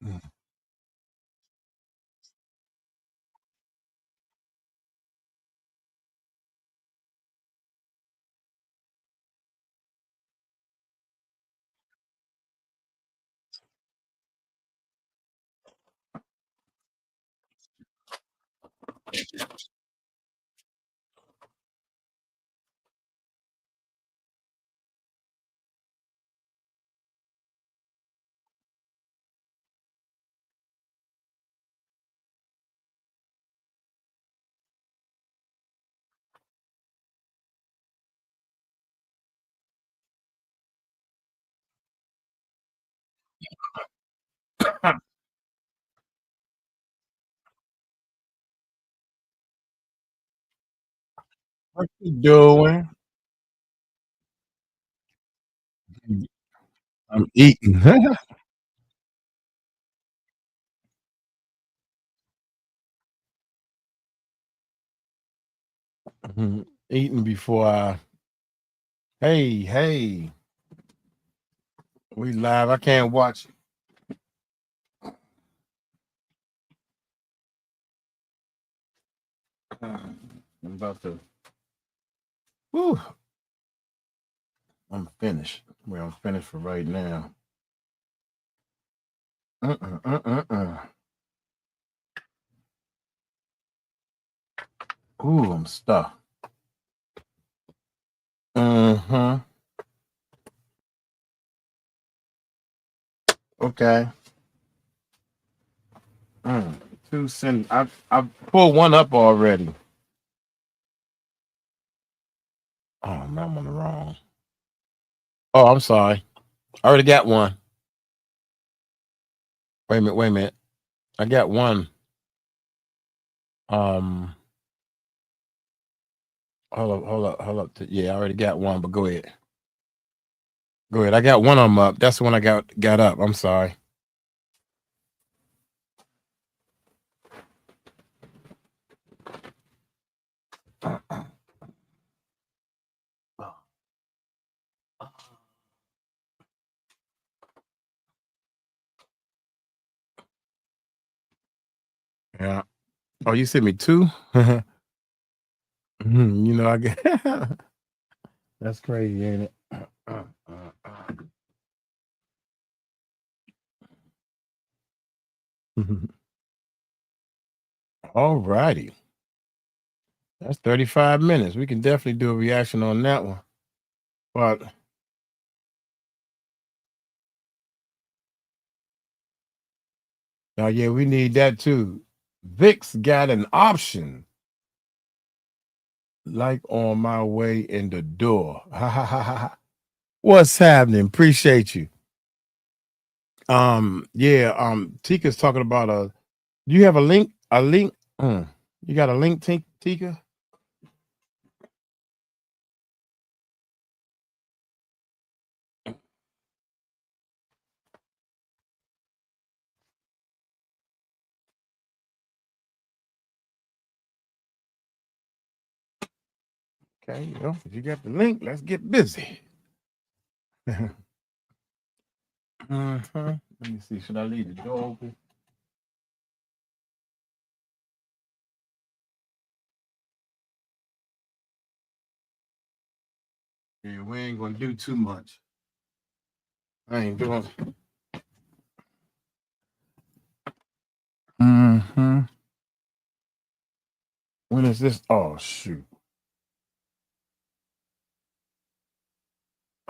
Mm. What you doing? I'm eating. Eating before I. Hey, we live. I can't watch it. I'm about to. Whew, I'm finished. Well, I'm finished for right now. Ooh, I'm stuck. Okay. Two cents. I pulled one up already. Oh man, I'm on the wrong. Oh, I'm sorry. I already got one. Wait a minute. I got one. Hold up. Yeah, I already got one, but go ahead. I got one of them up. That's the one I got up. I'm sorry. Yeah. Oh, you sent me two? You know, I get that's crazy, ain't it? All righty. That's 35 minutes. We can definitely do a reaction on that one. But yeah, we need that too. Vic's got an option. Like on my way in the door. What's happening? Appreciate you. Tika's talking about do you have a link? You got a link, Tika? Okay, well, if you got the link, let's get busy. Let me see. Should I leave the door open? Yeah, we ain't gonna do too much. I ain't doing. When is this? Oh shoot.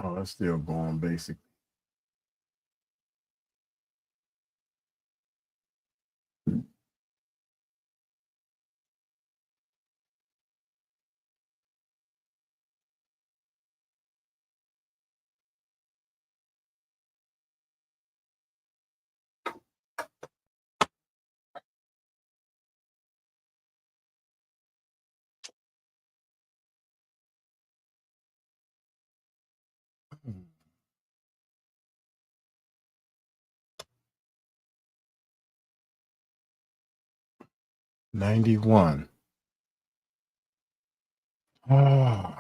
Oh, that's still going basic. $91. Oh.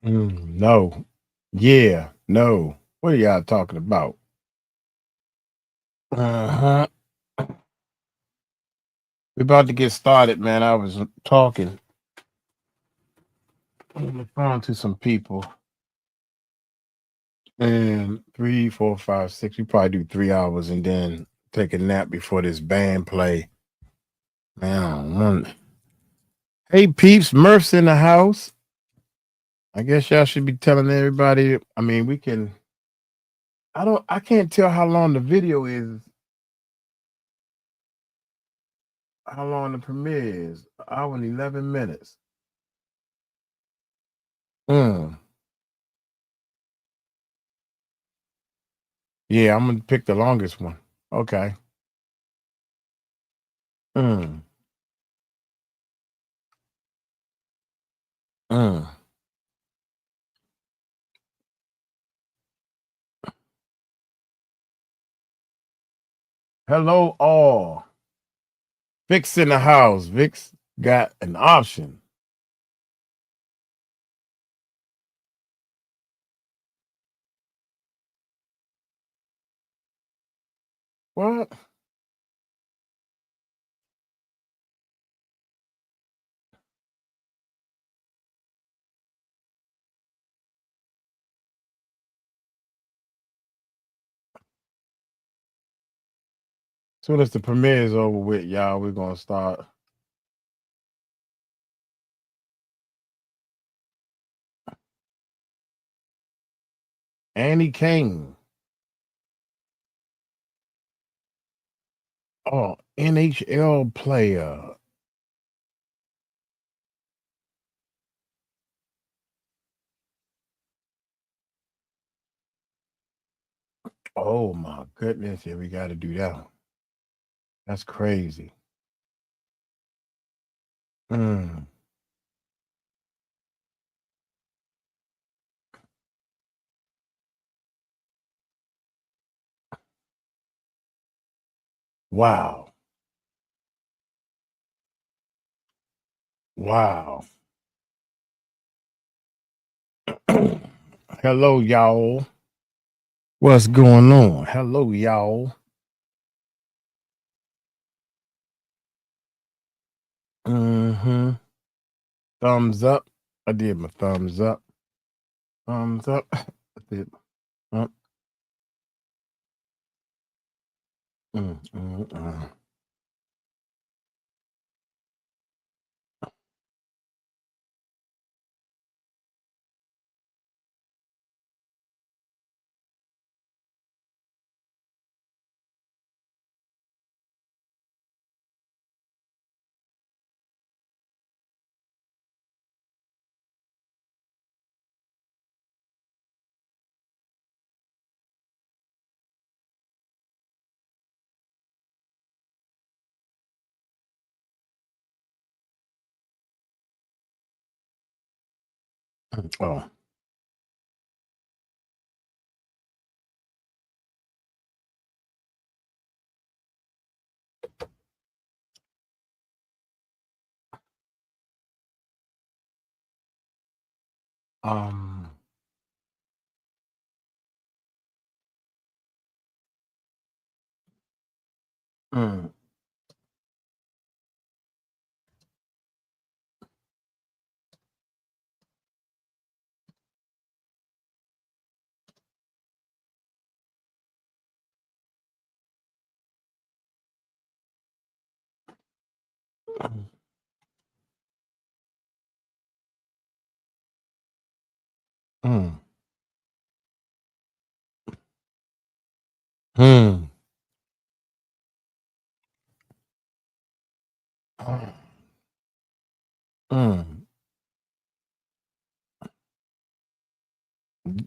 No. Yeah. No. What are y'all talking about? Uh-huh. We're about to get started, man. I was talking on the phone to some people. And 3, 4, 5, 6. We probably do 3 hours and then take a nap before this band play. Man, I don't want it. Hey peeps, Murph's in the house. I guess y'all should be telling everybody. I mean, we can. I can't tell how long the video is. How long the premiere is. 1 hour and 11 minutes. Yeah, I'm gonna pick the longest one. Okay. Mm. Hello all. Vic's in the house. Vic's got an option. What? Soon as the premiere is over with, y'all, we're gonna start. Annie King. Oh, NHL player. Oh my goodness. Yeah, we gotta do that. That's crazy. Wow. Wow. Hello, y'all. What's going on? Hello, y'all. Thumbs up. I did my thumbs up. Thumbs up. I did. Oh.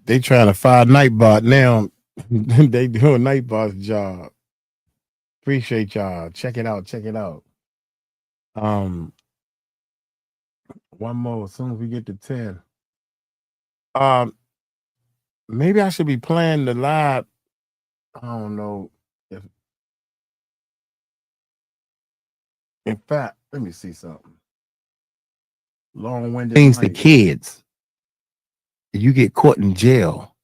They trying to fire Nightbot now. They doing Nightbot's job. Appreciate y'all. Check it out. Check it out. One more. As soon as we get to 10. Maybe I should be playing the live. I don't know if. In fact, let me see something. Long-winded things to kids. You get caught in jail.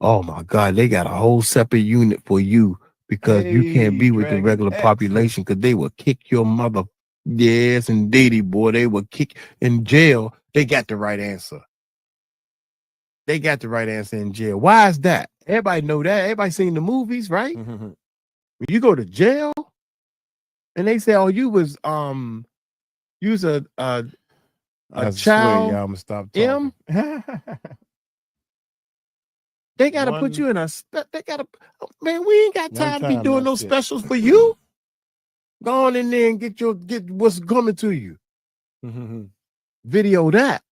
Oh my God, they got a whole separate unit for you because you can't be with the regular population because they will kick your mother. Yes, and Diddy, boy, they will kick in jail. They got the right answer. They got the right answer in jail. Why is that? Everybody know that. Everybody seen the movies, right? When you go to jail and they say, "Oh, you was a child." Y'all, I'm gonna stop talking. They gotta put you in a. They gotta. Man, we ain't got time to be doing no specials for you. Go on in there and get what's coming to you. Video that.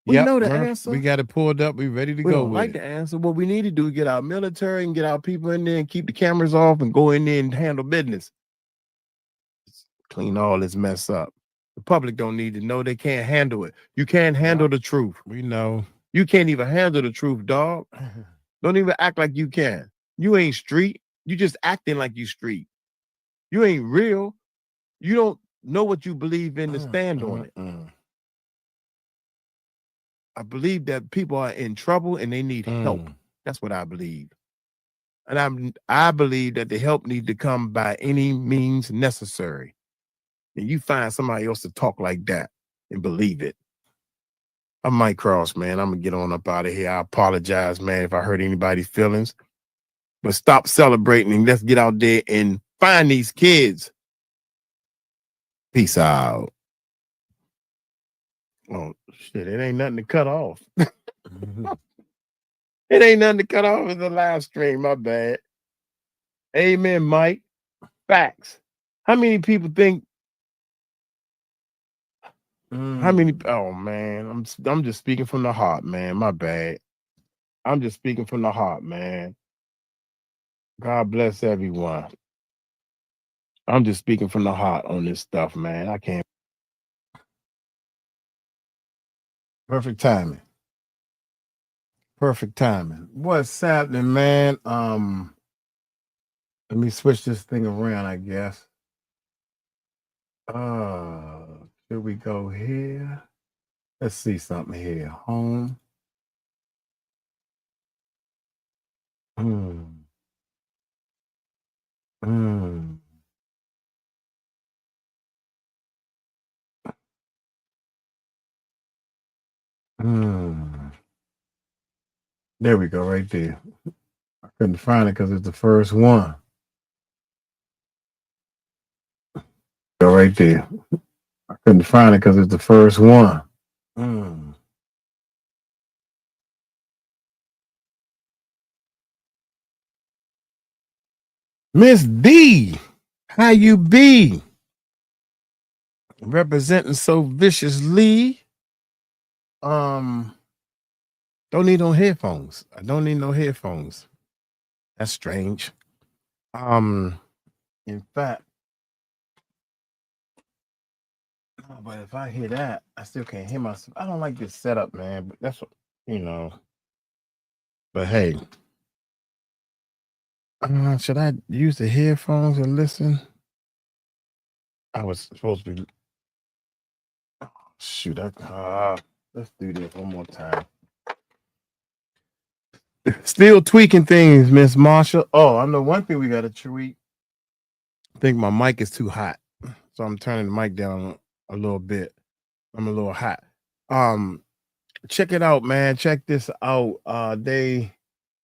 We know the answer. We got it pulled up. We ready to go. We don't like the answer. What we need to do is get our military and get our people in there and keep the cameras off and go in there and handle business. Clean all this mess up. The public don't need to know. They can't handle it. You can't handle the truth. We know. You can't even handle the truth, dog. Don't even act like you can. You ain't street. You just acting like you street. You ain't real. You don't know what you believe in to stand on it. I believe that people are in trouble and they need help. That's what I believe. And I believe that the help needs to come by any means necessary. And you find somebody else to talk like that and believe it. I'm Mike Cross, man. I'm going to get on up out of here. I apologize, man, if I hurt anybody's feelings. But stop celebrating and let's get out there and find these kids. Peace out. Oh, shit. It ain't nothing to cut off. It ain't nothing to cut off. It's a live stream. My bad. Amen, Mike. Facts. How many people think? How many? Oh, man. I'm just speaking from the heart, man. My bad. I'm just speaking from the heart, man. God bless everyone. I'm just speaking from the heart on this stuff, man. I can't. Perfect timing. Perfect timing. What's happening, man? Let me switch this thing around, I guess. Here we go here. Let's see something here. Home. There we go, right there. I couldn't find it because it's the first one. Go right there. I couldn't find it because it's the first one. Miss D, how you be? Representing so viciously. Don't need no headphones. I don't need no headphones. That's strange. In fact, no, but if I hear that, I still can't hear myself. I don't like this setup, man. But that's what But hey, should I use the headphones and listen? I was supposed to be. Oh, shoot, let's do this one more time. Still tweaking things, Miss Marsha. Oh, I know one thing we got to tweak. I think my mic is too hot, so I'm turning the mic down a little bit. I'm a little hot. Check it out, man. Check this out.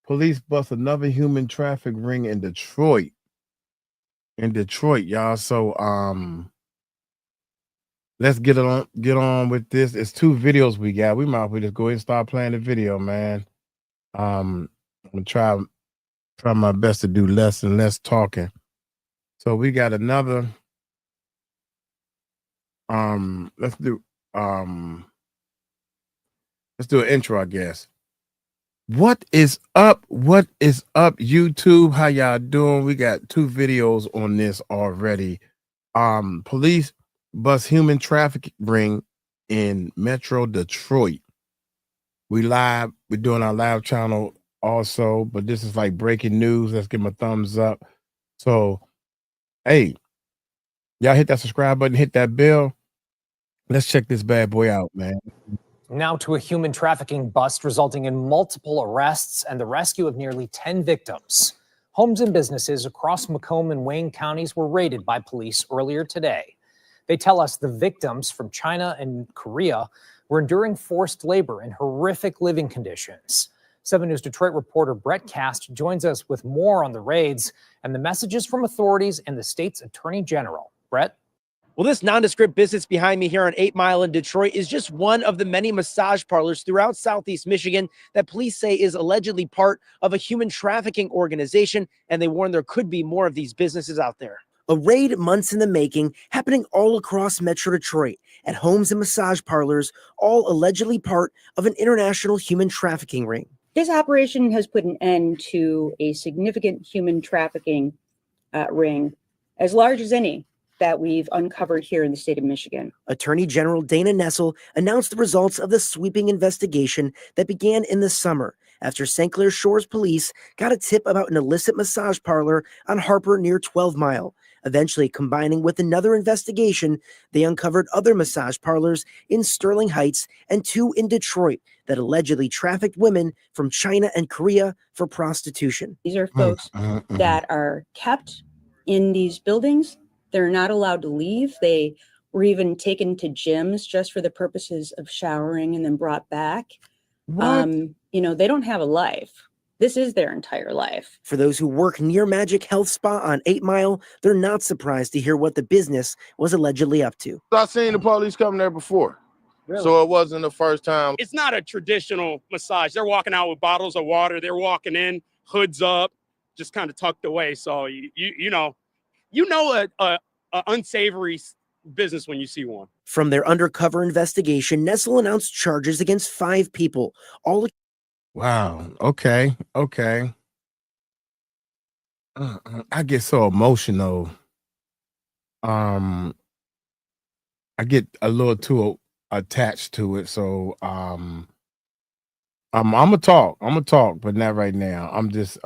Police bust another human traffic ring in Detroit. Y'all. So let's get on with this. It's 2 videos we got. We might as well just go ahead and start playing the video, man. I'm gonna try my best to do less and less talking. So we got another. Let's do an intro, I guess. What is up? What is up, YouTube? How y'all doing? We got 2 videos on this already. Police bust human trafficking ring in Metro Detroit. We're doing our live channel also, but this is like breaking news. Let's give them a thumbs up. So, hey, y'all hit that subscribe button, hit that bell. Let's check this bad boy out, man. Now to a human trafficking bust resulting in multiple arrests and the rescue of nearly 10 victims. Homes and businesses across Macomb and Wayne counties were raided by police earlier today. They tell us the victims from China and Korea were enduring forced labor in horrific living conditions. 7 News Detroit reporter Brett Kast joins us with more on the raids and the messages from authorities and the state's attorney general. Brett? Well, this nondescript business behind me here on 8 Mile in Detroit is just one of the many massage parlors throughout Southeast Michigan that police say is allegedly part of a human trafficking organization, and they warn there could be more of these businesses out there. A raid months in the making, happening all across Metro Detroit at homes and massage parlors, all allegedly part of an international human trafficking ring. This operation has put an end to a significant human trafficking ring, as large as any that we've uncovered here in the state of Michigan. Attorney General Dana Nessel announced the results of the sweeping investigation that began in the summer after St. Clair Shores police got a tip about an illicit massage parlor on Harper near 12 Mile. Eventually combining with another investigation, they uncovered other massage parlors in Sterling Heights and 2 in Detroit that allegedly trafficked women from China and Korea for prostitution. These are folks that are kept in these buildings. They're not allowed to leave. They were even taken to gyms just for the purposes of showering and then brought back. You know, they don't have a life. This is their entire life. For those who work near Magic Health Spa on 8 Mile, they're not surprised to hear what the business was allegedly up to. I've seen the police come there before. Really? So it wasn't the first time. It's not a traditional massage. They're walking out with bottles of water. They're walking in, hoods up, just kind of tucked away. So you know a unsavory business when you see one. From their undercover investigation, Nessel announced charges against 5 people. All. Wow. Okay. I get so emotional. I get a little too attached to it. So I'm gonna talk, but not right now. I'm just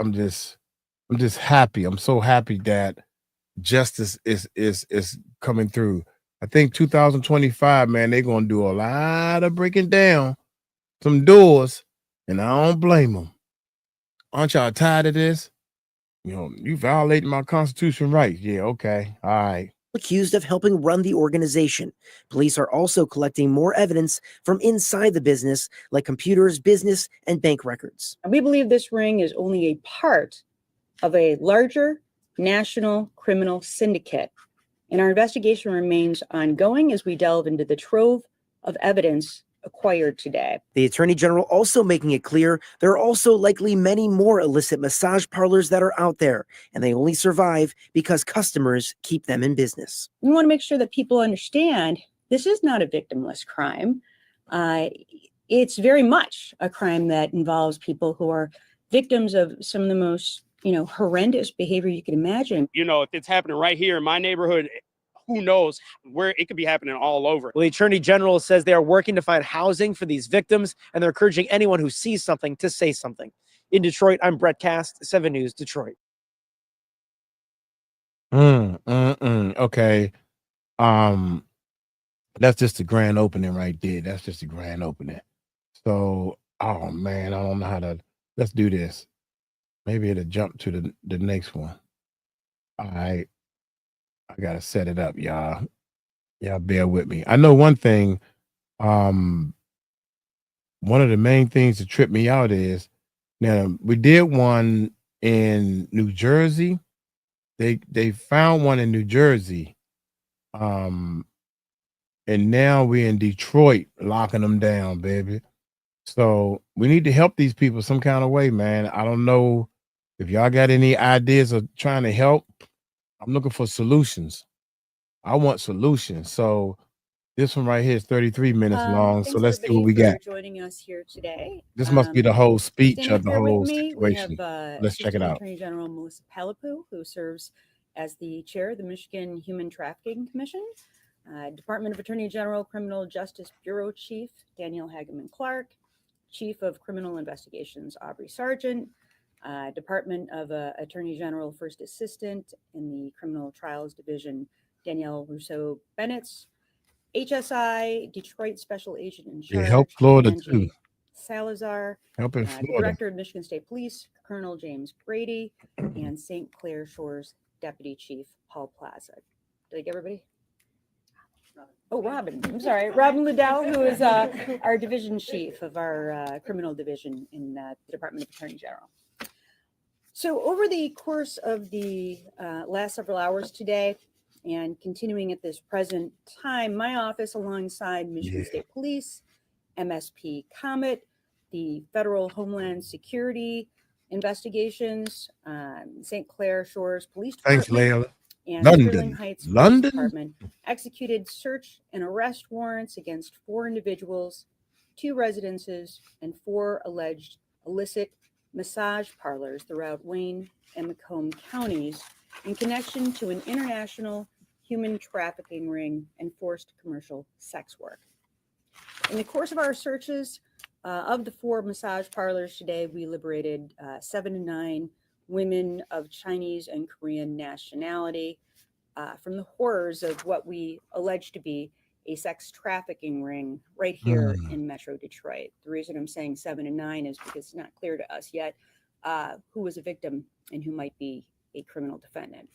happy. I'm so happy that justice is coming through. I think 2025, man, they're gonna do a lot of breaking down some doors, and I don't blame them. Aren't y'all tired of this? You know, you violating my constitutional rights. Yeah, okay, all right. Accused of helping run the organization. Police are also collecting more evidence from inside the business, like computers, business, and bank records. We believe this ring is only a part of a larger national criminal syndicate, and our investigation remains ongoing as we delve into the trove of evidence acquired today. The Attorney General also making it clear there are also likely many more illicit massage parlors that are out there, and they only survive because customers keep them in business. We want to make sure that people understand this is not a victimless crime. It's very much a crime that involves people who are victims of some of the most, horrendous behavior you can imagine. You know, if it's happening right here in my neighborhood, who knows where it could be happening all over. Well, the Attorney General says they are working to find housing for these victims, and they're encouraging anyone who sees something to say something. In Detroit, I'm Brett Kast, 7 News, Detroit. Okay. That's just the grand opening right there. That's just the grand opening. So, oh man, I don't know how to. Let's do this. Maybe it'll jump to the next one. All right. I gotta set it up, y'all. Y'all bear with me. I know one thing. One of the main things that tripped me out is now we did one in New Jersey. They found one in New Jersey. And now we're in Detroit locking them down, baby. So we need to help these people some kind of way, man. I don't know if y'all got any ideas of trying to help. I'm looking for solutions. I want solutions. So this one right here is 33 minutes long. So let's see what we got. Joining us here today. This must be the whole speech of the whole situation. We have, let's check it out. Attorney General Melissa Pellipu, who serves as the chair of the Michigan Human Trafficking Commission. Department of Attorney General Criminal Justice Bureau Chief Daniel Hageman-Clark, Chief of Criminal Investigations Aubrey Sargent, Department of Attorney General First Assistant in the Criminal Trials Division Danielle Rousseau-Bennett, HSI, Detroit Special Agent in They Charge, help Florida Angie too. Salazar, Helping the Florida. Director of Michigan State Police, Colonel James Grady, and St. Clair Shores Deputy Chief Paul Plaza. Did I get everybody? Oh, Robin. I'm sorry. Robin Liddell, who is our division chief of our criminal division in the Department of Attorney General. So over the course of the last several hours today and continuing at this present time, my office alongside Michigan State Police, MSP Comet, the Federal Homeland Security Investigations, St. Clair Shores Police Department, Thanks, Layla. and London. Sterling Heights Police London? Department executed search and arrest warrants against 4 individuals, 2 residences, and 4 alleged illicit massage parlors throughout Wayne and Macomb counties in connection to an international human trafficking ring and forced commercial sex work. In the course of our searches of the 4 massage parlors today, we liberated 7 to 9 women of Chinese and Korean nationality from the horrors of what we allege to be a sex trafficking ring right here in Metro Detroit. The reason I'm saying 7 and 9 is because it's not clear to us yet who was a victim and who might be a criminal defendant.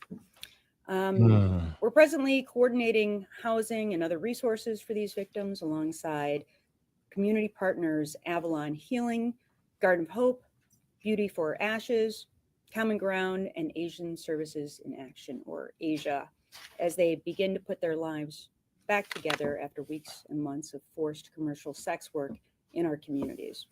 We're presently coordinating housing and other resources for these victims alongside community partners Avalon Healing, Garden of Hope, Beauty for Ashes, Common Ground, and Asian Services in Action, or Asia, as they begin to put their lives back together after weeks and months of forced commercial sex work in our communities.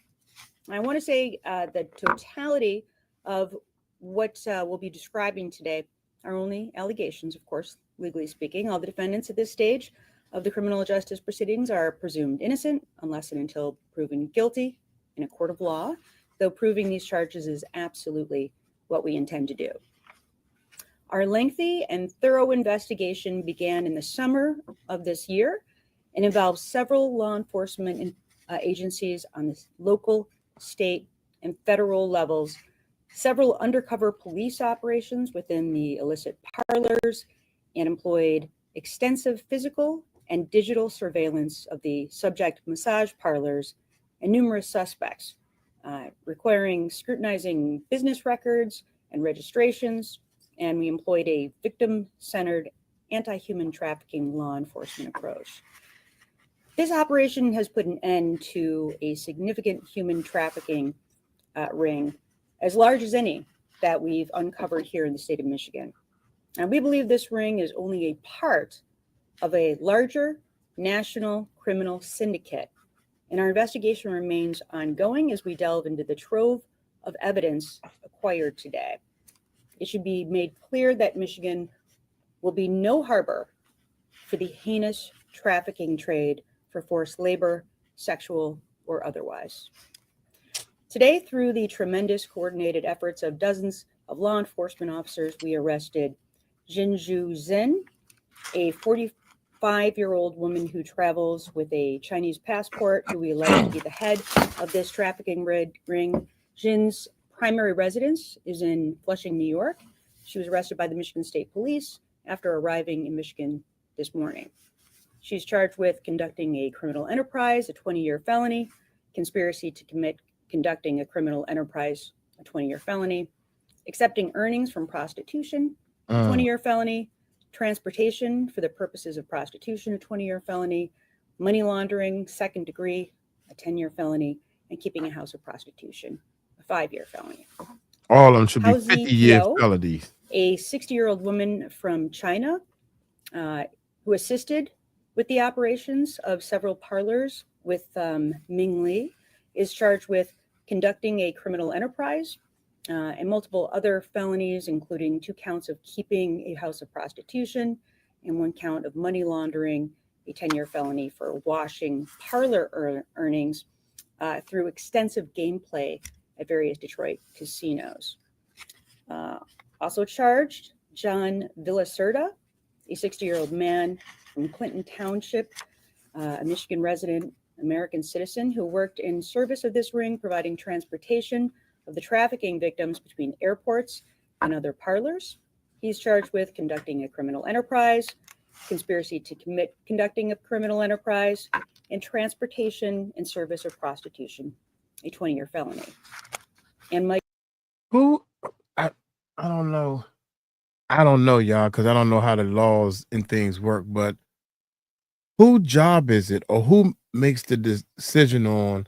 I want to say the totality of what we'll be describing today are only allegations, of course, legally speaking. All the defendants at this stage of the criminal justice proceedings are presumed innocent unless and until proven guilty in a court of law, though proving these charges is absolutely what we intend to do. Our lengthy and thorough investigation began in the summer of this year and involves several law enforcement agencies on the local, state, and federal levels, several undercover police operations within the illicit parlors, and employed extensive physical and digital surveillance of the subject massage parlors and numerous suspects, requiring scrutinizing business records and registrations, and we employed a victim-centered anti-human trafficking law enforcement approach. This operation has put an end to a significant human trafficking ring, as large as any that we've uncovered here in the state of Michigan. And we believe this ring is only a part of a larger national criminal syndicate. And our investigation remains ongoing as we delve into the trove of evidence acquired today. It should be made clear that Michigan will be no harbor for the heinous trafficking trade for forced labor, sexual or otherwise. Today, through the tremendous coordinated efforts of dozens of law enforcement officers, we arrested Jinju Zhen, a 45-year-old woman who travels with a Chinese passport, who we allege to be the head of this trafficking ring. Jin's primary residence is in Flushing, New York. She was arrested by the Michigan State Police after arriving in Michigan this morning. She's charged with conducting a criminal enterprise, a 20-year felony, conspiracy to conducting a criminal enterprise, a 20-year felony, accepting earnings from prostitution, a 20-year felony, transportation for the purposes of prostitution, a 20-year felony, money laundering, second degree, a 10-year felony, and keeping a house of prostitution, a 5-year felony. All of them should be Qiao 50-year felonies. A 60-year-old woman from China who assisted with the operations of several parlors with Ming Li, is charged with conducting a criminal enterprise and multiple other felonies, including 2 counts of keeping a house of prostitution and 1 count of money laundering, a 10-year felony for washing parlor earnings through extensive gameplay at various Detroit casinos. Also charged, John Villacerda, a 60-year-old man from Clinton Township, a Michigan resident, American citizen who worked in service of this ring, providing transportation of the trafficking victims between airports and other parlors. He's charged with conducting a criminal enterprise conspiracy to commit conducting a criminal enterprise, and transportation and service of prostitution, a 20-year felony. And Mike, Who? I don't know. I don't know, y'all, because I don't know how the laws and things work. But whose job is it, or who makes the decision on?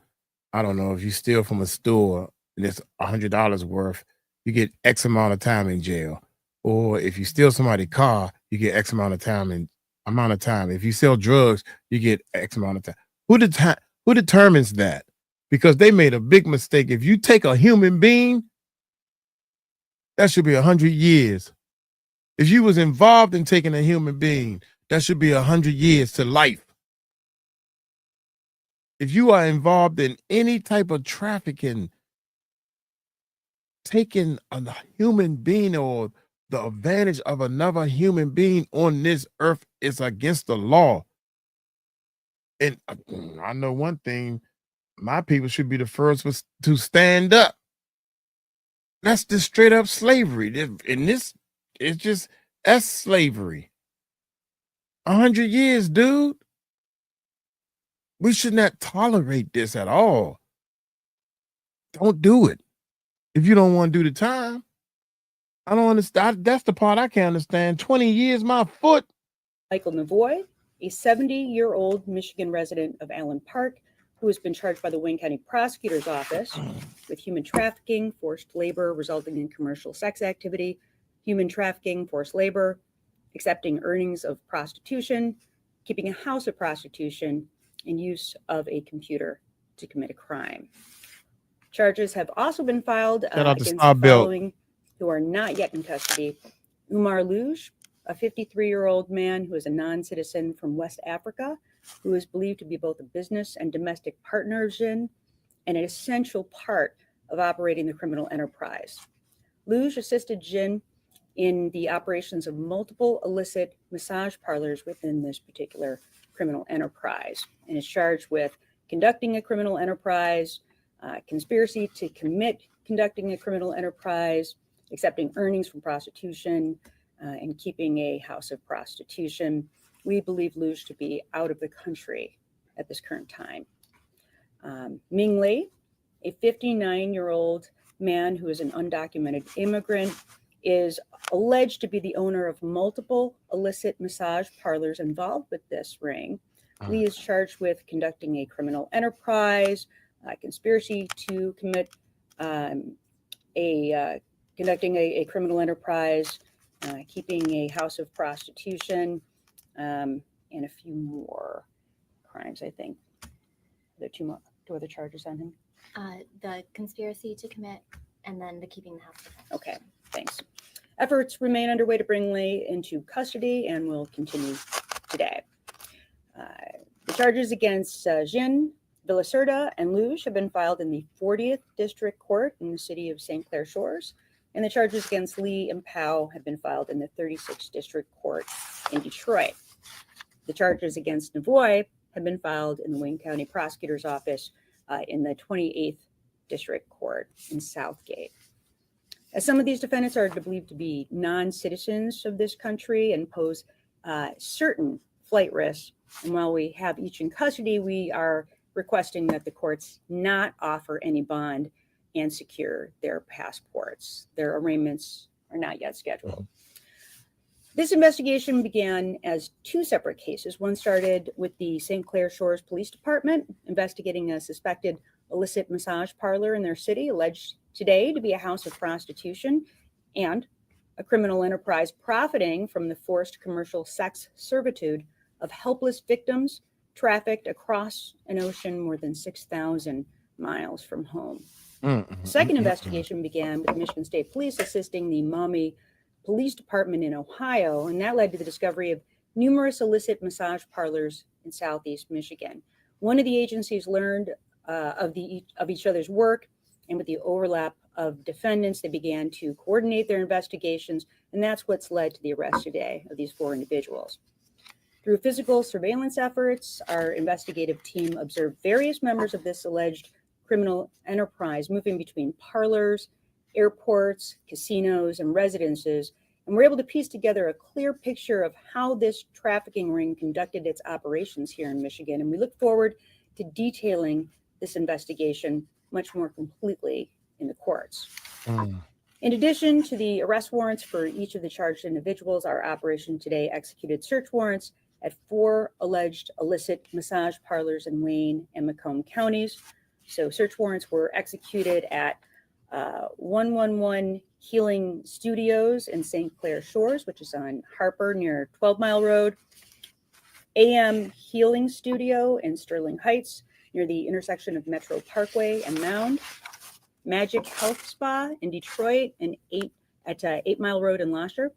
I don't know, if you steal from a store and it's $100 worth, you get X amount of time in jail. Or if you steal somebody's car, you get X amount of time. If you sell drugs, you get X amount of time. Who determines that? Because they made a big mistake. If you take a human being, that should be 100 years. If you was involved in taking a human being, that should be 100 years to life. If you are involved in any type of trafficking, taking a human being or the advantage of another human being on this earth is against the law. And I know one thing, my people should be the first to stand up. That's just straight up slavery. And this is just, that's slavery. 100 years, dude. We should not tolerate this at all. Don't do it. If you don't want to do the time, I don't understand. That's the part I can't understand. 20 years, my foot. Michael Kovnoy, a 70-year-old Michigan resident of Allen Park, who has been charged by the Wayne County Prosecutor's Office with human trafficking, forced labor resulting in commercial sex activity, human trafficking, forced labor, accepting earnings of prostitution, keeping a house of prostitution, and use of a computer to commit a crime. Charges have also been filed against the following who are not yet in custody. Umar Luge, a 53-year-old man who is a non-citizen from West Africa, who is believed to be both a business and domestic partner of Djinn and an essential part of operating the criminal enterprise. Luge assisted Djinn in the operations of multiple illicit massage parlors within this particular criminal enterprise, and is charged with conducting a criminal enterprise, conspiracy to commit conducting a criminal enterprise, accepting earnings from prostitution, and keeping a house of prostitution. We believe Luge to be out of the country at this current time. Ming Lee, a 59-year-old man who is an undocumented immigrant, is alleged to be the owner of multiple illicit massage parlors involved with this ring. Lee is charged with conducting a criminal enterprise, conspiracy to commit conducting a criminal enterprise, keeping a house of prostitution, and a few more crimes, I think. There are two other charges on him. The conspiracy to commit, and then the keeping the house. Okay, thanks. Efforts remain underway to bring Lee into custody and will continue today. The charges against Djinn, Villacerda, and Luge have been filed in the 40th District Court in the city of St. Clair Shores, and the charges against Lee and Powell have been filed in the 36th District Court in Detroit. The charges against Kovnoy have been filed in the Wayne County Prosecutor's Office in the 28th District Court in Southgate. As some of these defendants are believed to be non-citizens of this country and pose certain flight risks, and while we have each in custody, we are requesting that the courts not offer any bond and secure their passports. Their arraignments are not yet scheduled. This investigation began as two separate cases. One started with the St. Clair Shores Police Department investigating a suspected illicit massage parlor in their city, alleged today to be a house of prostitution, and a criminal enterprise profiting from the forced commercial sex servitude of helpless victims trafficked across an ocean more than 6,000 miles from home. The second investigation began with the Michigan State Police assisting the Maumee Police Department in Ohio, and that led to the discovery of numerous illicit massage parlors in Southeast Michigan. One of the agencies learned of each other's work, and with the overlap of defendants, they began to coordinate their investigations, and that's what's led to the arrest today of these four individuals. Through physical surveillance efforts, our investigative team observed various members of this alleged criminal enterprise moving between parlors, airports, casinos, and residences And we're able to piece together a clear picture of how this trafficking ring conducted its operations here in Michigan. And we look forward to detailing this investigation much more completely in the courts. In addition to the arrest warrants for each of the charged individuals, our operation today executed search warrants at 4 alleged illicit massage parlors in Wayne and Macomb counties. So search warrants were executed at 111 Healing Studios in St. Clair Shores, which is on Harper near 12 Mile Road, AM Healing Studio in Sterling Heights near the intersection of Metro Parkway and Mound, Magic Health Spa in Detroit and 8 Mile Road in Lasher,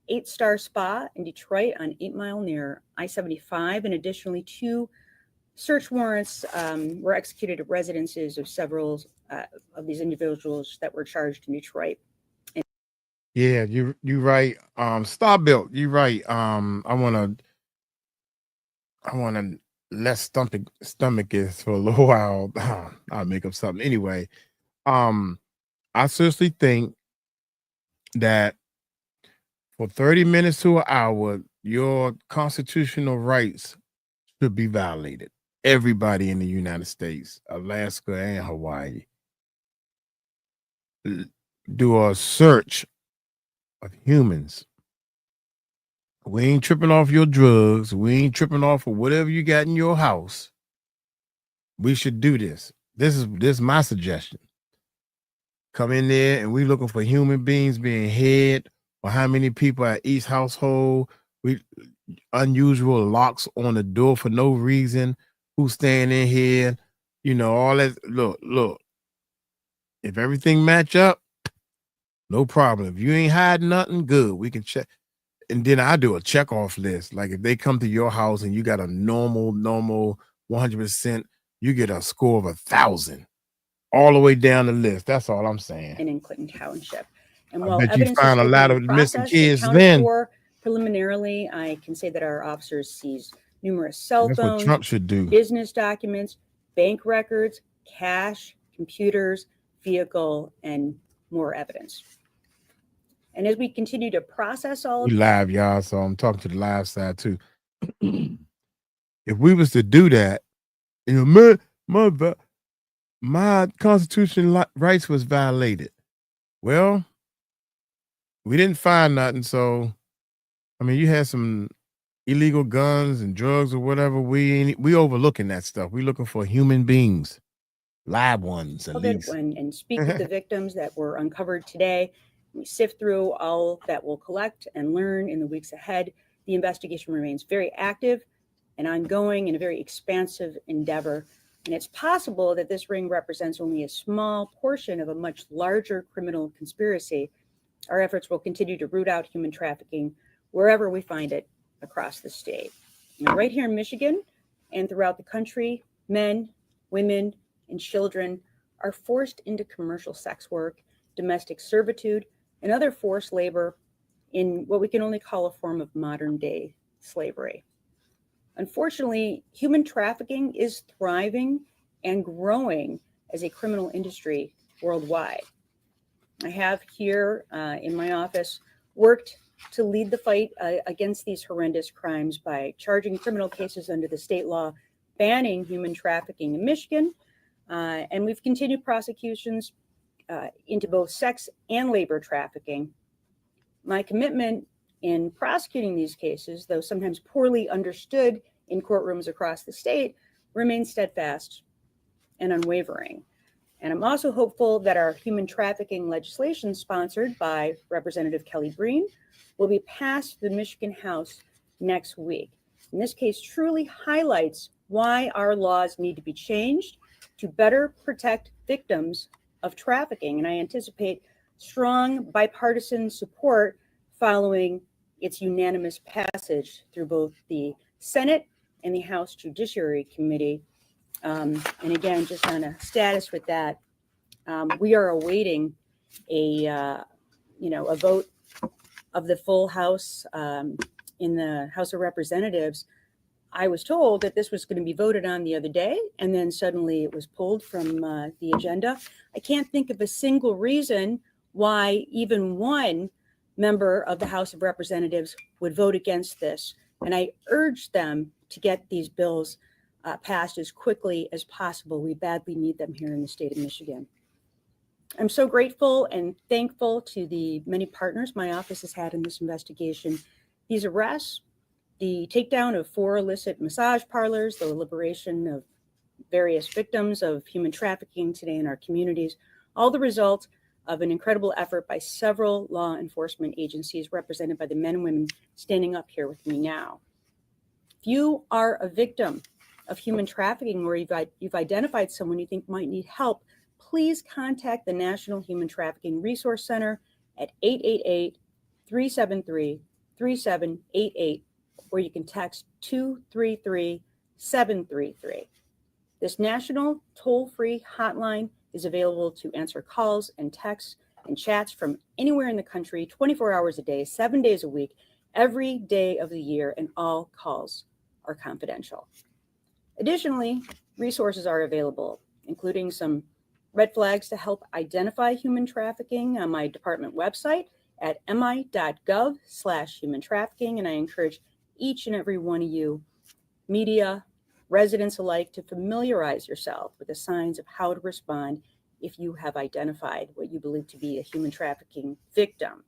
8 Star Spa in Detroit on 8 Mile near I-75, and additionally 2 search warrants were executed at residences of several of these individuals that were charged in Detroit. Yeah, you right. Star Built, you right. I wanna let stomach is for a little while. I'll make up something anyway. I seriously think that for 30 minutes to an hour, your constitutional rights should be violated. Everybody in the United States, Alaska and Hawaii. Do a search of humans. We ain't tripping off your drugs. We ain't tripping off of whatever you got in your house. We should do this. This is my suggestion. Come in there and we looking for human beings being head, or how many people at each household. We unusual locks on the door for no reason. Who's staying in here? You know, all that. Look. If everything match up, no problem. If you ain't hiding nothing, good. We can check. And then I do a check off list. Like if they come to your house and you got a normal 100%, you get a score of 1,000 all the way down the list. That's all I'm saying. And in Clinton Township. And I while bet you evidence find a lot of missing kids then. Preliminarily, I can say that our officers seized numerous cell That's phones, what Trump should do. business documents, bank records, cash, computers, vehicle, and more evidence. And as we continue to process all of We live, y'all, so I'm talking to the live side too. If we was to do that, you know, my constitutional rights was violated. Well, we didn't find nothing, so I mean, you had some illegal guns and drugs or whatever. We overlooking that stuff. We looking for human beings, live ones at least. and speak with the victims that were uncovered today. We sift through all that we'll collect and learn in the weeks ahead. The investigation remains very active and ongoing in a very expansive endeavor. And it's possible that this ring represents only a small portion of a much larger criminal conspiracy. Our efforts will continue to root out human trafficking wherever we find it across the state. Now, right here in Michigan and throughout the country, men, women, and children are forced into commercial sex work, domestic servitude, and other forced labor in what we can only call a form of modern day slavery. Unfortunately, human trafficking is thriving and growing as a criminal industry worldwide. I have here in my office worked to lead the fight against these horrendous crimes by charging criminal cases under the state law banning human trafficking in Michigan. And we've continued prosecutions into both sex and labor trafficking. My commitment in prosecuting these cases, though sometimes poorly understood in courtrooms across the state, remains steadfast and unwavering. And I'm also hopeful that our human trafficking legislation, sponsored by Representative Kelly Breen, will be passed through the Michigan House next week. And this case truly highlights why our laws need to be changed to better protect victims of trafficking. And I anticipate strong bipartisan support following its unanimous passage through both the Senate and the House Judiciary Committee. And again, just on a status with that, we are awaiting a vote of the full House in the House of Representatives. I was told that this was going to be voted on the other day, and then suddenly it was pulled from the agenda. I can't think of a single reason why even one member of the House of Representatives would vote against this. And I urge them to get these bills passed as quickly as possible. We badly need them here in the state of Michigan. I'm so grateful and thankful to the many partners my office has had in this investigation. These arrests, the takedown of 4 illicit massage parlors, the liberation of various victims of human trafficking today in our communities, all the result of an incredible effort by several law enforcement agencies represented by the men and women standing up here with me now. If you are a victim of human trafficking or you've identified someone you think might need help, please contact the National Human Trafficking Resource Center at 888-373-3788, or you can text 233-733. This national toll-free hotline is available to answer calls and texts and chats from anywhere in the country, 24 hours a day, 7 days a week, every day of the year, and all calls are confidential. Additionally, resources are available, including some red flags to help identify human trafficking on my department website at mi.gov/human trafficking. And I encourage each and every one of you, media, residents alike, to familiarize yourself with the signs of how to respond if you have identified what you believe to be a human trafficking victim.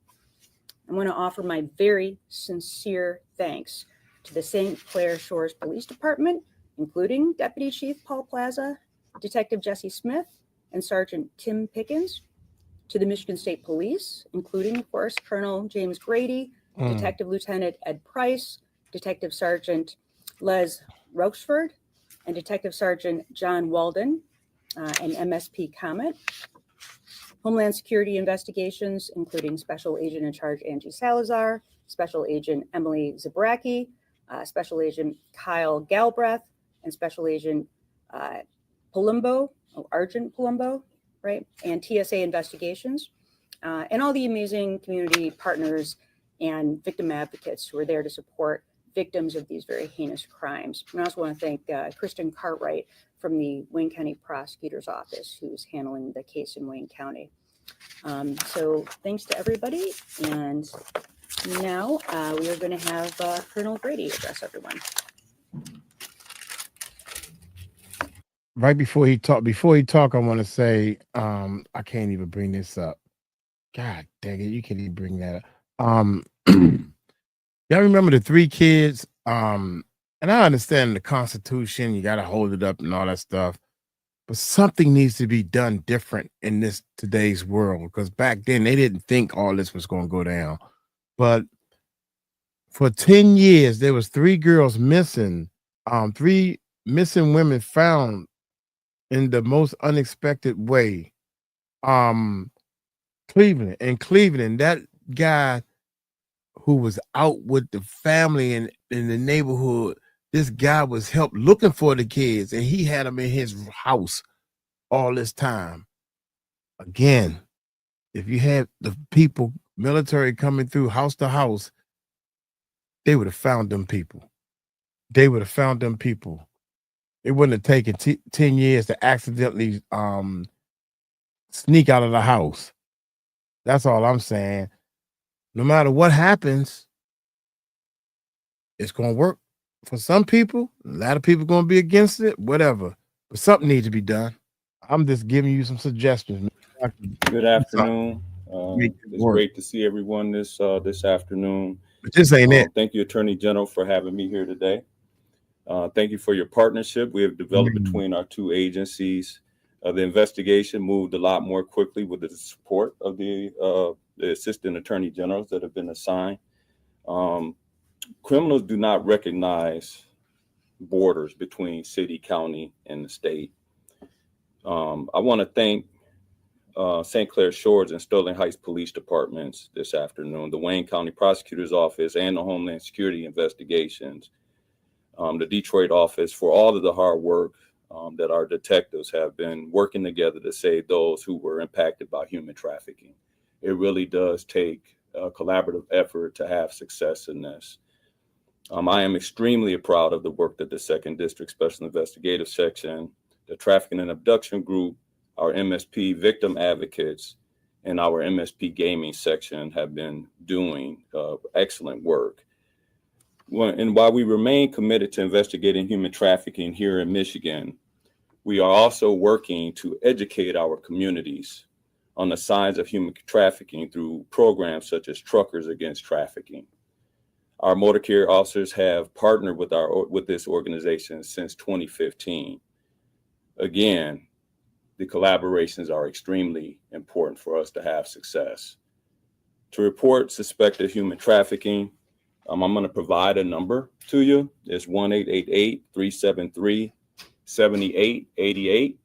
I want to offer my very sincere thanks to the St. Clair Shores Police Department, including Deputy Chief Paul Plaza, Detective Jesse Smith, and Sergeant Tim Pickens, to the Michigan State Police, including, of course, Colonel James Grady, Detective Lieutenant Ed Price, Detective Sergeant Les Rochford, and Detective Sergeant John Walden, and MSP Comet. Homeland Security investigations, including Special Agent in Charge Angie Salazar, Special Agent Emily Zabracki, Special Agent Kyle Galbraith, and Special Agent Argent Palumbo, right? And TSA investigations, and all the amazing community partners and victim advocates who are there to support victims of these very heinous crimes. And I also want to thank Kristen Cartwright from the Wayne County Prosecutor's Office, who's handling the case in Wayne County. So thanks to everybody. And now we are going to have Colonel Grady address everyone. Right before he talk, I want to say, I can't even bring this up. God dang it, you can't even bring that up. Y'all remember the 3 kids? And I understand the Constitution, you got to hold it up and all that stuff, but something needs to be done different in this today's world, because back then they didn't think all this was going to go down. But for 10 years, there was 3 girls missing, 3 missing women found in the most unexpected way. Cleveland, that guy who was out with the family in the neighborhood, this guy was looking for the kids, and he had them in his house all this time. Again, if you had the military coming through house to house, they would have found them people. It wouldn't have taken 10 years to accidentally sneak out of the house. That's all I'm saying. No matter what happens, it's going to work for some people. A lot of people going to be against it, whatever. But something needs to be done. I'm just giving you some suggestions. Good afternoon. It's great to see everyone this afternoon. But this ain't it. Thank you, Attorney General, for having me here today. Thank you for your partnership we have developed between our 2 agencies. The investigation moved a lot more quickly with the support of the Assistant Attorney Generals that have been assigned. Criminals do not recognize borders between city, county, and the state. I want to thank St. Clair Shores and Sterling Heights Police Departments this afternoon, the Wayne County Prosecutor's Office, and the Homeland Security Investigations, the Detroit office, for all of the hard work that our detectives have been working together to save those who were impacted by human trafficking. It really does take a collaborative effort to have success in this. I am extremely proud of the work that the 2nd District Special Investigative Section, the Trafficking and Abduction Group, our MSP victim advocates, and our MSP gaming section have been doing excellent work. And while we remain committed to investigating human trafficking here in Michigan, we are also working to educate our communities on the signs of human trafficking through programs such as Truckers Against Trafficking. Our motor carrier officers have partnered with this organization since 2015. Again, the collaborations are extremely important for us to have success. To report suspected human trafficking, I'm going to provide a number to you. It's 1-888-373-7888.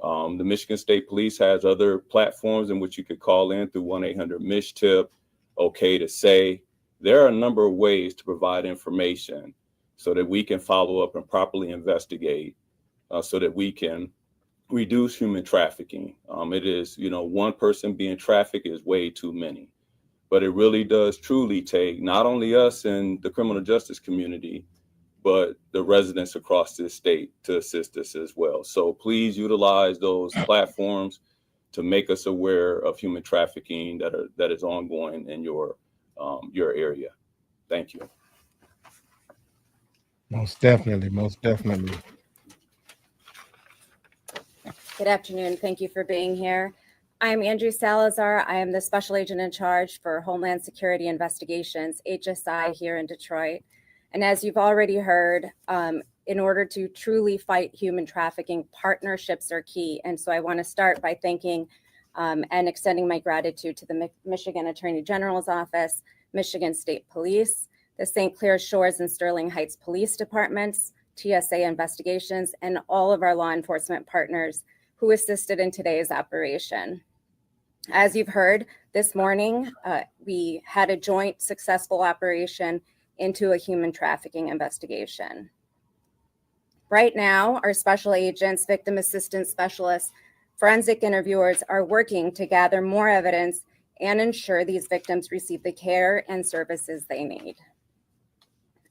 The Michigan State Police has other platforms in which you could call in through 1-800-MICH-TIP, OK to say. There are a number of ways to provide information so that we can follow up and properly investigate so that we can reduce human trafficking. It is, one person being trafficked is way too many. But it really does truly take not only us in the criminal justice community, but the residents across this state to assist us as well. So please utilize those platforms to make us aware of human trafficking that is ongoing in your area. Thank you. Most definitely, most definitely. Good afternoon. Thank you for being here. I'm Andrew Salazar. I am the Special Agent in Charge for Homeland Security Investigations, HSI, here in Detroit. And as you've already heard, in order to truly fight human trafficking, partnerships are key. And so I want to start by thanking and extending my gratitude to the Michigan Attorney General's Office, Michigan State Police, the St. Clair Shores and Sterling Heights Police Departments, TSA Investigations, and all of our law enforcement partners who assisted in today's operation. As you've heard, this morning, we had a joint successful operation into a human trafficking investigation. Right now, our special agents, victim assistance specialists, forensic interviewers are working to gather more evidence and ensure these victims receive the care and services they need.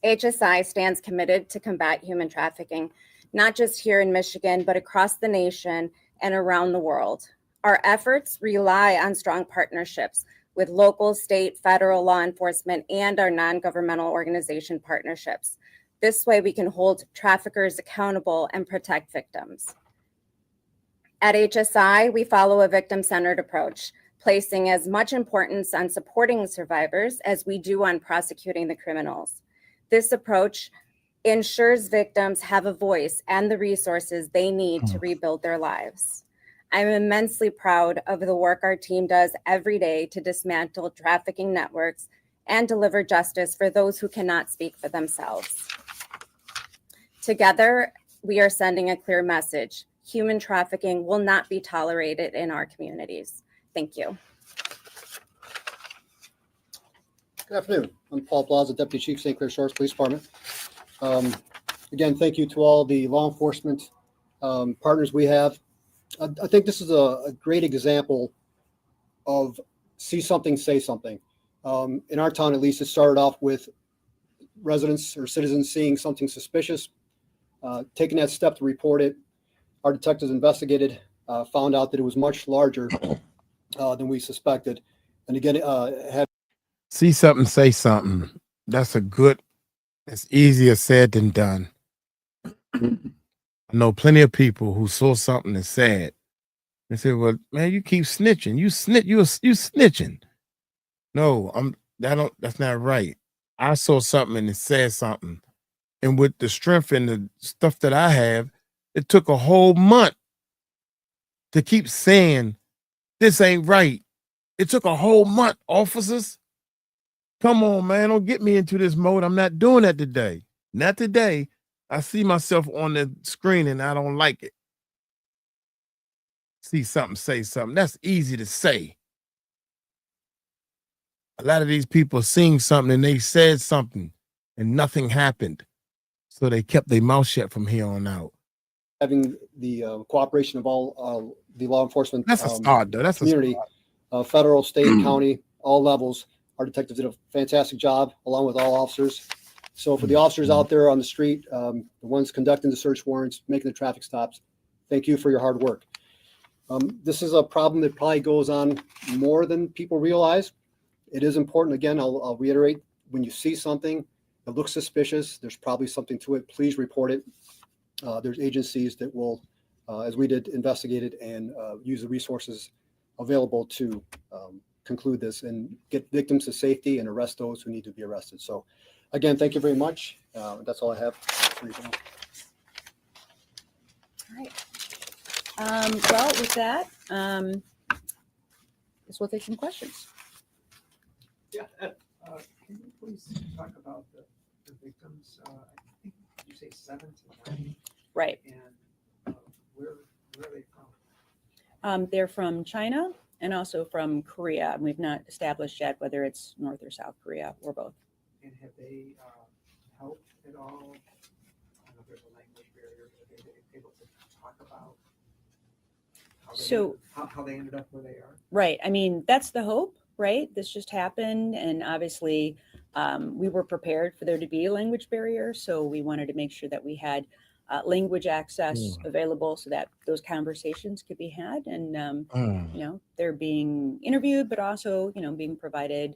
HSI stands committed to combat human trafficking, not just here in Michigan, but across the nation and around the world. Our efforts rely on strong partnerships with local, state, federal law enforcement, and our non-governmental organization partnerships. This way we can hold traffickers accountable and protect victims. At HSI, we follow a victim-centered approach, placing as much importance on supporting survivors as we do on prosecuting the criminals. This approach ensures victims have a voice and the resources they need to rebuild their lives. I'm immensely proud of the work our team does every day to dismantle trafficking networks and deliver justice for those who cannot speak for themselves. Together, we are sending a clear message. Human trafficking will not be tolerated in our communities. Thank you. Good afternoon. I'm Paul Plaza, Deputy Chief, St. Clair Shores Police Department. Again, thank you to all the law enforcement partners we have. I think this is a great example of see something, say something. In our town, at least, it started off with residents or citizens seeing something suspicious, taking that step to report it. Our detectives investigated, found out that it was much larger than we suspected. And again, had See something, say something. That's it's easier said than done. I know plenty of people who saw something and said, they said, well, man, you keep snitching. You snitching. No, that's not right. I saw something and it said something. And with the strength and the stuff that I have, it took a whole month to keep saying, this ain't right. It took a whole month, officers. Come on, man, don't get me into this mode. I'm not doing that today. Not today. I see myself on the screen and I don't like it. See something, say something. That's easy to say. A lot of these people seen something and they said something and nothing happened. So they kept their mouth shut from here on out. having the cooperation of all the law enforcement That's a start, though. That's community, federal, state, county, all levels. Our detectives did a fantastic job, along with all officers. So for the officers out there on the street, the ones conducting the search warrants, making the traffic stops, thank you for your hard work. This is a problem that probably goes on more than people realize. It is important. Again, I'll reiterate, when you see something that looks suspicious, there's probably something to it. Please report it. There's agencies that will, as we did, investigate it and use the resources available to conclude this and get victims to safety and arrest those who need to be arrested. So again, thank you very much. That's all I have for you. All right. Well, with that, guess we'll take some questions. Yeah, can you please talk about the victims? I think you say 7 to 9. Right. And where are they from? They're from China and also from Korea. And we've not established yet whether it's North or South Korea or both. And have they helped at all? I don't know if there's a language barrier. Are they able to talk about how they ended up where they are? Right. I mean, that's the hope, right? This just happened. And obviously, we were prepared for there to be a language barrier. So we wanted to make sure that we had language access available so that those conversations could be had. And, you know, they're being interviewed, but also, you know, being provided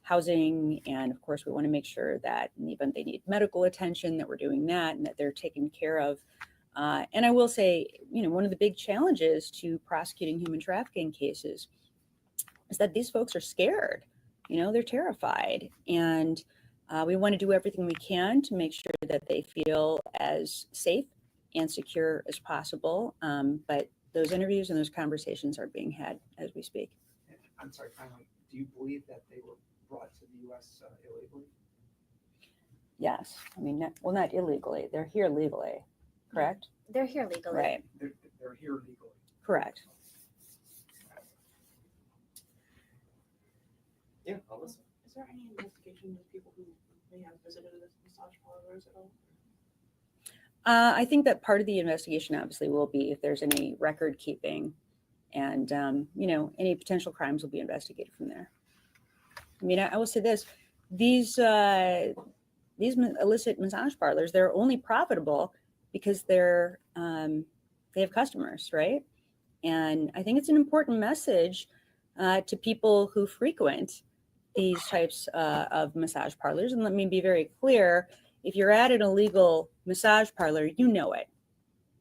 housing. And of course, we want to make sure that in the event they need medical attention, that we're doing that and that they're taken care of. And I will say, you know, one of the big challenges to prosecuting human trafficking cases is that these folks are scared, you know, they're terrified. And we want to do everything we can to make sure that they feel as safe and secure as possible. But those interviews and those conversations are being had as we speak. I'm sorry, finally, do you believe that they were brought to the U.S. Illegally? Yes. I mean, not illegally. They're here legally. Correct? They're here legally. Right. They're here legally. Correct. Yeah, I'll listen. Is there any investigation of people who may have visited this massage parlors at all? I think that part of the investigation obviously will be if there's any record keeping and, you know, any potential crimes will be investigated from there. I mean, I will say this, these illicit massage parlors, they're only profitable because they have customers, right? And I think it's an important message to people who frequent these types of massage parlors. And let me be very clear, if you're at an illegal massage parlor, you know it.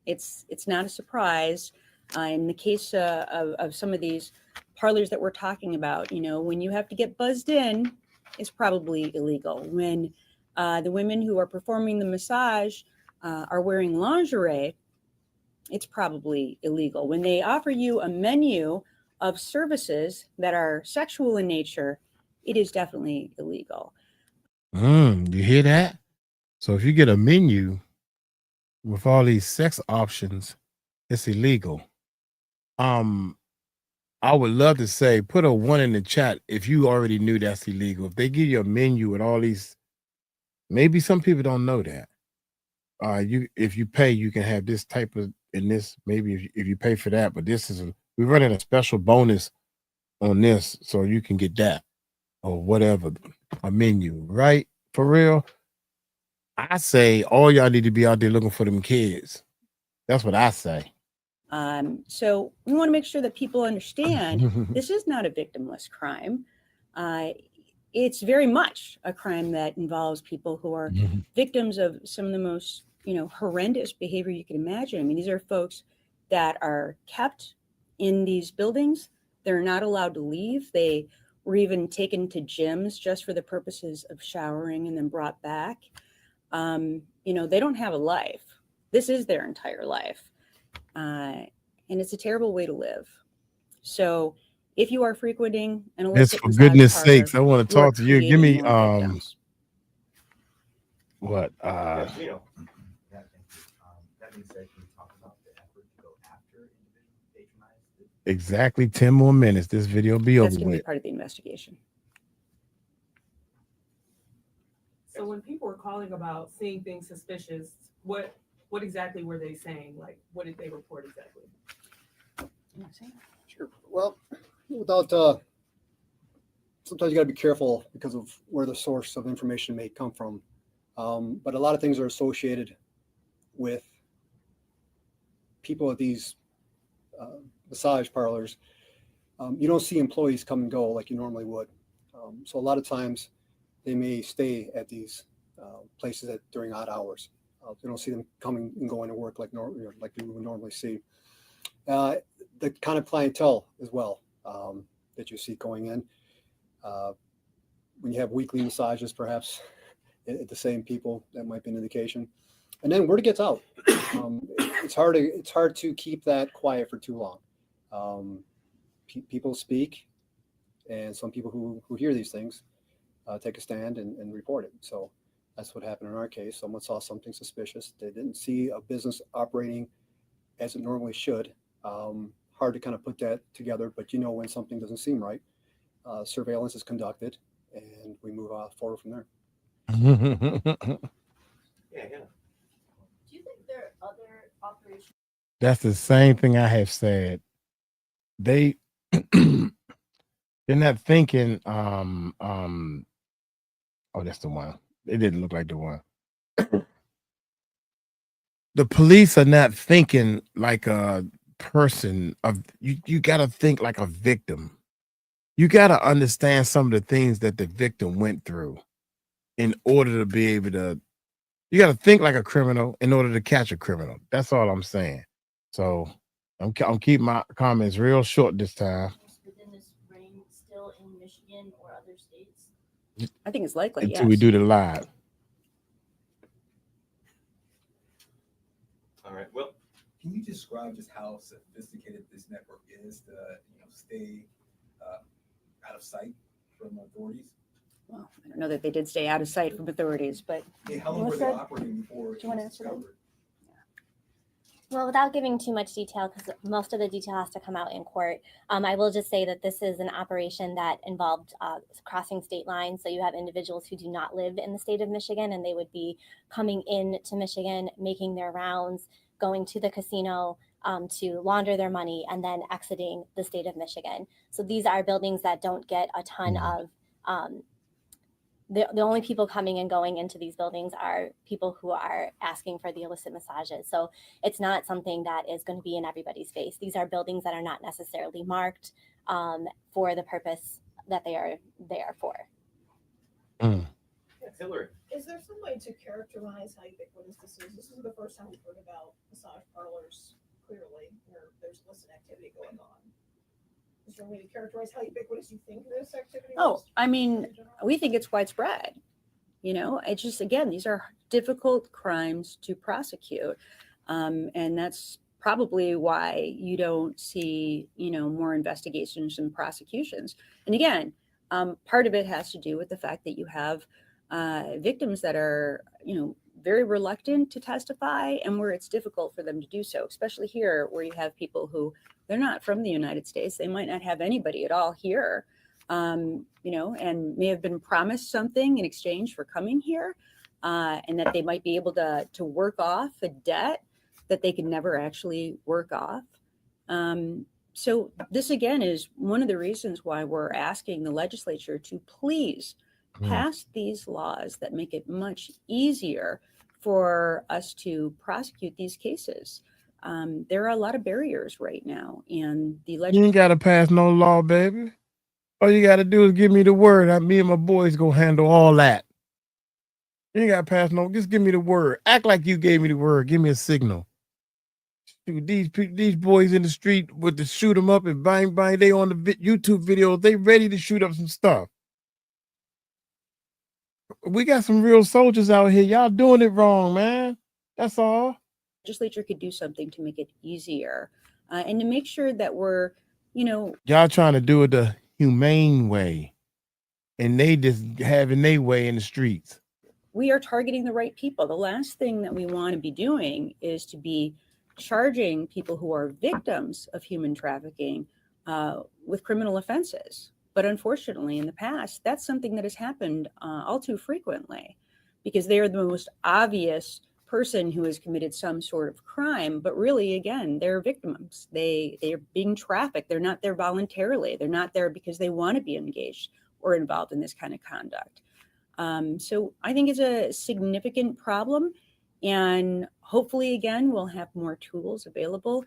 It's not a surprise. In the case of some of these parlors that we're talking about, you know, when you have to get buzzed in, it's probably illegal. When the women who are performing the massage are wearing lingerie, it's probably illegal. When they offer you a menu of services that are sexual in nature, it is definitely illegal. You hear that? So if you get a menu with all these sex options, it's illegal. I would love to say, put a 1 in the chat if you already knew that's illegal. If they give you a menu with all these, maybe some people don't know that. If you pay, you can have this type of, in this, maybe if you pay for that, but this is, we're running a special bonus on this, so you can get that or whatever, a menu, right? For real. I say all y'all need to be out there looking for them kids. That's what I say. So we want to make sure that people understand this is not a victimless crime. It's very much a crime that involves people who are victims of some of the most, you know, horrendous behavior you can imagine. I mean, these are folks that are kept in these buildings. They're not allowed to leave. They were even taken to gyms just for the purposes of showering and then brought back. You know, they don't have a life. This is their entire life. And it's a terrible way to live. So if you are frequenting an illicit for goodness parlor, sakes, I want to talk to you. Give me more victims. what That means that you talk about the effort to go after individuals patronized. exactly 10 more minutes. This video will be That's over going to be with. part of the investigation. So when people were calling about seeing things suspicious, what exactly were they saying? Like, what did they report exactly? Sure. Well, without sometimes you got to be careful because of where the source of information may come from. But a lot of things are associated with people at these massage parlors, you don't see employees come and go like you normally would. So a lot of times they may stay at these places during odd hours. You don't see them coming and going to work like you would normally see. The kind of clientele as well that you see going in. When you have weekly massages, perhaps at the same people, that might be an indication. And then word gets out. It's hard to keep that quiet for too long. People speak, and some people who hear these things take a stand and report it. So that's what happened in our case. Someone saw something suspicious. They didn't see a business operating as it normally should. Hard to kind of put that together, but when something doesn't seem right. Surveillance is conducted, and we move forward from there. Yeah. Do you think there are other operations? That's the same thing I have said. They're not thinking, oh, that's the one. It didn't look like the one. The police are not thinking like a person of you got to think like a victim. You got to understand some of the things that the victim went through in order to be able to, you got to think like a criminal in order to catch a criminal. That's all I'm saying. So I'm keeping my comments real short this time. Within this reign still in Michigan or other states? I think it's likely, Until we do the live. All right. Well, can you describe just how sophisticated this network is to, stay out of sight from authorities? Well, I don't know that they did stay out of sight from authorities, but How long were they operating before do you want to answer that? Well, without giving too much detail, because most of the detail has to come out in court, I will just say that this is an operation that involved crossing state lines. So you have individuals who do not live in the state of Michigan, and they would be coming in to Michigan, making their rounds, going to the casino to launder their money, and then exiting the state of Michigan. So these are buildings that don't get a ton of the only people coming and going into these buildings are people who are asking for the illicit massages. So it's not something that is going to be in everybody's face. These are buildings that are not necessarily marked for the purpose that they are there for. Hillary. Is there some way to characterize how ubiquitous this is? This is the first time we've heard about massage parlors clearly where there's illicit activity going on. Is there a way to characterize how ubiquitous you think this activity is? Oh, I mean, we think it's widespread. It's just, again, these are difficult crimes to prosecute. And that's probably why you don't see, more investigations and prosecutions. And again, part of it has to do with the fact that you have victims that are, very reluctant to testify, and where it's difficult for them to do so, especially here where you have people who they're not from the United States. They might not have anybody at all here, and may have been promised something in exchange for coming here, and that they might be able to work off a debt that they can never actually work off. So this, again, is one of the reasons why we're asking the legislature to please pass these laws that make it much easier for us to prosecute these cases. There are a lot of barriers right now, and the You ain't got to pass no law, baby. All you got to do is give me the word. Me and my boys gonna handle all that. You ain't got to pass no. Just give me the word. Act like you gave me the word. Give me a signal. Shoot, these boys in the street with the shoot them up and bang bang. They on the YouTube videos. They ready to shoot up some stuff. We got some real soldiers out here. Y'all doing it wrong, man. That's all. Legislature could do something to make it easier, and to make sure that we're, y'all trying to do it the humane way, and they just having their way in the streets. We are targeting the right people. The last thing that we want to be doing is to be charging people who are victims of human trafficking with criminal offenses. But unfortunately, in the past, that's something that has happened all too frequently, because they are the most obvious person who has committed some sort of crime. But really, again, they're victims. They are being trafficked. They're not there voluntarily. They're not there because they want to be engaged or involved in this kind of conduct. So I think it's a significant problem. And hopefully, again, we'll have more tools available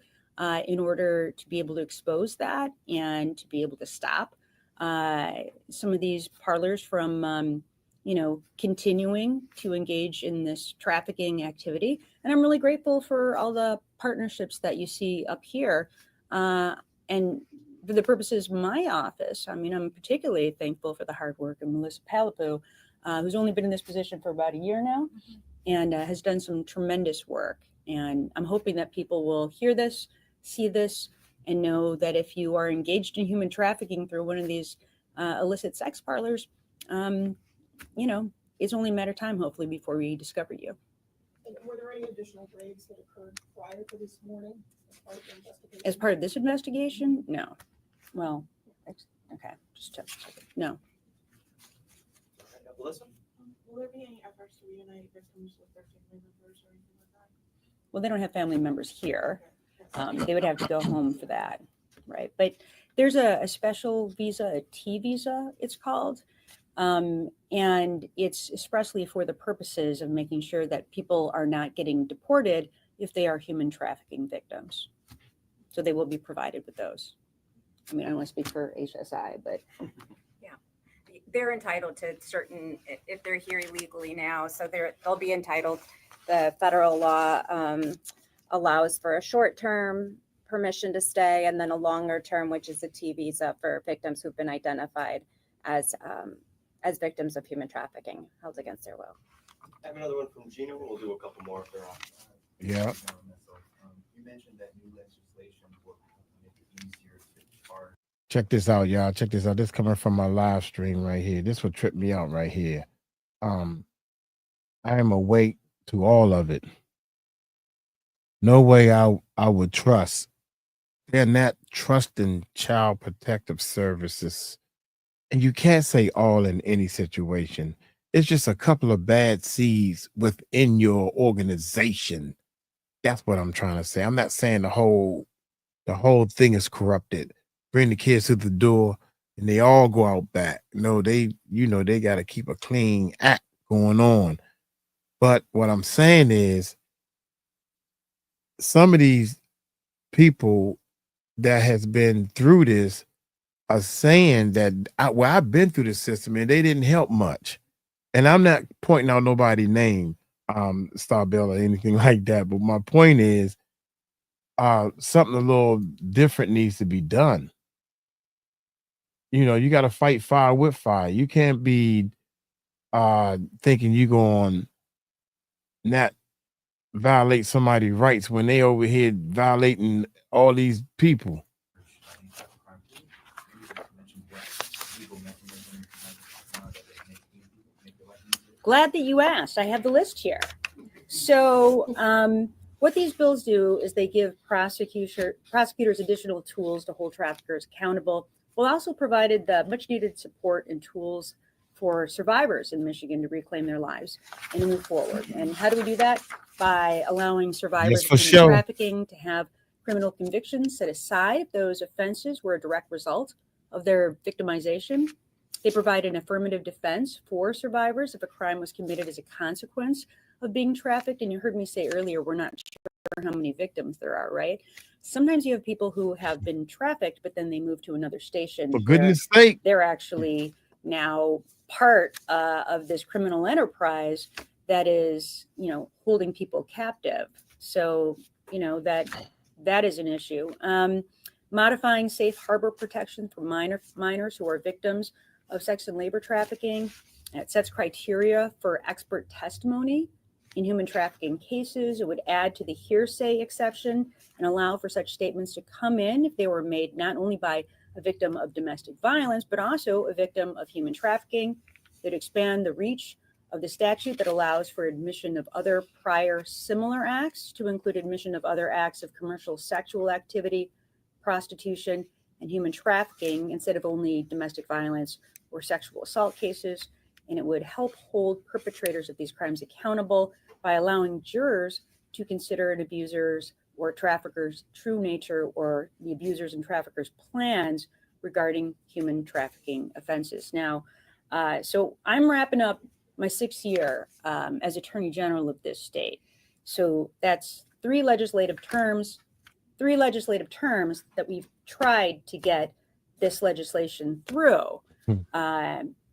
in order to be able to expose that and to be able to stop some of these parlors from, continuing to engage in this trafficking activity. And I'm really grateful for all the partnerships that you see up here. And for the purposes of my office, I'm particularly thankful for the hard work of Melissa 𝗟𝗡𝗢, who's only been in this position for about a year now and has done some tremendous work. And I'm hoping that people will hear this, see this, and know that if you are engaged in human trafficking through one of these illicit sex parlors, it's only a matter of time, hopefully, before we discover you. And were there any additional raids that occurred prior to this morning as part of the investigation? As part of this investigation? No. Well, okay, just check. No. Will there be any efforts to reunite victims with their family members or anything like that? Well, they don't have family members here. They would have to go home for that, right? But there's a special visa, a T visa, it's called. And it's expressly for the purposes of making sure that people are not getting deported if they are human trafficking victims. So they will be provided with those. I don't want to speak for HSI, but they're entitled to certain, if they're here illegally now, so they'll be entitled. The federal law allows for a short-term permission to stay and then a longer term, which is a T visa for victims who've been identified as victims of human trafficking held against their will. I have another one from Gina. We'll do a couple more if there are. Yeah. You mentioned that new legislation will make it easier to charge. Check this out, y'all. Check this out. This coming from my live stream right here. This would trip me out right here. I am awake to all of it. No way I would trust. They're not trusting child protective services. And you can't say all in any situation. It's just a couple of bad seeds within your organization. That's what I'm trying to say. I'm not saying the whole thing is corrupted. Bring the kids to the door and they all go out back. No, they got to keep a clean act going on. But what I'm saying is some of these people that has been through this are saying that I've been through the system and they didn't help much. And I'm not pointing out nobody's name, Star Bell or anything like that. But my point is something a little different needs to be done. You got to fight fire with fire. You can't be thinking you're going to not violate somebody's rights when they over here violating all these people. Glad that you asked. I have the list here. So what these bills do is they give prosecutors additional tools to hold traffickers accountable, while also provided the much needed support and tools for survivors in Michigan to reclaim their lives and to move forward. And how do we do that? By allowing survivors of human trafficking to have criminal convictions set aside if those offenses were a direct result of their victimization. They provide an affirmative defense for survivors if a crime was committed as a consequence of being trafficked. And you heard me say earlier, we're not sure how many victims there are, right? Sometimes you have people who have been trafficked, but then they move to another station. For goodness sake. They're actually now part of this criminal enterprise that is, holding people captive. So, that is an issue. Modifying safe harbor protection for minors who are victims of sex and labor trafficking. It sets criteria for expert testimony in human trafficking cases. It would add to the hearsay exception and allow for such statements to come in if they were made not only by a victim of domestic violence, but also a victim of human trafficking. It would expand the reach of the statute that allows for admission of other prior similar acts to include admission of other acts of commercial sexual activity, prostitution, and human trafficking instead of only domestic violence or sexual assault cases. And it would help hold perpetrators of these crimes accountable by allowing jurors to consider an abuser's or trafficker's true nature or the abusers and traffickers' plans regarding human trafficking offenses. Now, so I'm wrapping up my 6th year as Attorney General of this state. So that's 3 legislative terms, 3 legislative terms that we've tried to get this legislation through,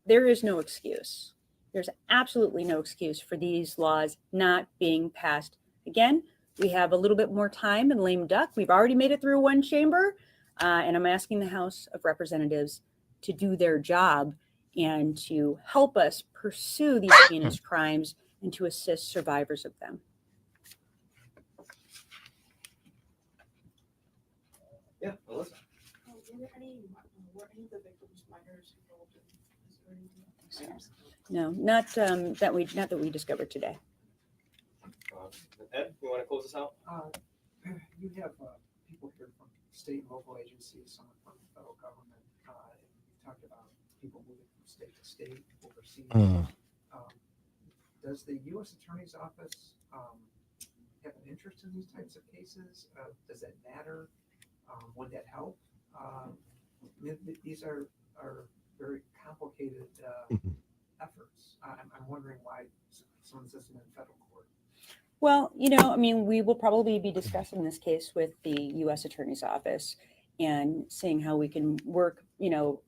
there is no excuse. There's absolutely no excuse for these laws not being passed. Again, we have a little bit more time in lame duck. We've already made it through one chamber, and I'm asking the House of Representatives to do their job and to help us pursue these heinous crimes and to assist survivors of them. Yeah, Melissa. Were any of the victims minors involved in this or anything? No, not that we discovered today. Ed, you want to close this out? You have people here from state and local agencies, some from the federal government, and you talked about people moving from state to state overseas. Does the U.S. Attorney's Office have an interest in these types of cases? Does that matter? Would that help? These are very complicated efforts. I'm wondering why someone's listening in federal court. Well, you know, I mean, we will probably be discussing this case with the U.S. Attorney's Office and seeing how we can work, you know,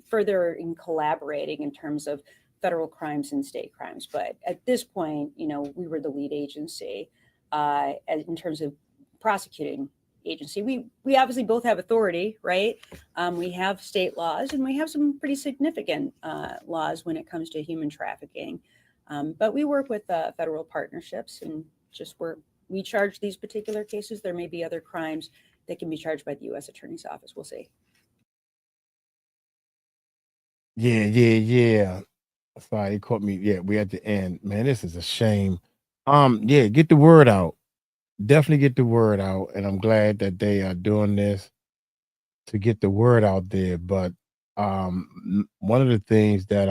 further in collaborating in terms of federal crimes and state crimes. But at this point, you know, we were the lead agency in terms of prosecuting agency. We obviously both have authority, right? We have state laws and we have some pretty significant laws when it comes to human trafficking. But we work with federal partnerships and just we charge these particular cases. There may be other crimes that can be charged by the U.S. Attorney's Office. We'll see. Yeah. Sorry, it caught me. Yeah, we at the end. Man, this is a shame. Yeah, get the word out. Definitely get the word out. And I'm glad that they are doing this to get the word out there. But one of the things that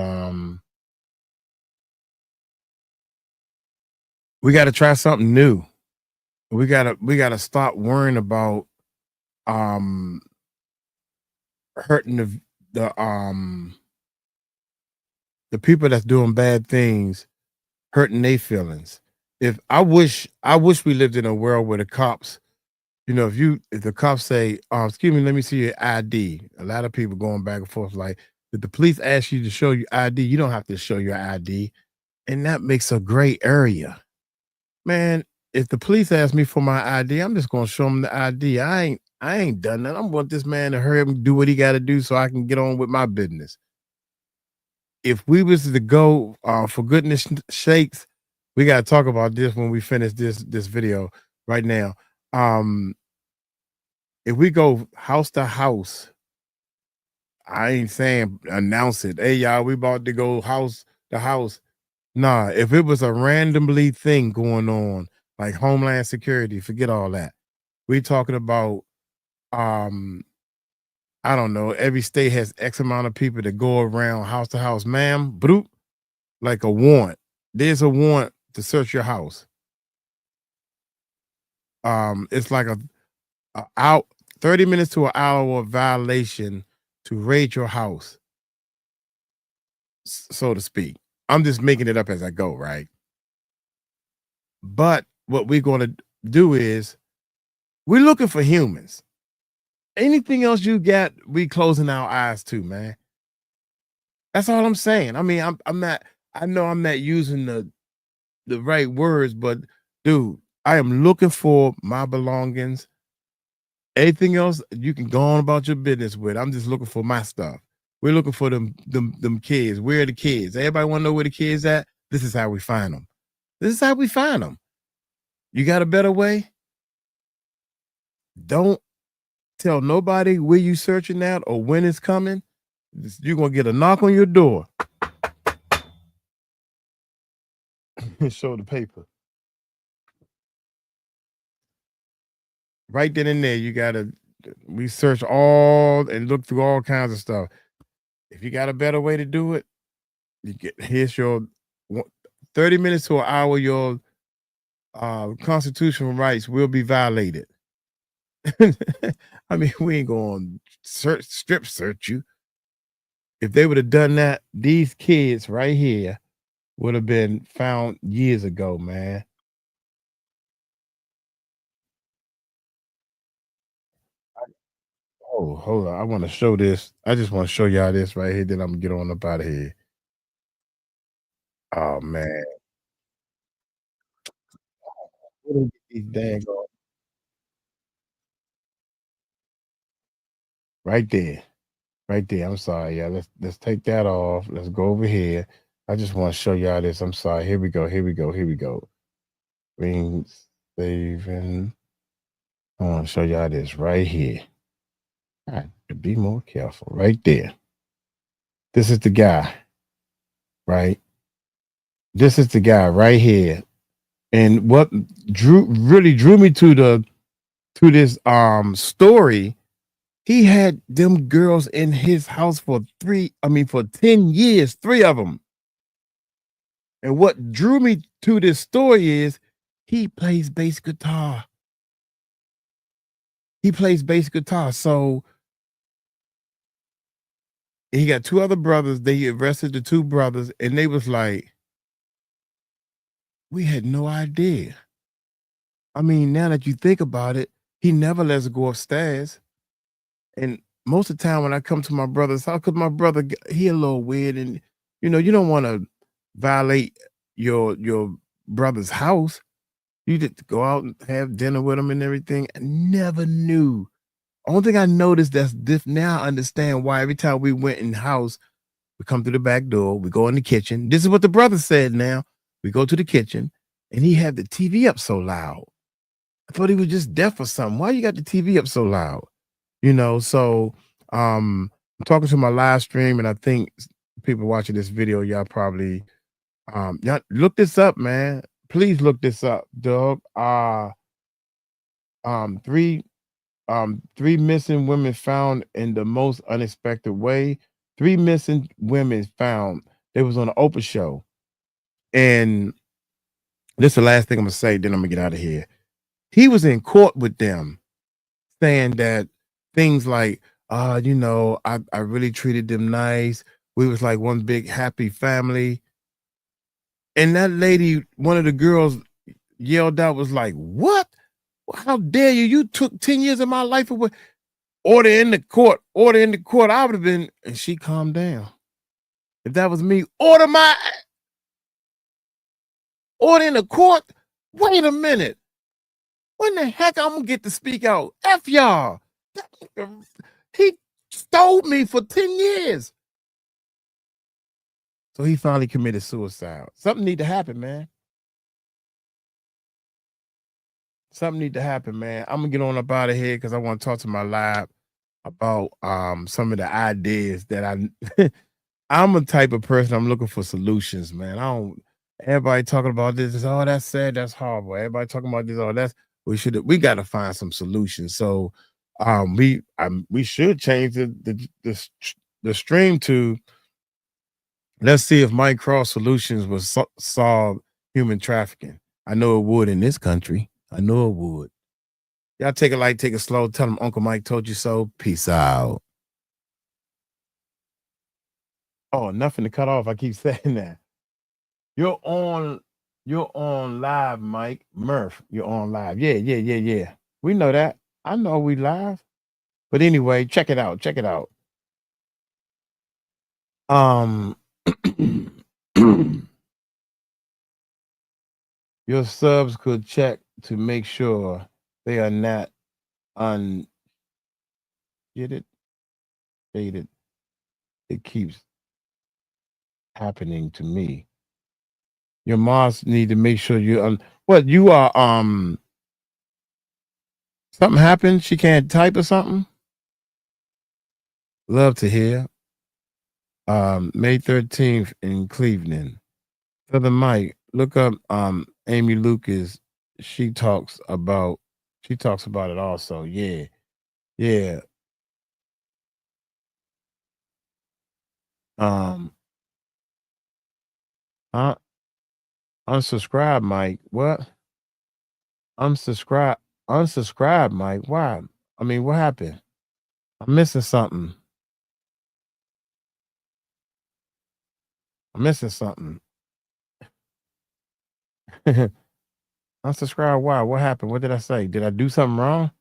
we got to try something new. We gotta stop worrying about hurting the people that's doing bad things, hurting their feelings. If I wish we lived in a world where the cops, you know, if the cops say, excuse me, let me see your ID. A lot of people going back and forth like, if the police ask you to show your ID, you don't have to show your ID. And that makes a gray area. Man, if the police ask me for my ID, I'm just gonna show them the ID. I ain't done that. I want this man to hurry up and do what he got to do so I can get on with my business. If we was to go, for goodness sakes, we got to talk about this when we finish this video right now. If we go house to house, I ain't saying announce it. Hey, y'all, we about to go house to house. Nah, if it was a randomly thing going on, like Homeland Security, forget all that. We talking about, I don't know, every state has X amount of people that go around house to house, ma'am, bloop, like a warrant. There's a warrant to search your house. It's like a 30 minutes to an hour of violation to raid your house, so to speak. I'm just making it up as I go, right? But what we're going to do is we're looking for humans. Anything else you got, we closing our eyes to, man. That's all I'm saying. I mean, I'm not, I know I'm not using the right words, but dude, I am looking for my belongings. Anything else you can go on about your business with. I'm just looking for my stuff. We're looking for them kids. Where are the kids? Everybody want to know where the kids at? This is how we find them. This is how we find them. You got a better way? Don't tell nobody where you searching at or when it's coming. You're going to get a knock on your door. Show the paper. Right then and there, you got to research all and look through all kinds of stuff. If you got a better way to do it, here's your 30 minutes to an hour, your constitutional rights will be violated. I mean, we ain't going to strip search you. If they would have done that, these kids right here would have been found years ago, man. Oh, hold on. I want to show this. I just want to show y'all this right here. Then I'm gonna get on up out of here. Oh man. Where did these dang on? Right there. Right there. I'm sorry. Yeah, let's take that off. Let's go over here. I just want to show y'all this. I'm sorry. Here we go. Here we go. Here we go. Ring saving. I want to show y'all this right here. I have to be more careful. Right there. This is the guy. Right. This is the guy right here. And what really drew me to this story, he had them girls in his house for 10 years, 3 of them. And what drew me to this story is he plays bass guitar. He plays bass guitar. So he got 2 other brothers. They arrested the 2 brothers, and they was like, we had no idea. I mean, now that you think about it, he never lets her go upstairs. And most of the time when I come to my brother's house, because my brother, he a little weird, and you don't want to violate your brother's house. You just go out and have dinner with him and everything. I never knew. Only thing I noticed that's this now I understand why every time we went in the house, we come through the back door, we go in the kitchen. This is what the brother said now. We go to the kitchen, and he had the TV up so loud. I thought he was just deaf or something. Why you got the TV up so loud? So I'm talking to my live stream, and I think people watching this video, y'all probably y'all look this up, man. Please look this up, dog. 3 missing women found in the most unexpected way. 3 missing women found. They was on an Oprah show. And this is the last thing I'm gonna say, then I'm gonna get out of here. He was in court with them saying that things like, I really treated them nice. We was like one big happy family. And that lady, one of the girls yelled out, was like, what? How dare you? You took 10 years of my life away. Order in the court. I would have been, and she calmed down. If that was me, order in the court. Wait a minute. When the heck I'm gonna get to speak out? F y'all. He stole me for 10 years. So he finally committed suicide. Something need to happen, man. Something need to happen, man. I'm gonna get on up out of here because I want to talk to my lab about some of the ideas that I'm a type of person. I'm looking for solutions, man. Everybody talking about this. Oh, that's sad. That's horrible. Everybody talking about this. We got to find some solutions. So, we should change the stream to, let's see if Mike Cross Solutions will solve human trafficking. I know it would in this country. I know it would. Y'all take it light, take it slow. Tell them Uncle Mike told you so. Peace out. Oh, nothing to cut off. I keep saying that. You're on live, Mike. Murph, you're on live. Yeah. We know that. I know we live. But anyway, check it out. Your subs could check to make sure they are not it keeps happening to me. Your moms need to make sure you you are something happened, she can't type or something. Love to hear. May 13th in Cleveland. For the mic, look up Amy Lucas. She talks about it also. Yeah. Unsubscribe, Mike. What? Unsubscribe, Mike. Why? I mean, what happened? I'm missing something. Unsubscribe. Why? What happened? What did I say? Did I do something wrong?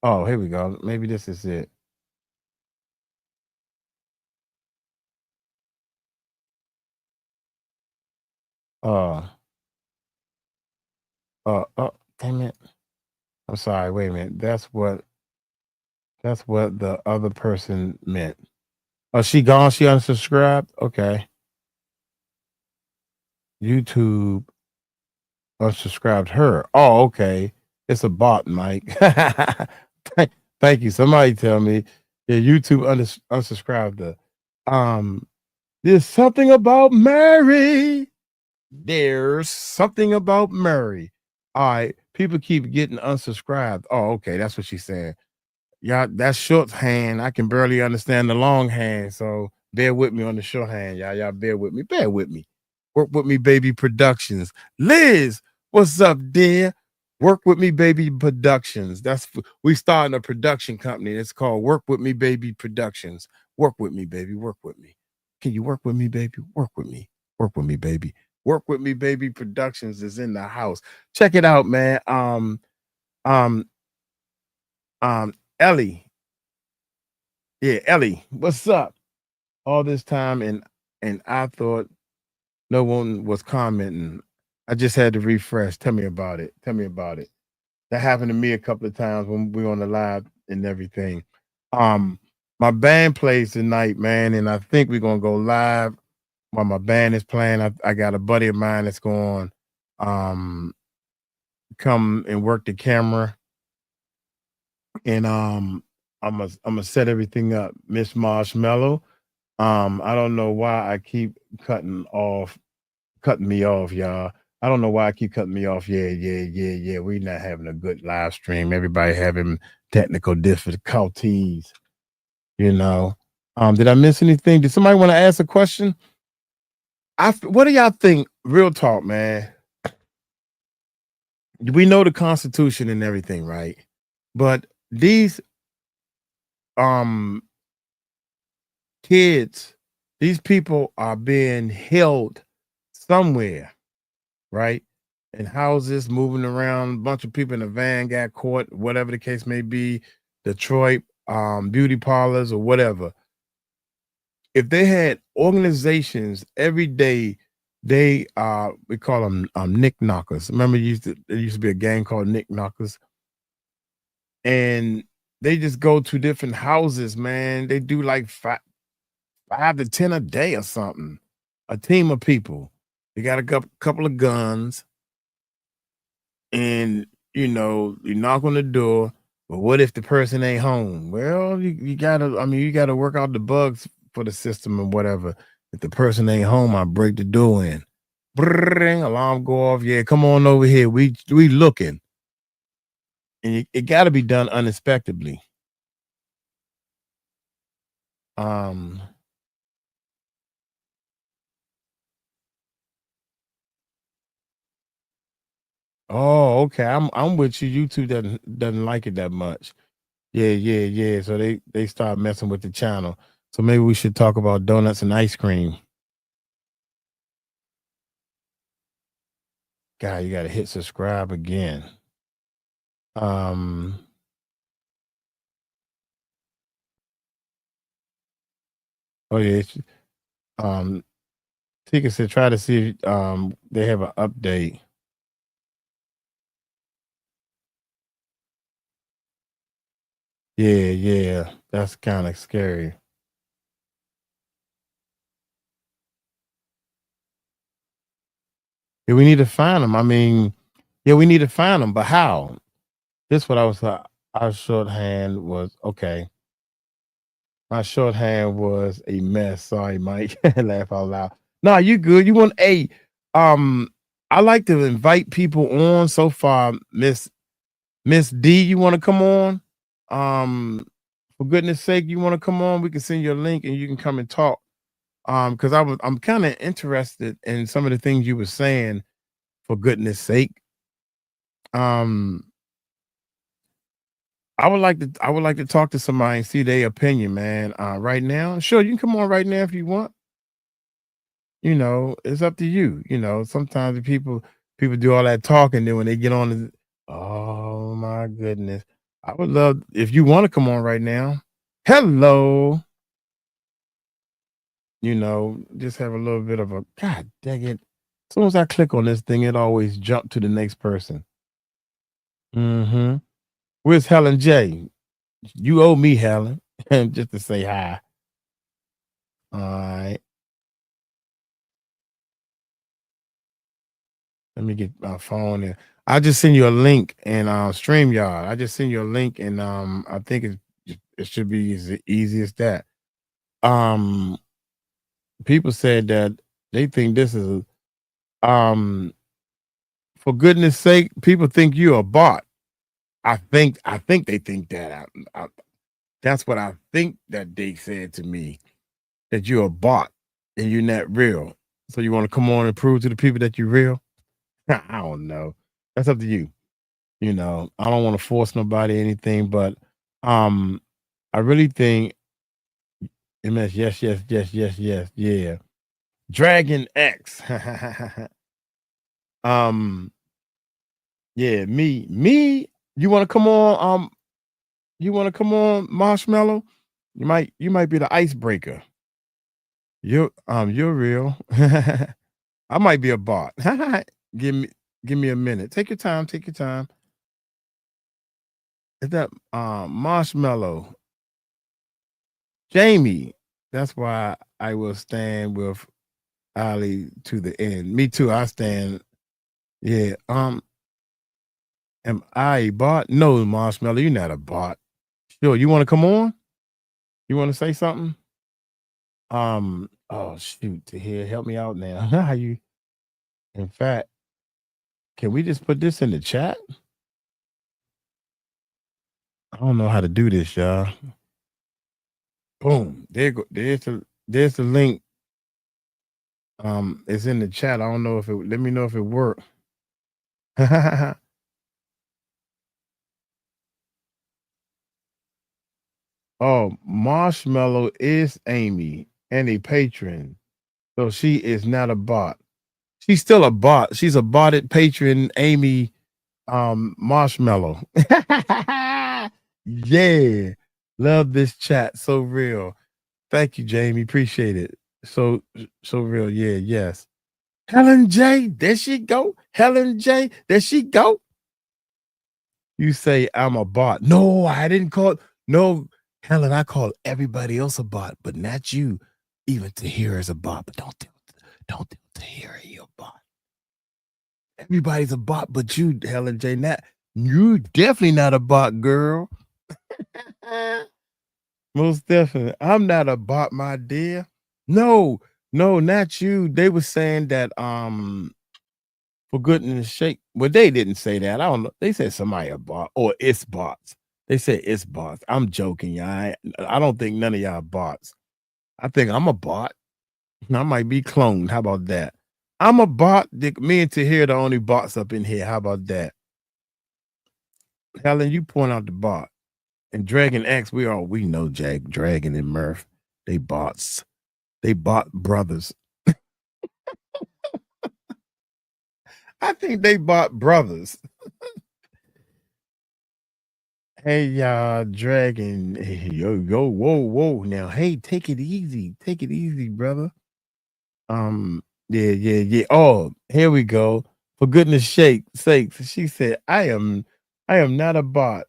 Oh, here we go. Maybe this is it. Damn it. I'm sorry. Wait a minute. That's what the other person meant. Oh, she gone? She unsubscribed? Okay. YouTube unsubscribed her. Oh, okay. It's a bot, Mike. Thank you. Somebody tell me. Yeah, YouTube unsubscribed her. There's something about Mary. There's something about Mary. All right. People keep getting unsubscribed. Oh, okay. That's what she's saying. Y'all, that's shorthand. I can barely understand the longhand. So bear with me on the shorthand. Y'all bear with me. Bear with me. Work with me, baby productions. Liz, what's up, dear? Work with me, baby productions. We starting a production company. It's called Work with Me, Baby Productions. Work with me, baby. Work with me. Can you work with me, baby? Work with me. Work with me, baby. Work with me, baby productions is in the house. Check it out, man. Ellie. Yeah, Ellie, what's up? All this time and I thought no one was commenting. I just had to refresh. Tell me about it. Tell me about it. That happened to me a couple of times when we were on the live and everything. My band plays tonight, man, and I think we're gonna go live while my band is playing. I got a buddy of mine that's going come and work the camera. And I'm gonna set everything up. Miss Marshmallow. I don't know why I keep cutting me off, y'all. I don't know why I keep cutting me off. Yeah. We're not having a good live stream. Everybody having technical difficulties, you know. Did I miss anything? Did somebody want to ask a question? What do y'all think? Real talk, man. We know the Constitution and everything, right? But these kids, these people are being held somewhere, right? In houses, moving around. A bunch of people in a van got caught, whatever the case may be. Detroit, beauty parlors or whatever. If they had organizations every day, we call them Nick Knockers. Remember, there used to be a gang called Nick Knockers, and they just go to different houses, man. They do like 5 to 10 a day or something. A team of people. They got a couple of guns, and you knock on the door. But what if the person ain't home? Well, you gotta work out the bugs for the system and whatever. If the person ain't home, I break the door in. Brrr, alarm go off. Yeah, come on over here. We looking. And it got to be done unexpectedly. Oh, okay. I'm with you. YouTube doesn't like it that much. Yeah. So they start messing with the channel. So maybe we should talk about donuts and ice cream. God, you gotta hit subscribe again. Oh yeah. Tika said try to see if they have an update. Yeah. That's kind of scary. Yeah, we need to find them. I mean, yeah, we need to find them, but how? This what I was our shorthand was okay. My shorthand was a mess. Sorry, Mike. Laugh out loud. No, you good. You want I like to invite people on so far. Miss D, you want to come on? For goodness sake, you want to come on? We can send you a link and you can come and talk. Because I'm kind of interested in some of the things you were saying, for goodness sake. I would like to talk to somebody and see their opinion, man. Right now. Sure, you can come on right now if you want. It's up to you. Sometimes the people do all that talking, then when they get on oh my goodness. I would love if you want to come on right now. Hello. Just have a little bit of a God dang it. As soon as I click on this thing, it always jump to the next person. Mm-hmm. Where's Helen J? You owe me, Helen, just to say hi. All right. Let me get my phone in. I just send you a link in StreamYard. I just send you a link, and I think it should be as easy as that. People said that they think this is for goodness sake, people think you're a bot. I think they think that. That's what I think that they said to me, that you're a bot and you're not real. So you want to come on and prove to the people that you're real? I don't know. That's up to you. You know, I don't want to force nobody anything, but I really think MS, yes, yeah. Dragon X. Yeah, me. You want to come on? You want to come on, Marshmallow? You might be the icebreaker. You're real. I might be a bot. Give me a minute. Take your time. Is that Marshmallow? Jamie. That's why I will stand with Ali to the end. Me too. I stand. Yeah. Am I a bot? No, Marshmallow, you're not a bot. Sure. You want to come on? You want to say something? Oh shoot, to here, help me out now. How you? In fact, can we just put this in the chat? I don't know how to do this, y'all. Boom. There's the link. It's in the chat. I don't know if it. Let me know if it worked. Oh, Marshmallow is Amy and a patron, so she is not a bot. She's still a bot. She's a botted patron, Amy. Marshmallow. Yeah, love this chat. So real. Thank you, Jamie. Appreciate it. So real. Yeah, yes. Helen J, there she go. Helen J, there she go. You say I'm a bot. No, I didn't call. No, Helen, I call everybody else a bot, but not you. Even Tahira is a bot, but don't tell Tahira you're a bot. Everybody's a bot, but you, Helen J. Nat, you definitely not a bot, girl. Most definitely. I'm not a bot, my dear. No, not you. They were saying that for goodness sake. Well, they didn't say that. I don't know. They said somebody a bot or it's bots. They said it's bots. I'm joking, y'all. I don't think none of y'all are bots. I think I'm a bot. I might be cloned. How about that? I'm a bot. Me and Tahir the only bots up in here. How about that? Helen, you point out the bot. And Dragon X, we know Jack, Dragon and Murph. They bots. They bot brothers. I think they bought brothers. Hey, y'all, Dragon. Hey, yo, whoa. Now, hey, take it easy. Take it easy, brother. Yeah. Oh, here we go. For goodness sakes, she said, I am not a bot.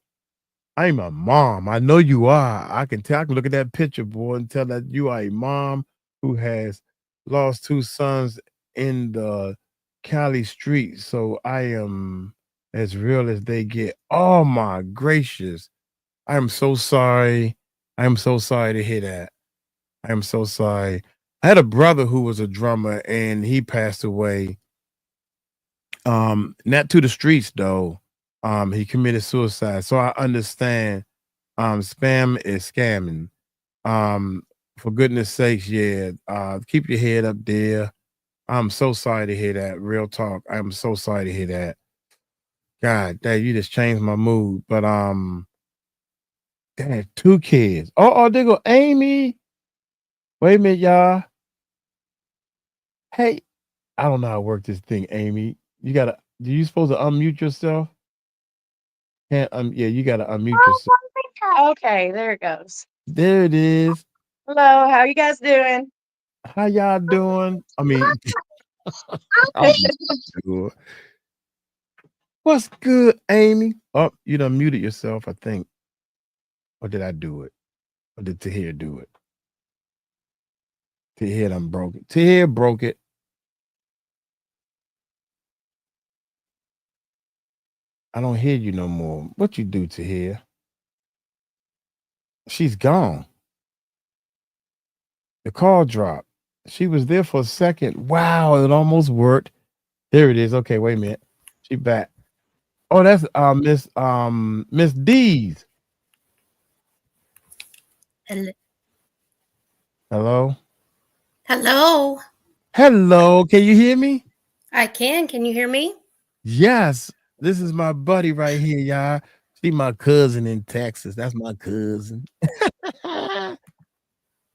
I'm a mom. I know you are. I can tell. I can look at that picture, boy, and tell that you are a mom who has lost 2 sons in the Cali street. So I am as real as they get. Oh my gracious. I am so sorry. I am so sorry to hear that. I am so sorry. I had a brother who was a drummer and he passed away. Not to the streets though. He committed suicide. So I understand spam is scamming. For goodness sakes, yeah. Keep your head up there. I'm so sorry to hear that. Real talk. I'm so sorry to hear that. God, dang, you just changed my mood. But dang, 2 kids. Oh, there go Amy. Wait a minute, y'all. Hey, I don't know how to work this thing, Amy. Do you supposed to unmute yourself? Can't yeah, you gotta unmute yourself. Okay, there it goes. There it is. Hello, how you guys doing? How y'all doing? I mean, I'm sure. What's good, Amy? Oh, you done muted yourself, I think. Or did I do it? Or did Tahir do it? Tahir done broke it. Tahir broke it. I don't hear you no more. What you do, Tahir? She's gone. The call dropped. She was there for a second. Wow, it almost worked. There it is. Okay, wait a minute. She back. Oh, that's Miss D's. Hello. Hello. Hello. Hello. Can you hear me? I can. Can you hear me? Yes. This is my buddy right here, y'all. She my cousin in Texas. That's my cousin.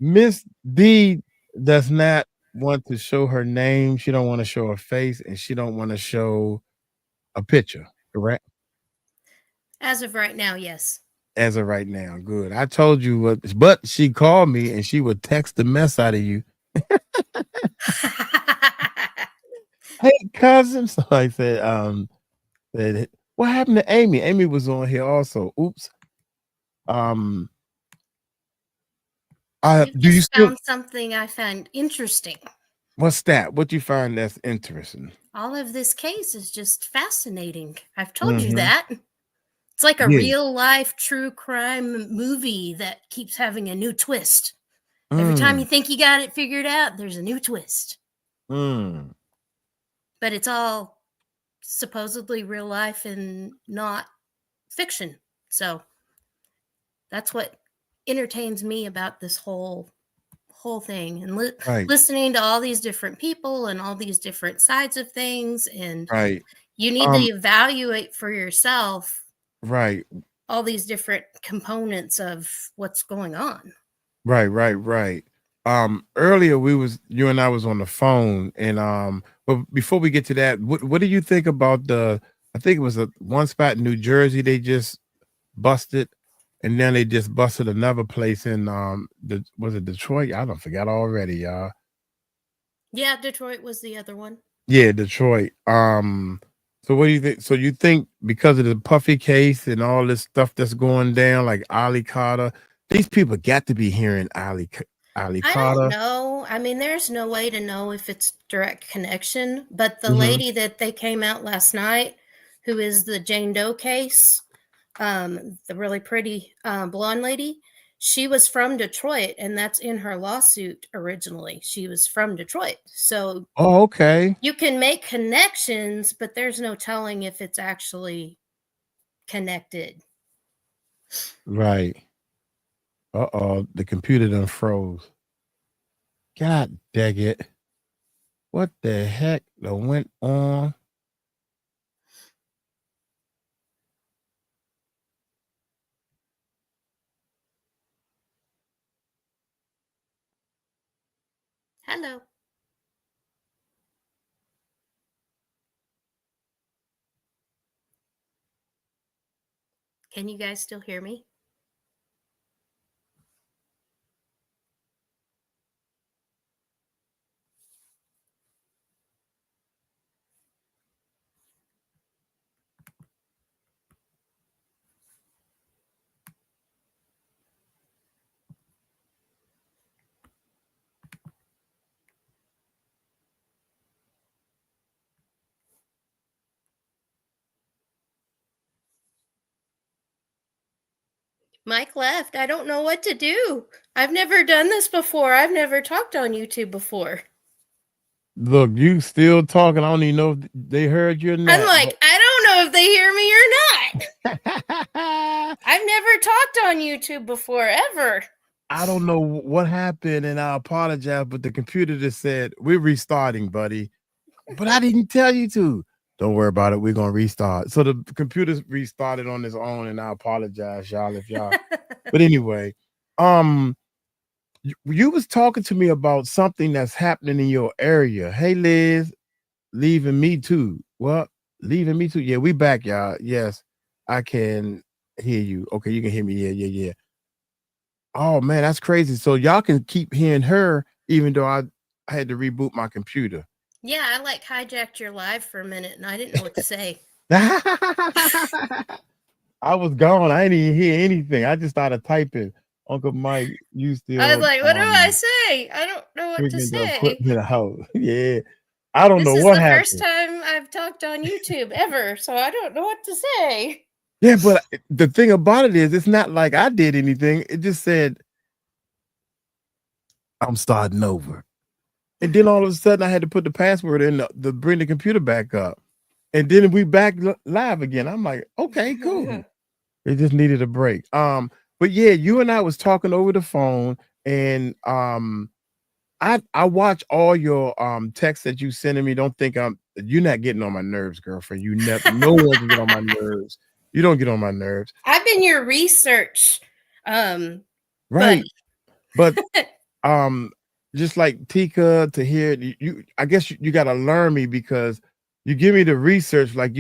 Miss D does not want to show her name. She don't want to show her face, and she don't want to show a picture, correct? As of right now, yes. As of right now, good. I told you what, but she called me and she would text the mess out of you. Hey, cousin. So I said, what happened to Amy? Amy was on here also. Oops. Do you still found something I found interesting? What's that? What you find that's interesting? All of this case is just fascinating. I've told you that. It's like a Yeah. real life true crime movie that keeps having a new twist. Every time you think you got it figured out, there's a new twist. But it's all supposedly real life and not fiction. So that's what entertains me about this whole thing, and listening to all these different people and all these different sides of things, and you need to evaluate for yourself all these different components of what's going on. Right. Earlier you and I was on the phone, and but before we get to that, what do you think about I think it was one spot in New Jersey they just busted, and then they just busted another place in was it Detroit? I don't forgot already, y'all. Yeah, Detroit was the other one. Yeah, Detroit. So what do you think? So you think because of the Puffy case and all this stuff that's going down, like Ali Carter, these people got to be hearing Ali Carter? I don't know. I mean, there's no way to know if it's direct connection, but the lady that they came out last night, who is the Jane Doe case, the really pretty blonde lady, she was from Detroit, and that's in her lawsuit originally. She was from Detroit. So okay. You can make connections, but there's no telling if it's actually connected. Right. Uh-oh, the computer done froze. God dang it. What the heck done went on? Hello. Can you guys still hear me? Mike left. I don't know what to do. I've never done this before. I've never talked on YouTube before. Look, you still talking. I don't even know if they heard you or not. I'm like, I don't know if they hear me or not. I've never talked on YouTube before, ever. I don't know what happened, and I apologize, but the computer just said, we're restarting, buddy. But I didn't tell you to. Don't worry about it. We're going to restart. So the computer's restarted on its own, and I apologize, y'all, if y'all. But anyway, you was talking to me about something that's happening in your area. Hey, Liz, leaving me too. What? Leaving me too? Yeah, we back, y'all. Yes, I can hear you. Okay, you can hear me. Yeah. Oh, man, that's crazy. So y'all can keep hearing her, even though I had to reboot my computer. Yeah, I like hijacked your live for a minute and I didn't know what to say. I was gone. I didn't even hear anything. I just started typing. Uncle Mike, you still I was like, what do I say? I don't know what to freaking the say. equipment out. Yeah. I don't This know is what the first happened. time I've talked on YouTube ever, so I don't know what to say. Yeah, but the thing about it is, it's not like I did anything. It just said, I'm starting over. And then all of a sudden, I had to put the password in to bring the computer back up. And then we back live again. I'm like, okay, cool. It just needed a break. But yeah, you and I was talking over the phone, and I watch all your texts that you sending me. Don't think you're not getting on my nerves, girlfriend. You never, no one can get on my nerves. You don't get on my nerves. I've been your research Right. buddy. But just like Tika to hear you I guess you got to learn me, because you give me the research, like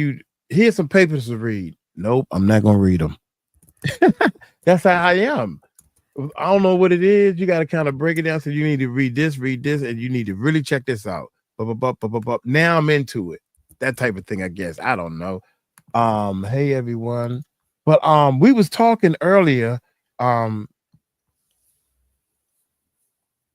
here's some papers to read. Nope, I'm not gonna read them. That's how I am. I don't know what it is. You got to kind of break it down. So you need to read this, and you need to really check this out. Now I'm into it. That type of thing, I guess. I don't know. Hey everyone. But we was talking earlier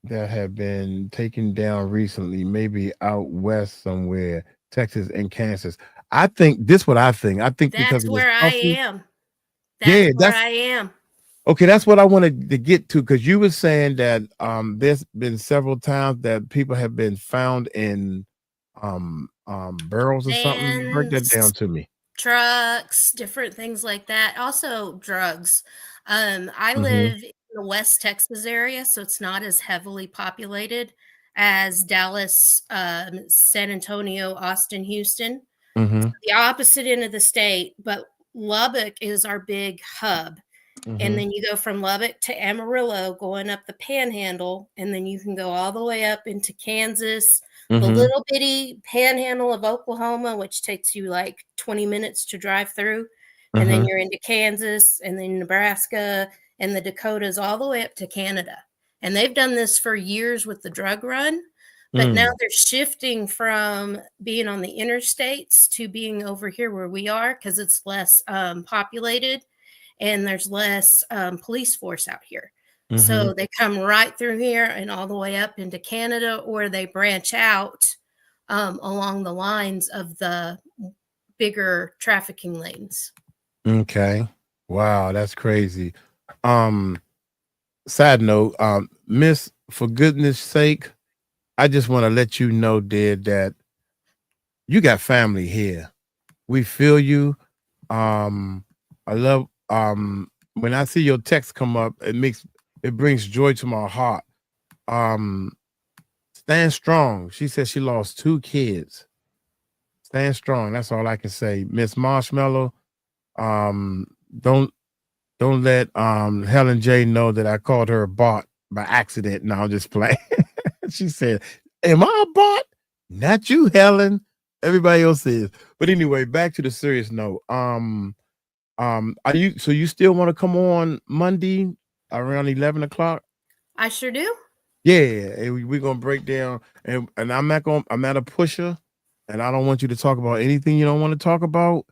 that have been taken down recently, maybe out west somewhere, Texas and Kansas. I think what I think. I think because That's of where I am. Yeah, That's where I am. Okay, that's what I wanted to get to, because you were saying that there's been several times that people have been found in barrels or something. Break that down to me. Trucks, different things like that. Also drugs. I live in the West Texas area, so it's not as heavily populated as Dallas, San Antonio, Austin, Houston. The opposite end of the state, but Lubbock is our big hub. And then you go from Lubbock to Amarillo, going up the Panhandle, and then you can go all the way up into Kansas, the little bitty Panhandle of Oklahoma, which takes you like 20 minutes to drive through, and then you're into Kansas, and then Nebraska, and the Dakotas, all the way up to Canada. And they've done this for years with the drug run, but now they're shifting from being on the interstates to being over here where we are, because it's less populated. And there's less police force out here. So they come right through here and all the way up into Canada, or they branch out along the lines of the bigger trafficking lanes. Okay. Wow, that's crazy. Side note, Miss, for goodness sake, I just want to let you know, dear, that you got family here. We feel you. I love when I see your text come up, it brings joy to my heart. Stand strong. She said she lost 2 kids. Stand strong. That's all I can say. Miss Marshmallow, don't let Helen J know that I called her a bot by accident. No, I'm just playing. She said, am I a bot? Not you, Helen. Everybody else is. But anyway, back to the serious note. Are you still want to come on Monday around 11 o'clock? I sure do. Yeah, we're gonna break down, and I'm not a pusher, and I don't want you to talk about anything you don't want to talk about.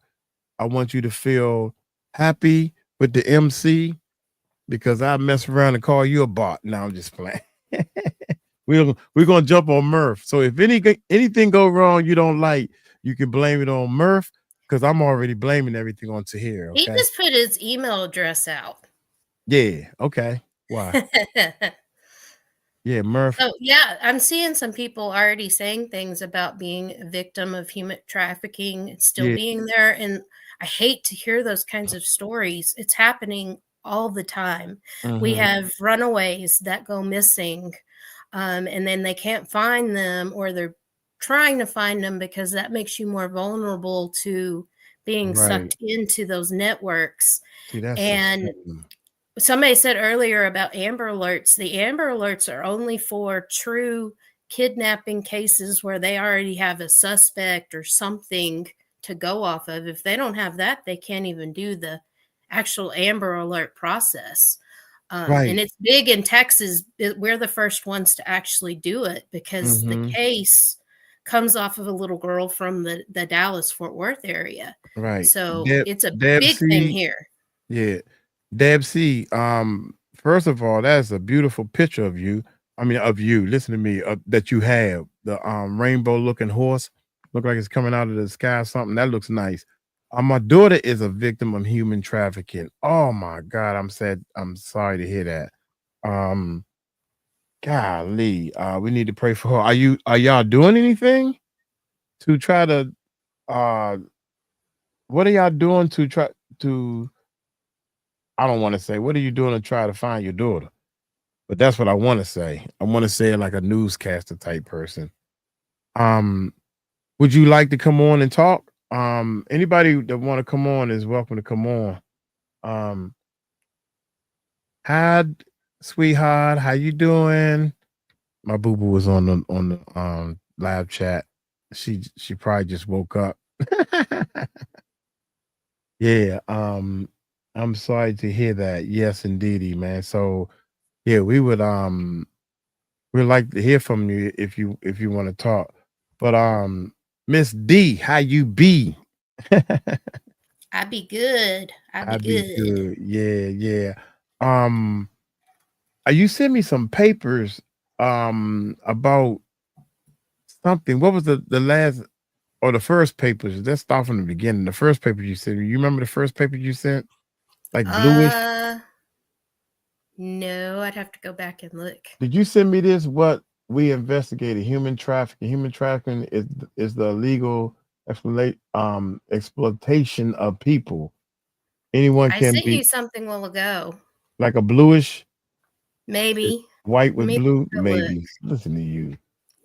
I want you to feel happy with the MC, because I mess around and call you a bot. Now I'm just playing. We're gonna jump on Murph. So if anything go wrong you don't like, you can blame it on Murph, because I'm already blaming everything on Tahir. He Okay. just put his email address out. Yeah. Okay. Why? Yeah, Murph. So yeah, I'm seeing some people already saying things about being a victim of human trafficking and still being there. And I hate to hear those kinds of stories. It's happening all the time. We have runaways that go missing, and then they can't find them, or they're trying to find them, because that makes you more vulnerable to being sucked into those networks. See, that's and somebody said earlier about Amber Alerts. The Amber Alerts are only for true kidnapping cases where they already have a suspect or something to go off of. If they don't have that, they can't even do the actual Amber Alert process. And it's big in Texas. We're the first ones to actually do it, because the case comes off of a little girl from the Dallas Fort Worth area. Right. So Deb, it's a Deb big thing C. here. Yeah. Deb C. First of all, that's a beautiful picture of you. I mean, of you. Listen to me. That you have the rainbow looking horse. Look like it's coming out of the sky or something. That looks nice. My daughter is a victim of human trafficking. Oh my God. I'm sad. I'm sorry to hear that. Golly, we need to pray for her. Are y'all doing anything to try to what are y'all doing to try to I don't want to say what are you doing to try to find your daughter? But that's what I want to say. I want to say it like a newscaster type person. Would you like to come on and talk? Anybody that want to come on is welcome to come on. Hi, sweetheart, how you doing? My boo-boo was on the live chat. She probably just woke up. Yeah, I'm sorry to hear that. Yes, indeedy, man. So yeah, we'd like to hear from you if you want to talk. But Miss D, how you be? I be good. I be good. Yeah. You sent me some papers about something. What was the last or the first papers? Let's start from the beginning. The first paper you sent me. You remember the first paper you sent? Like bluish? No, I'd have to go back and look. Did you send me this? What we investigated human trafficking. Human trafficking is the illegal exploitation of people. Anyone I can sent be you something a while ago. like a bluish, Maybe. white with Maybe blue. I'll look. Maybe. Listen to you.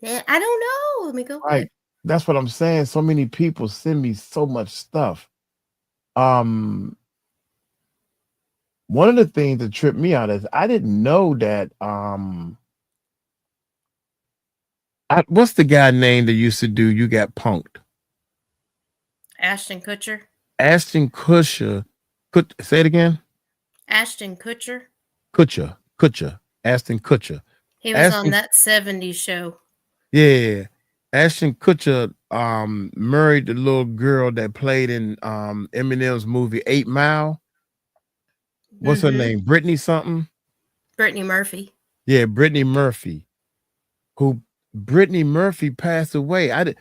Yeah, I don't know. Let me go Right. look. That's what I'm saying. So many people send me so much stuff. One of the things that tripped me out is I didn't know that what's the guy name that used to do You Got Punked? Ashton Kutcher. Ashton Kutcher. Say it again. Ashton Kutcher. Kutcher. Ashton Kutcher. He was on that 70s show. Yeah. Ashton Kutcher married the little girl that played in Eminem's movie 8 Mile. What's her name? Brittany something? Brittany Murphy. Yeah, Brittany Murphy. Brittany Murphy passed away. I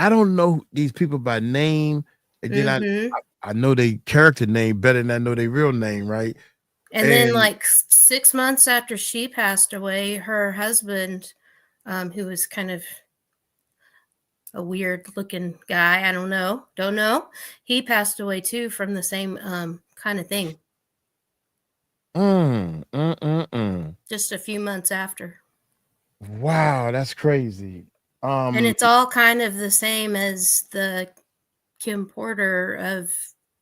don't know these people by name. And then I know their character name better than I know their real name, right? And then like 6 months after she passed away, her husband, who was kind of a weird looking guy, don't know, he passed away too from the same kind of thing. Just a few months after. Wow, that's crazy. And it's all kind of the same as the Kim Porter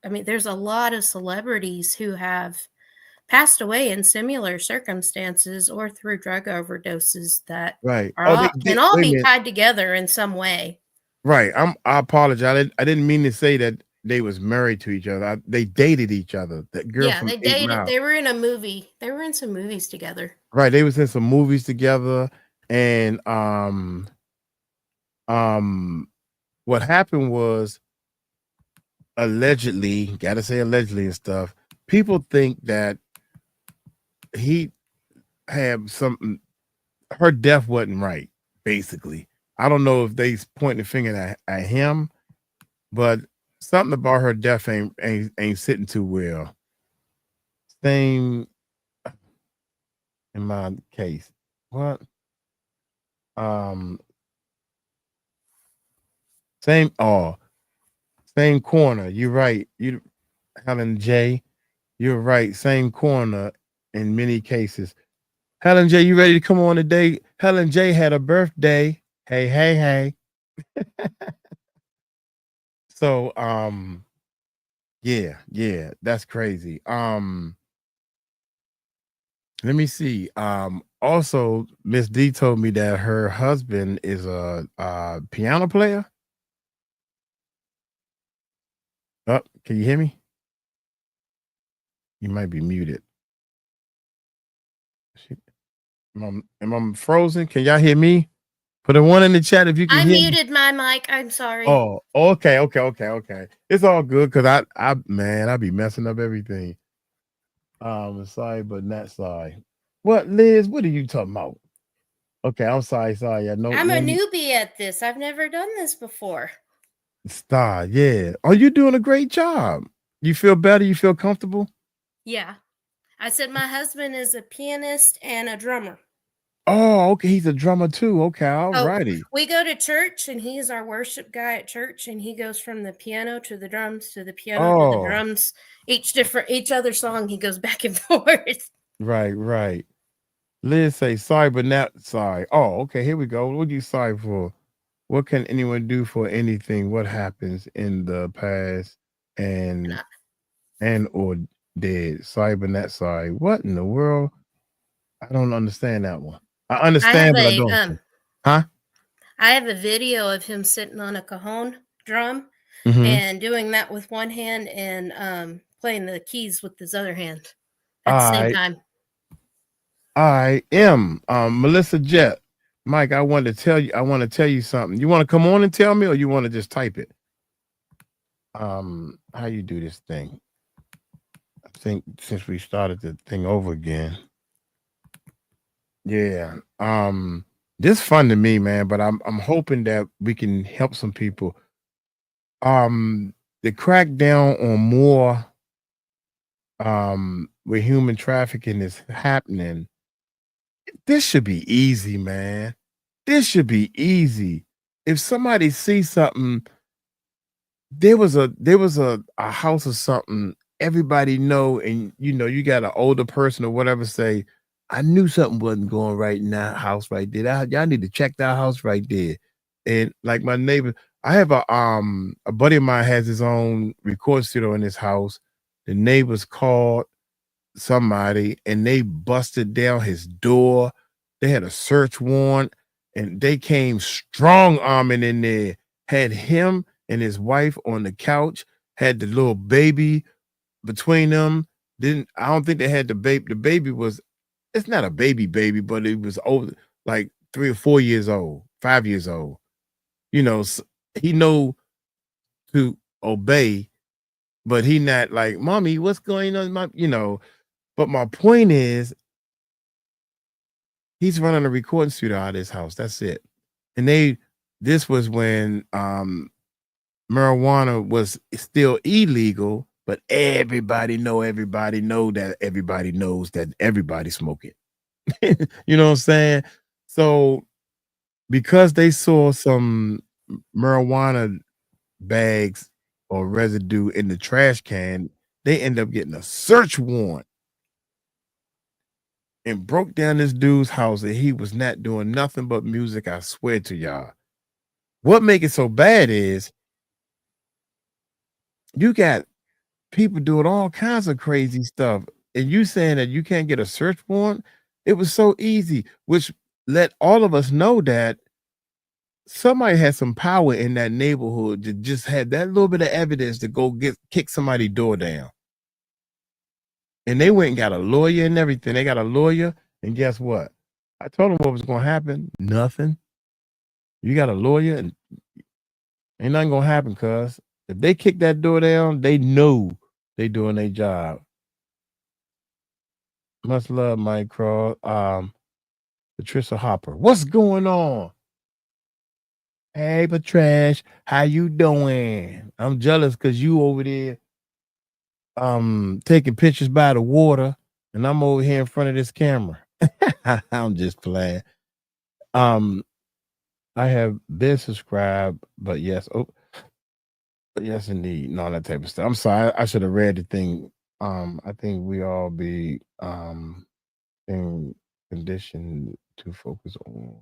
there's a lot of celebrities who have passed away in similar circumstances or through drug overdoses that can all be tied together in some way. Right. I apologize. I didn't mean to say that they was married to each other. They dated each other. That girl from they 8 dated. Mile. They were in a movie. They were in some movies together. Right. They was in some movies together. And what happened was allegedly, gotta say allegedly and stuff, people think that he had something, her death wasn't right, basically. I don't know if they pointing the finger at him, but something about her death ain't sitting too well. Same in my case. What? Same corner. You're right. Helen J. You're right. Same corner in many cases. Helen J, you ready to come on today? Helen J had a birthday. Hey. So yeah, that's crazy. Let me see. Also, Miss D told me that her husband is a piano player. Oh, can you hear me? You might be muted. Am I frozen? Can y'all hear me? Put a one in the chat if you can I hear me. muted my mic. I'm sorry. Oh, okay. It's all good because I be messing up everything. Sorry, but not sorry. What, Liz? What are you talking about? Okay, I'm sorry. Yeah, no. I'm a newbie at this. I've never done this before. Star, yeah. Oh, you're doing a great job. You feel better? You feel comfortable? Yeah. I said my husband is a pianist and a drummer. Oh, okay. He's a drummer too. Okay, all righty. We go to church and he's our worship guy at church, and he goes from the piano to the drums to the piano to the drums. Each other song he goes back and forth. Right. Liz say sorry, but not sorry. Oh, okay. Here we go. What are you sorry for? What can anyone do for anything? What happens in the past and or dead? Sorry, but not sorry. What in the world? I don't understand that one. I understand, but I don't. Huh? I have a video of him sitting on a cajon drum and doing that with one hand and playing the keys with his other hand at the same time. I am Melissa Jet. Mike, I want to tell you something. You want to come on and tell me, or you want to just type it? How you do this thing? I think since we started the thing over again. Yeah. This fun to me, man, but I'm hoping that we can help some people. The crackdown on more where human trafficking is happening. This should be easy, man. This should be easy. If somebody sees something, there was a house or something, everybody know, and you got an older person or whatever say, I knew something wasn't going right in that house right there. Y'all need to check that house right there. And like my neighbor, I have a buddy of mine has his own recording studio in his house. The neighbors called somebody and they busted down his door. They had a search warrant and they came strong arming in there, had him and his wife on the couch, had the little baby between them. I don't think they had the baby. The baby was, it's not a baby, but it was over like 3 or 4 years old, 5 years old. He know to obey, but he not like, mommy, what's going on? But my point is, he's running a recording studio out of his house. That's it. And this was when marijuana was still illegal, but everybody knows that everybody knows that everybody smoke it. You know what I'm saying? So because they saw some marijuana bags or residue in the trash can, they end up getting a search warrant and broke down this dude's house, and he was not doing nothing but music. I swear to y'all. What make it so bad is you got people doing all kinds of crazy stuff, and you saying that you can't get a search warrant. It was so easy, which let all of us know that somebody had some power in that neighborhood to just have that little bit of evidence to go kick somebody's door down. And they went and got a lawyer and everything. They got a lawyer, and guess what? I told them what was going to happen. Nothing. You got a lawyer, and ain't nothing going to happen, cuz if they kick that door down, they know they doing their job. Much love, Mike Cross. Patricia Hopper. What's going on? Hey, Patrish, how you doing? I'm jealous because you over there taking pictures by the water, and I'm over here in front of this camera. I'm just playing. I have been subscribed, but yes, yes, indeed, no, that type of stuff. I'm sorry, I should have read the thing. I think we all be in condition to focus on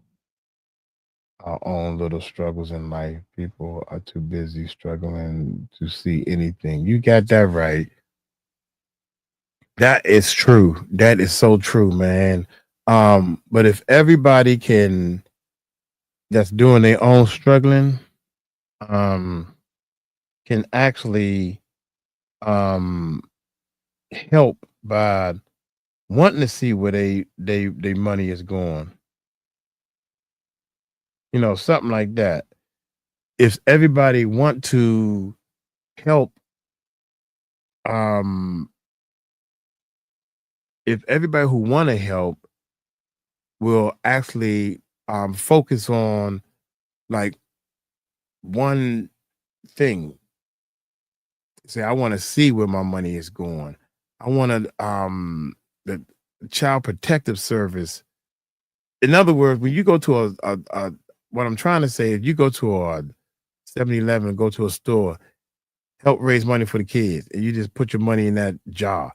our own little struggles in life. People are too busy struggling to see anything. You got that right. That is true. That is so true, man. But if everybody that's doing their own struggling, can actually help by wanting to see where they money is going. you know, something like that. If everybody want to help, if everybody who want to help will actually focus on like one thing. Say, I want to see where my money is going. I want to the Child Protective Service. In other words, when you go to a what I'm trying to say, if you go to a 7-Eleven, go to a store, help raise money for the kids, and you just put your money in that jar,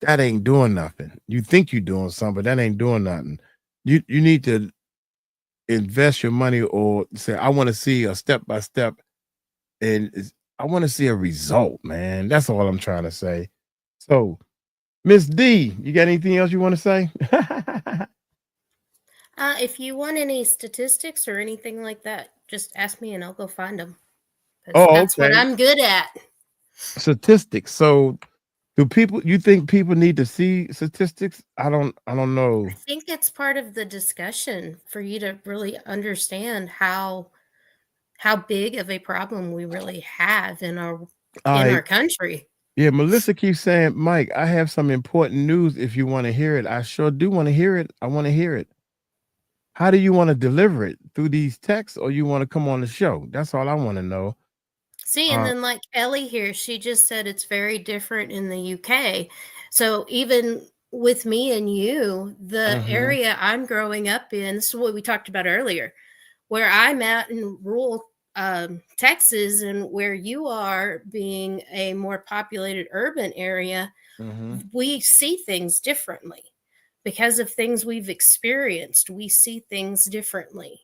that ain't doing nothing. You think you're doing something, but that ain't doing nothing. You need to invest your money, or say, I want to see a step by step, and I want to see a result, man. That's all I'm trying to say. So, Miss D, you got anything else you want to say? If you want any statistics or anything like that, just ask me and I'll go find them. That's what Okay. I'm good at. Statistics. So, you think people need to see statistics? I don't know. I think it's part of the discussion for you to really understand how big of a problem we really have in our country. Yeah, Melissa keeps saying, Mike, I have some important news if you want to hear it. I sure do want to hear it. I want to hear it. How do you want to deliver it? Through these texts, or you want to come on the show? That's all I want to know. See, and then like Ellie here, she just said it's very different in the UK. So even with me and you, the area I'm growing up in, this is what we talked about earlier, where I'm at in rural Texas and where you are being a more populated urban area, we see things differently. Because of things we've experienced, we see things differently.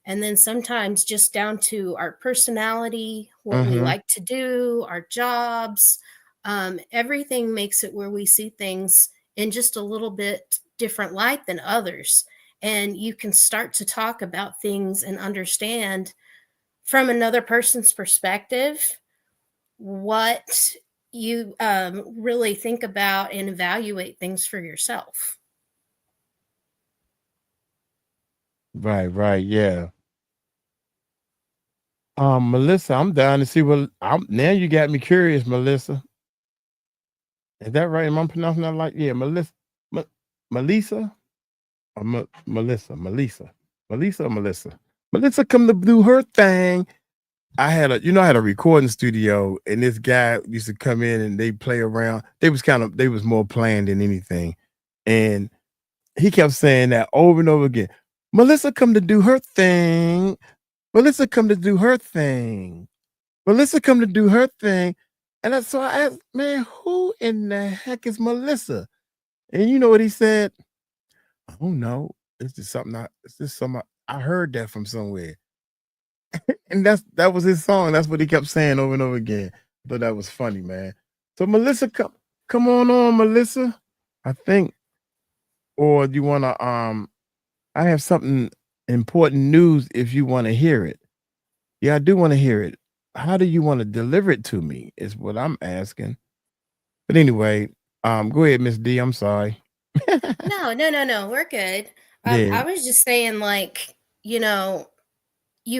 And then sometimes just down to our personality, what we like to do, our jobs, everything makes it where we see things in just a little bit different light than others. And you can start to talk about things and understand from another person's perspective what you really think about and evaluate things for yourself. Right, yeah. Melissa, I'm down to see what now you got me curious, Melissa. Is that right? Am I pronouncing that like, yeah, Melissa? Melissa? Or Melissa? Or Melissa? Melissa come to do her thing. I had a recording studio, and this guy used to come in and they play around. They was more planned than anything. And he kept saying that over and over again. Melissa come to do her thing. Melissa come to do her thing. Melissa come to do her thing. And so I asked, man, who in the heck is Melissa? And you know what he said? I don't know. It's just something I heard that from somewhere. And that was his song. That's what he kept saying over and over again. But that was funny, man. So Melissa, come on, Melissa. I think. Or do you wanna I have something important news if you want to hear it. Yeah, I do want to hear it. How do you want to deliver it to me? Is what I'm asking. But anyway, go ahead, Miss D. I'm sorry. No, we're good. Yeah. I was just saying, like, you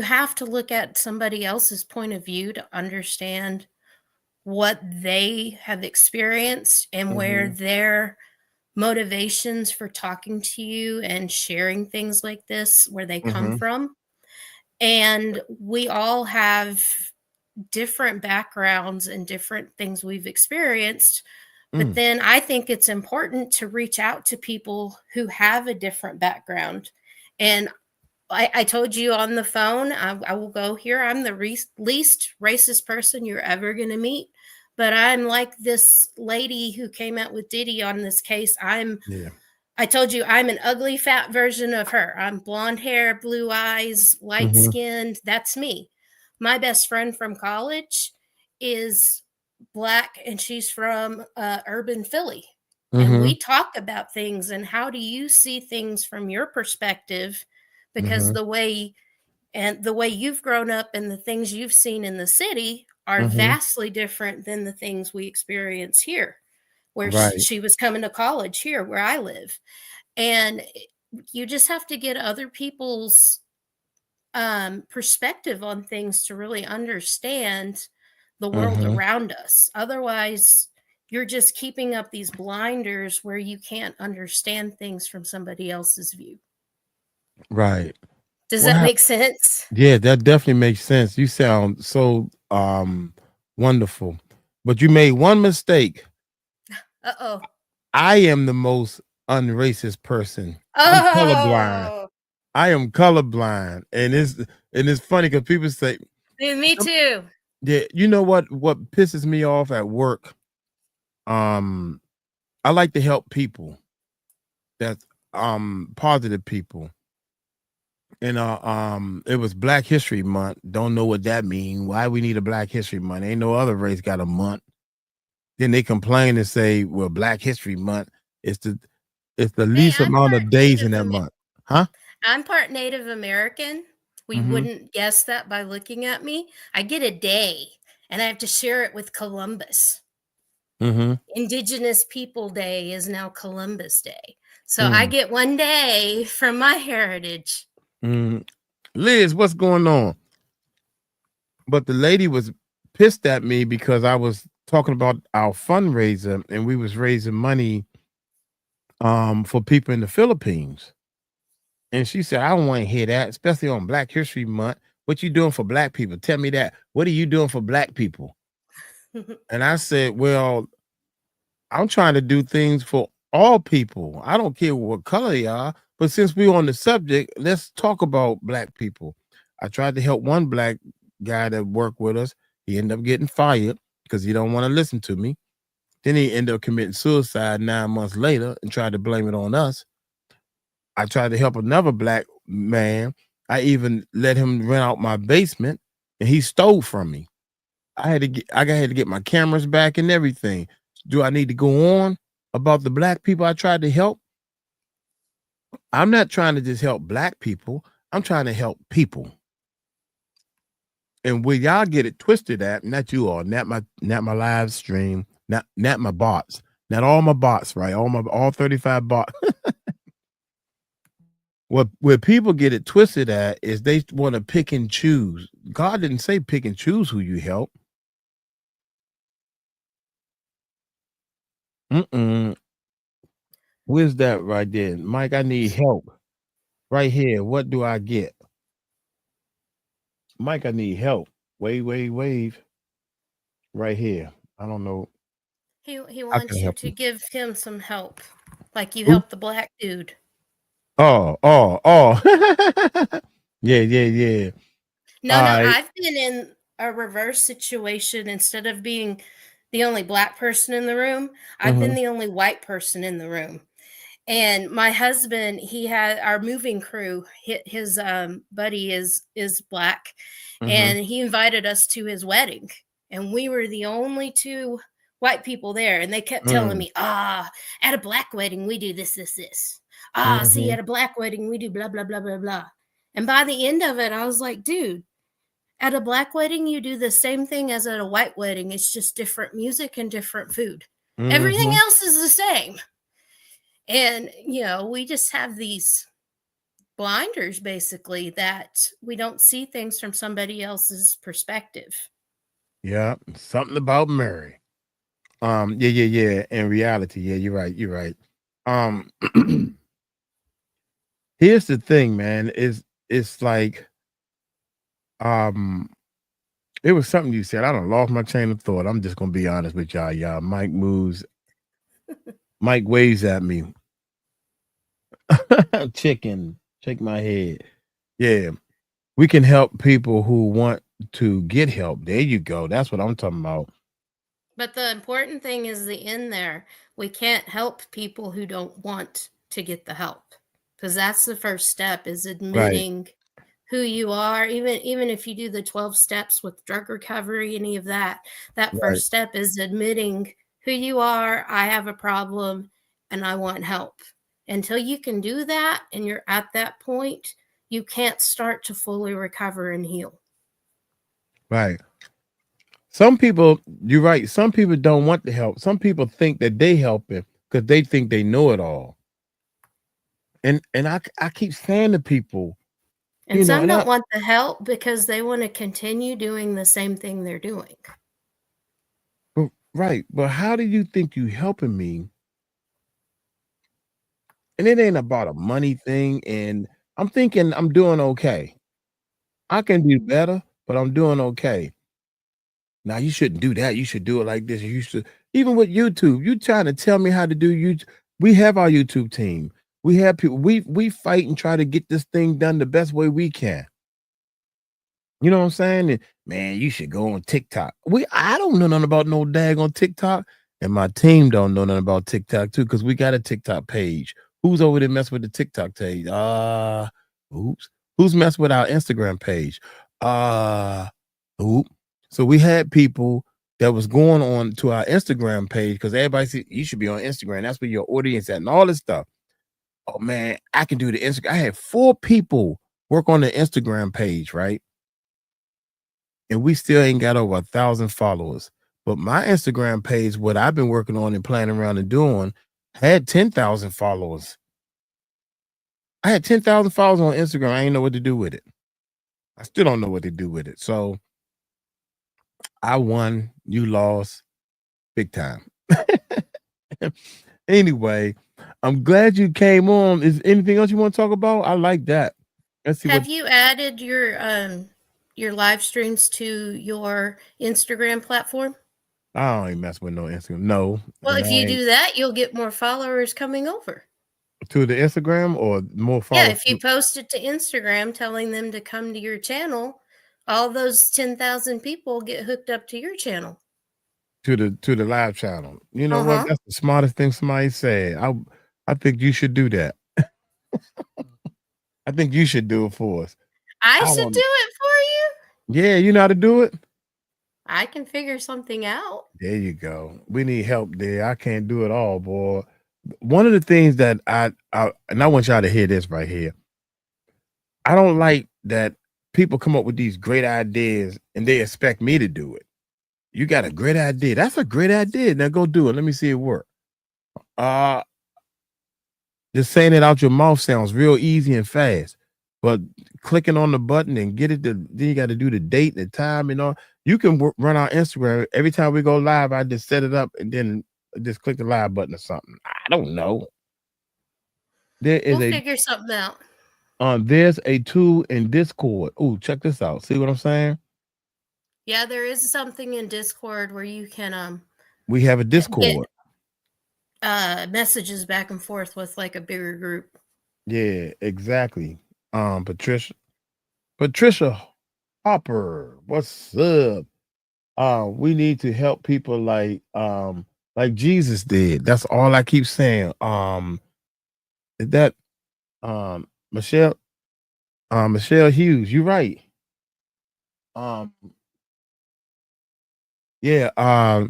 have to look at somebody else's point of view to understand what they have experienced and where their motivations for talking to you and sharing things like this, where they come from. And we all have different backgrounds and different things we've experienced. But then I think it's important to reach out to people who have a different background. And I told you on the phone, I will go here. I'm the least racist person you're ever going to meet. But I'm like this lady who came out with Diddy on this case. I told you I'm an ugly, fat version of her. I'm blonde hair, blue eyes, light skinned. That's me. My best friend from college is Black, and she's from urban Philly. And we talk about things and how do you see things from your perspective, because the way you've grown up and the things you've seen in the city are vastly different than the things we experience here, where she was coming to college here where I live. And you just have to get other people's perspective on things to really understand the world Mhm. around us. Otherwise, you're just keeping up these blinders where you can't understand things from somebody else's view. Right. Does What that hap make sense? Yeah, that definitely makes sense. You sound so wonderful. But you made one mistake. Uh-oh. I am the most unracist person. I'm colorblind. Oh, I am colorblind. And it's funny because people say, me too. yeah, you know what pisses me off at work? I like to help people. That's positive people. And it was Black History Month. Don't know what that means. Why we need a Black History Month? Ain't no other race got a month. Then they complain and say, well, Black History Month is the least I'm amount part of days in Native that month. Huh? I'm part Native American. We Mhm. wouldn't guess that by looking at me. I get a day, and I have to share it with Columbus. Mhm. Indigenous People Day is now Columbus Day. So I get one day from my heritage. Liz, what's going on? But the lady was pissed at me because I was talking about our fundraiser and we was raising money for people in the Philippines. And she said, I don't want to hear that, especially on Black History Month. What you doing for Black people? Tell me that. What are you doing for Black people? And I said, well, I'm trying to do things for all people. I don't care what color you are. But since we're on the subject, let's talk about Black people. I tried to help one Black guy that worked with us. He ended up getting fired because he don't want to listen to me. Then he ended up committing suicide 9 months later and tried to blame it on us. I tried to help another Black man. I even let him rent out my basement and he stole from me. I had to get my cameras back and everything. Do I need to go on about the Black people I tried to help? I'm not trying to just help Black people. I'm trying to help people. And where y'all get it twisted at, not you all, not my live stream, not my bots, not all my bots, right? All 35 bots. Where people get it twisted at is they want to pick and choose. God didn't say pick and choose who you help. Where's that right there? Mike, I need help. Right here. What do I get? Mike, I need help. Wave. Right here. I don't know. He How can wants I you help to you? give him some help, like you Who? helped the Black dude. Oh. Yeah. No, All right. I've been in a reverse situation. Instead of being the only Black person in the room, I've been the only white person in the room. And my husband, he had our moving crew. His buddy is Black, and he invited us to his wedding, and we were the only two white people there. And they kept telling me, at a Black wedding we do this. See, at a Black wedding we do blah blah blah blah blah. And by the end of it, I was like, dude, at a Black wedding you do the same thing as at a white wedding. It's just different music and different food. Everything else is the same. And, we just have these blinders, basically, that we don't see things from somebody else's perspective. Yeah. Something about Mary. Yeah. In reality, yeah, you're right. Here's the thing, man. It's like, it was something you said. I done lost my chain of thought. I'm just gonna be honest with y'all. Mike waves at me. Chicken, shake my head. Yeah. We can help people who want to get help. There you go. That's what I'm talking about. But the important thing is the in there. We can't help people who don't want to get the help, because that's the first step, is admitting who you are. Even if you do the 12 steps with drug recovery, any of that first step is admitting who you are. I have a problem and I want help. Until you can do that and you're at that point, you can't start to fully recover and heal. Right. Some people, you're right. Some people don't want the help. Some people think that they helping because they think they know it all. And I keep saying to people, And You know, some and don't want the help because they want to continue doing the same thing they're doing. right. But how do you think you helping me? And it ain't about a money thing. And I'm thinking I'm doing okay. I can do better, but I'm doing okay. Now you shouldn't do that. You should do it like this. You should, even with YouTube, you trying to tell me how to do YouTube. We have our YouTube team. We have people. We fight and try to get this thing done the best way we can. You know what I'm saying? And, man, you should go on TikTok. I don't know nothing about no dag on TikTok, and my team don't know nothing about TikTok too, because we got a TikTok page. Who's over there messing with the TikTok page? Oops. Who's messing with our Instagram page? Oops. So we had people that was going on to our Instagram page because everybody said you should be on Instagram. That's where your audience at and all this stuff. Oh man, I can do the Instagram. I had 4 people work on the Instagram page, right? And we still ain't got over 1,000 followers. But my Instagram page, what I've been working on and playing around and doing, had 10,000 followers. I had 10,000 followers on Instagram. I ain't know what to do with it. I still don't know what to do with it. So I won, you lost, big time. Anyway, I'm glad you came on. Is anything else you want to talk about? I like that. Let's see. Have you added your live streams to your Instagram platform? I don't even mess with no Instagram. No. Well, if you do that, you'll get more followers coming over. To the Instagram or more followers? Yeah, if you post it to Instagram telling them to come to your channel, all those 10,000 people get hooked up to your channel. To the live channel. You know what? That's the smartest thing somebody said. I think you should do that. I think you should do it for us. I should do it for you? Yeah, you know how to do it? I can figure something out. There you go. We need help there. I can't do it all, boy. One of the things that and I want y'all to hear this right here. I don't like that people come up with these great ideas and they expect me to do it. You got a great idea. That's a great idea. Now go do it. Let me see it work. Just saying it out your mouth sounds real easy and fast, but clicking on the button and get it then you got to do the date and the time and all. You can run our Instagram every time we go live. I just set it up and then just click the live button or something. I don't know. We'll figure something out. There's a tool in Discord. Oh, check this out. See what I'm saying? Yeah, there is something in Discord where you can we have a Discord. Get, messages back and forth with like a bigger group. Yeah, exactly. Patricia Hopper, what's up? We need to help people like Jesus did. That's all I keep saying. Is that Michelle Hughes, you're right. Yeah,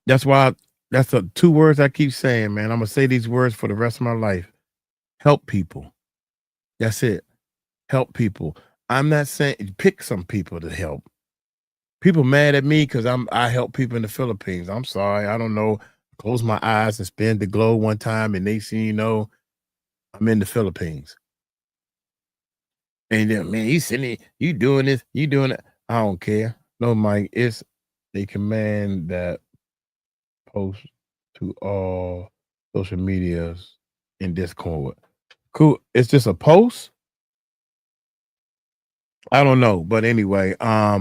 that's why that's the 2 words I keep saying, man. I'm gonna say these words for the rest of my life. Help people. That's it. Help people. I'm not saying pick some people to help. People mad at me because I help people in the Philippines. I'm sorry. I don't know. Close my eyes and spin the globe one time and they see, I'm in the Philippines. And then, man, you doing this, you doing it. I don't care. No, Mike, it's a command that posts to all social medias in Discord. Cool. It's just a post. I don't know, but anyway, I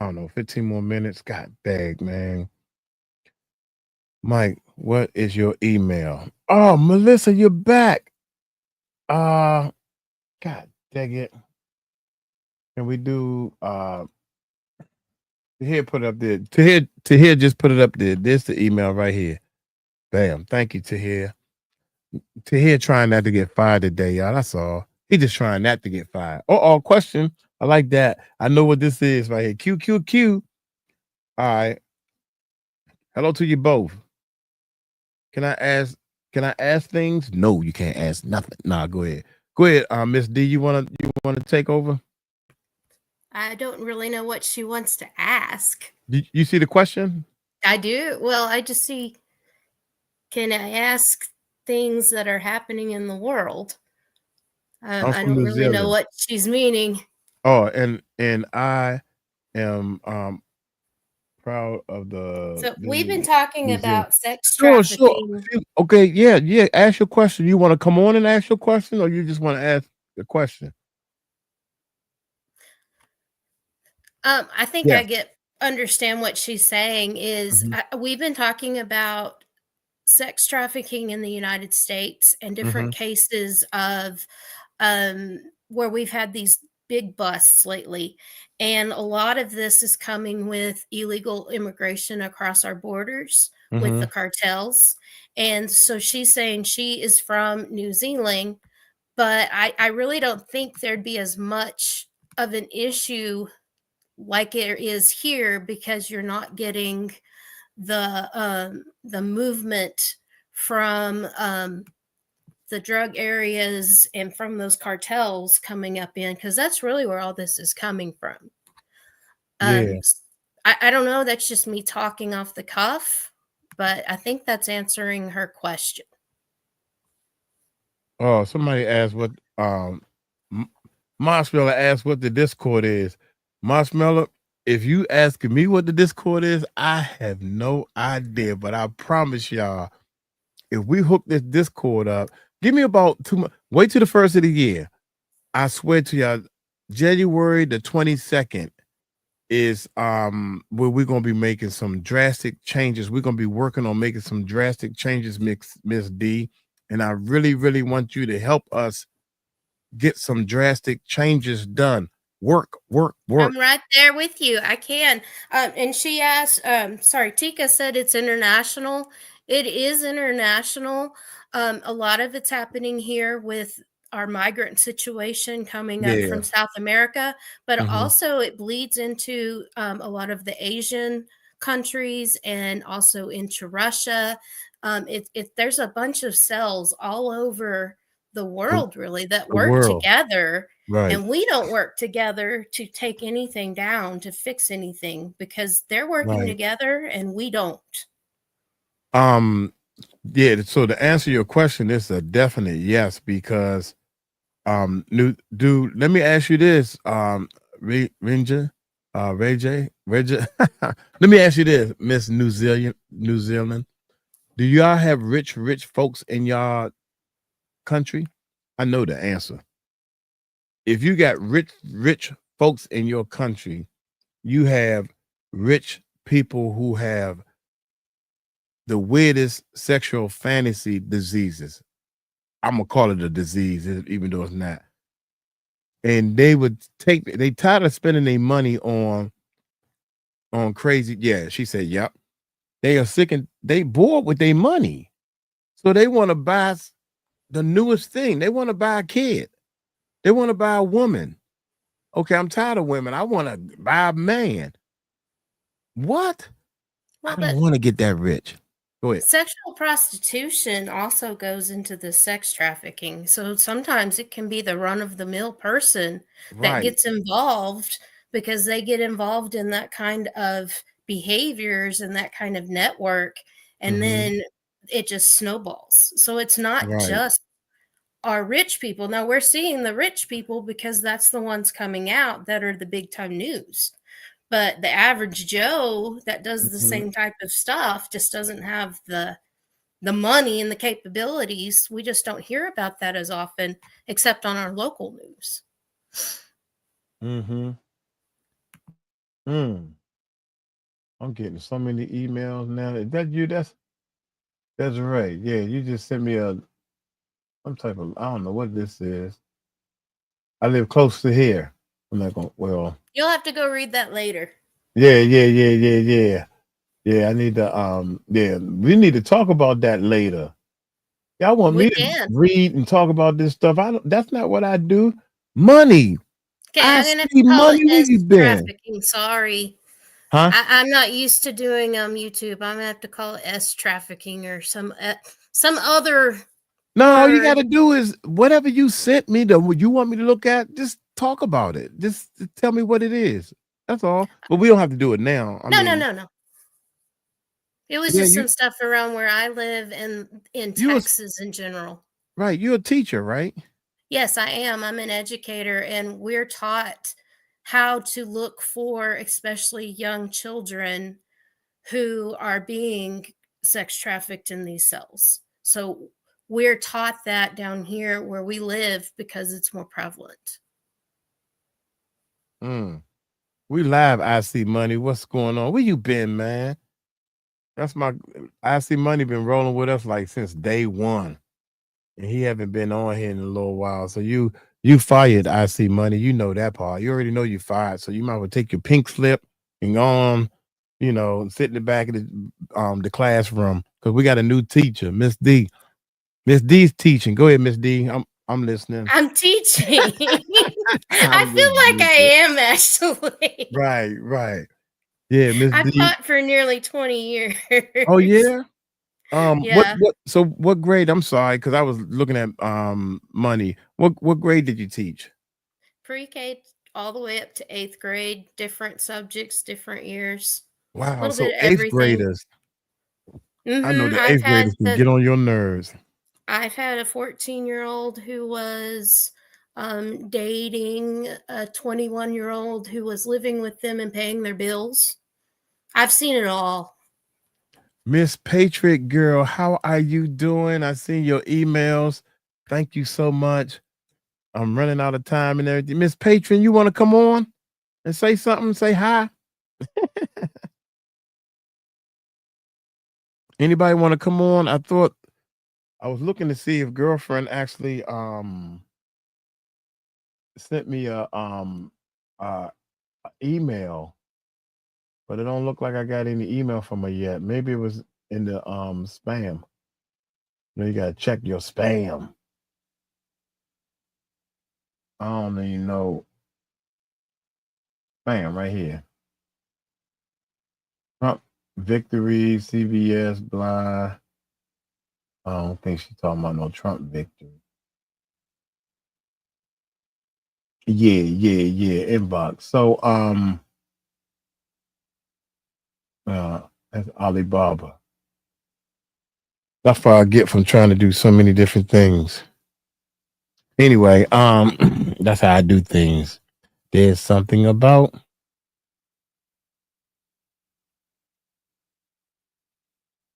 don't know. 15 more minutes. God dang, man. Mike, what is your email? Oh, Melissa, you're back. God dang it. Can we do here put it up there? Tahir just put it up there. This the email right here. Bam. Thank you, Tahir. Tahir trying not to get fired today, y'all. That's all. He just trying not to get fired. Oh, question. I like that. I know what this is right here. QQQ. All right. Hello to you both. Can I ask things? No, you can't ask nothing. Nah, go ahead. Go ahead, Miss D. You wanna take over? I don't really know what she wants to ask. You see the question? I do. Well, I just see, can I ask things that are happening in the world? I'm I from don't New really know Zealand. what she's meaning. Oh, and I am proud of So we've been the talking New Zealand. about sex Sure, sure. trafficking. Okay, yeah. Ask your question. You want to come on and ask your question, or you just want to ask the question? I think Yeah. I understand what she's saying is we've been talking about sex trafficking in the United States and different cases of where we've had these big busts lately. And a lot of this is coming with illegal immigration across our borders with the cartels. And so she's saying she is from New Zealand, but I really don't think there'd be as much of an issue like there is here because you're not getting the movement from the drug areas and from those cartels coming up in, because that's really where all this is coming from. Yeah. I don't know, that's just me talking off the cuff, but I think that's answering her question. Oh, somebody asked what Marshmallow asked what the Discord is. Marshmallow, if you asking me what the Discord is, I have no idea. But I promise y'all, if we hook this Discord up, give me about 2 months. Wait till the first of the year. I swear to y'all, January the 22nd is where we're gonna be making some drastic changes. We're gonna be working on making some drastic changes, Miss D. And I really, really want you to help us get some drastic changes done. Work. I'm right there with you. I can. And she asked, sorry, Tika said it's international. It is international. A lot of it's happening here with our migrant situation coming up from South America, but also it bleeds into a lot of the Asian countries and also into Russia. There's a bunch of cells all over the world really that work together. Right. And we don't work together to take anything down, to fix anything, because they're working together and we don't. Yeah, so to answer your question, it's a definite yes, because let me ask you this, Ranger, Ray let me ask you this, Miss New Zealand. Do y'all have rich folks in y'all country? I know the answer. If you got rich folks in your country, you have rich people who have the weirdest sexual fantasy diseases. I'm gonna call it a disease, even though it's not. And they tired of spending their money on crazy. Yeah, she said, yep. They are sick and they bored with their money. So they want to buy the newest thing. They want to buy a kid. They want to buy a woman. Okay, I'm tired of women. I want to buy a man. What? Well, I don't want to get that rich. Go ahead. Sexual prostitution also goes into the sex trafficking. So sometimes it can be the run-of-the-mill person that gets involved because they get involved in that kind of behaviors and that kind of network, and then it just snowballs. So it's not just our rich people. Now we're seeing the rich people because that's the ones coming out that are the big time news. But the average Joe that does the same type of stuff just doesn't have the money and the capabilities. We just don't hear about that as often, except on our local news. I'm getting so many emails now. Is that you? That's right. Yeah, you just sent me some type of, I don't know what this is. I live close to here. I'm not going. Well, you'll have to go read that later. Yeah. Yeah, I need to. Yeah, we need to talk about that later. Y'all want me to read and talk about this stuff? That's not what I do. Money. Okay, I I'm gonna see call money. it Where you been? trafficking. Sorry. Huh? I'm not used to doing YouTube. I'm gonna have to call it S trafficking or some other. No, all you got to do is whatever you sent me, you want me to look at, just talk about it. Just tell me what it is. That's all. But we don't have to do it now. No. It was just some stuff around where I live and in Texas in general. Right. You're a teacher, right? Yes, I am. I'm an educator, and we're taught how to look for especially young children who are being sex trafficked in these cells. So we're taught that down here where we live because it's more prevalent. We live, I See Money. What's going on? Where you been, man? That's my I See Money been rolling with us like since day one. And he haven't been on here in a little while. So you fired, I See Money. You know that part. You already know you fired. So you might well take your pink slip and go on, you know, sit in the back of the classroom. Because we got a new teacher, Miss D. Miss D's teaching. Go ahead, Miss D. I'm listening. I'm teaching. I feel like I am actually. Right. Yeah, Miss I've D. taught for nearly 20 years. Oh yeah. Yeah. What grade? I'm sorry, because I was looking at money. What grade did you teach? Pre-K all the way up to 8th grade, different subjects, different years. A Wow, little so bit of 8th everything. graders. I know the I've 8th graders can get on your nerves. I've had a 14-year-old who was dating a 21-year-old who was living with them and paying their bills. I've seen it all. Miss Patriot Girl, how are you doing? I seen your emails. Thank you so much. I'm running out of time and everything. Miss Patron, you want to come on and say something? Say hi. Anybody want to come on? I thought I was looking to see if girlfriend actually sent me a email, but it don't look like I got any email from her yet. Maybe it was in the spam. You gotta check your spam. I don't even know. Spam right here. Trump victory, CVS, blah. I don't think she's talking about no Trump victory. Yeah. Inbox. So that's Alibaba. That's what I get from trying to do so many different things. Anyway, that's how I do things. There's something about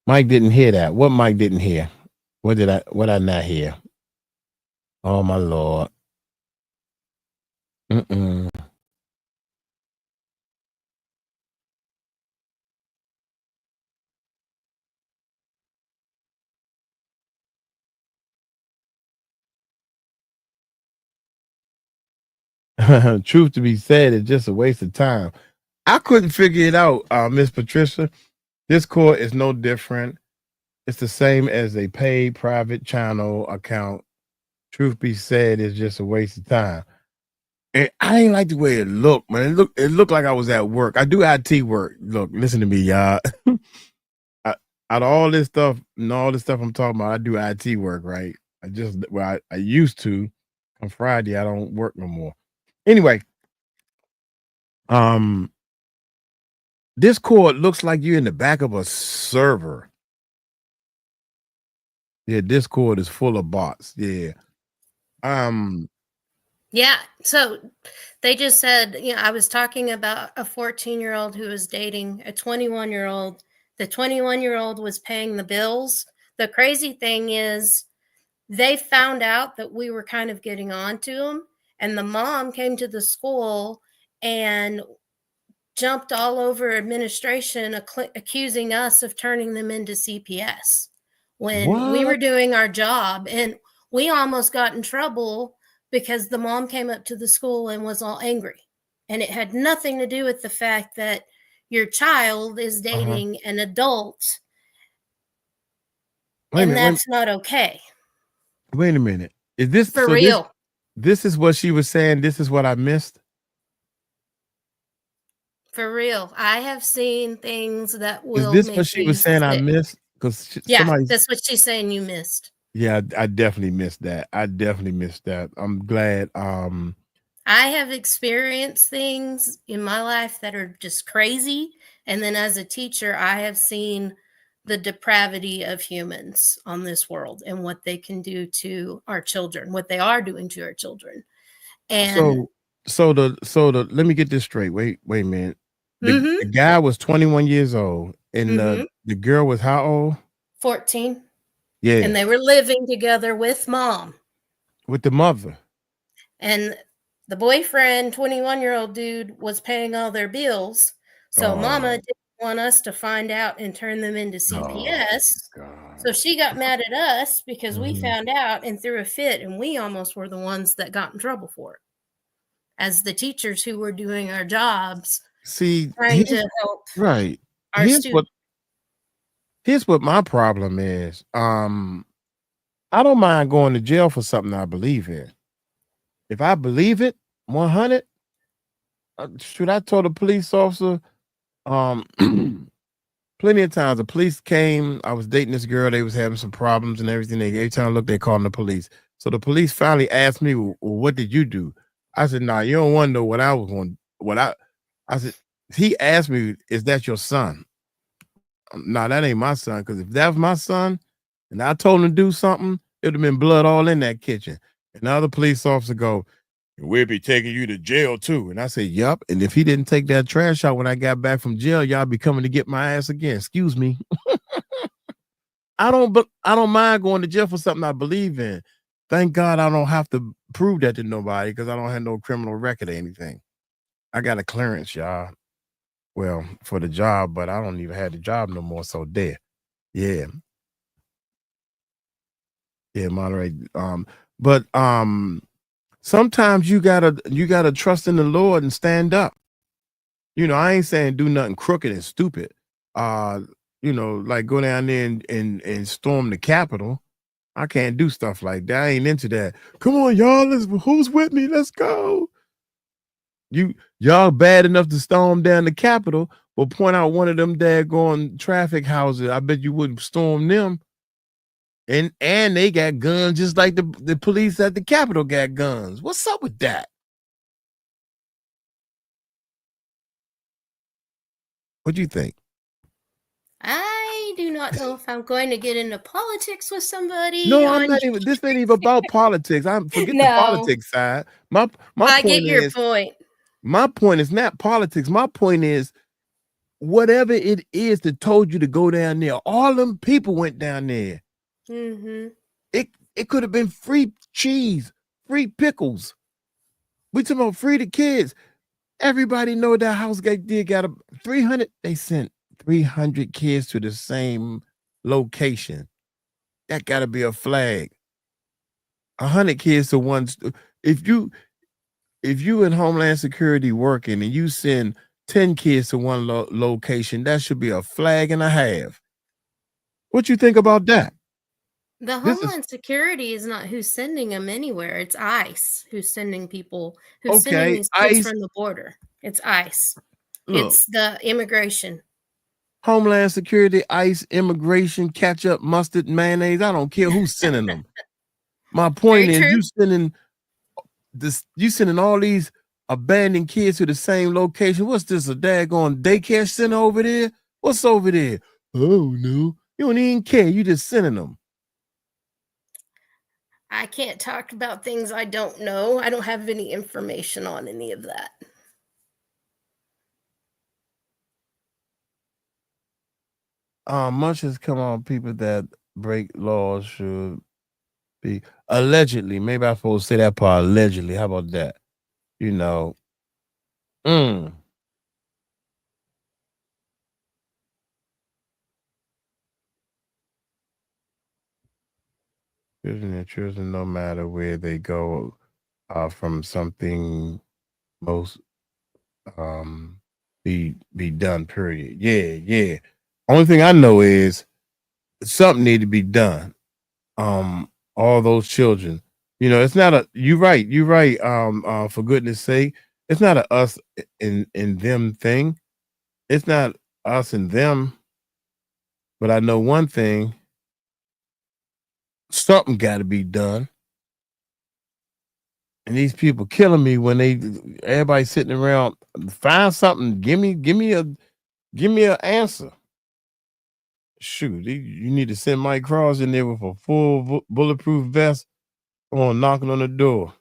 Mike didn't hear that. What Mike didn't hear? What I not hear? Oh my Lord. Truth to be said, it's just a waste of time. I couldn't figure it out, Miss Patricia. This court is no different. It's the same as a paid private channel account. Truth be said, it's just a waste of time. And I ain't like the way it looked, man. It looked like I was at work. I do IT work. Look, listen to me, y'all. Out of all this stuff and all this stuff I'm talking about, I do IT work, right? I used to. On Friday, I don't work no more. Anyway, Discord looks like you're in the back of a server. Yeah, Discord is full of bots. Yeah. Yeah. So they just said, I was talking about a 14-year-old who was dating a 21-year-old. The 21-year-old was paying the bills. The crazy thing is they found out that we were kind of getting on to them, and the mom came to the school and jumped all over administration, accusing us of turning them into CPS when we were doing our job. And we almost got in trouble because the mom came up to the school and was all angry. And it had nothing to do with the fact that your child is dating an adult. And that's not okay. Wait a minute. Is this for real? This is what she was saying. This is what I missed. For real. I have seen things that will Is this make what she you was saying I sick. missed? Because That's what she's saying you missed. Yeah, I definitely missed that. I'm glad. I have experienced things in my life that are just crazy. And then as a teacher, I have seen the depravity of humans on this world and what they can do to our children, what they are doing to our children. And so the let me get this straight. Wait a minute. The guy was 21 years old, and the girl was how old? 14. Yeah. And they were living together with mom. With the mother. And the boyfriend, 21-year-old dude, was paying all their bills. So mama didn't want us to find out and turn them into CPS. So she got mad at us because we found out and threw a fit, and we almost were the ones that got in trouble for it. As the teachers who were doing our jobs, trying to help our students. Here's what my problem is. I don't mind going to jail for something I believe in. If I believe it, 100, should I told a police officer, plenty of times the police came, I was dating this girl, they was having some problems and everything. Every time I looked, they called the police. So the police finally asked me, well, what did you do? I said, nah, you don't want to know what I was going, I said, he asked me, is that your son? No, that ain't my son, because if that was my son and I told him to do something, it would have been blood all in that kitchen. And the other police officer go, we'll be taking you to jail too. And I said, yup. And if he didn't take that trash out when I got back from jail, y'all be coming to get my ass again. Excuse me. I don't mind going to jail for something I believe in. Thank God I don't have to prove that to nobody because I don't have no criminal record or anything. I got a clearance, y'all. Well, for the job, but I don't even have the job no more. So there. Yeah. Yeah, moderate. But sometimes you gotta trust in the Lord and stand up. You know, I ain't saying do nothing crooked and stupid. You know, like go down there and storm the Capitol. I can't do stuff like that. I ain't into that. Come on, y'all. Who's with me? Let's go. Y'all bad enough to storm down the Capitol, but point out one of them daggone traffic houses. I bet you wouldn't storm them. And they got guns just like the police at the Capitol got guns. What's up with that? What do you think? I do not know if I'm going to get into politics with somebody. No, I'm not even. This ain't even about politics. Forget the politics side. My I point get your is, point. My point is not politics. My point is, whatever it is that told you to go down there, all them people went down there. It could have been free cheese, free pickles. We talking about free to kids. Everybody know that house got a 300. They sent 300 kids to the same location. That got to be a flag. 100 kids to one. If you in Homeland Security working and you send 10 kids to one location, that should be a flag and a half. What you think about that? The Homeland Security is not who's sending them anywhere. It's ICE who's sending people, who's sending these kids from the border. It's ICE. Look, it's the immigration. Homeland Security, ICE, immigration, ketchup, mustard, mayonnaise. I don't care who's sending them. My point is you sending all these abandoned kids to the same location. What's this, a daggone daycare center over there? What's over there? Oh, no. You don't even care. You just sending them. I can't talk about things I don't know. I don't have any information on any of that. Much has come on people that break laws should be allegedly. Maybe I'm supposed to say that part allegedly. How about that? You know. Children, no matter where they go, from something most be done. Period. Yeah. Only thing I know is something need to be done. All those children, you know, it's not a. You're right. For goodness sake, it's not a us and them thing. It's not us and them. But I know one thing. Something got to be done. And these people killing me when everybody sitting around. Find something. Give me an answer. shoot, you need to send Mike Cross in there with a full bulletproof vest on knocking on the door.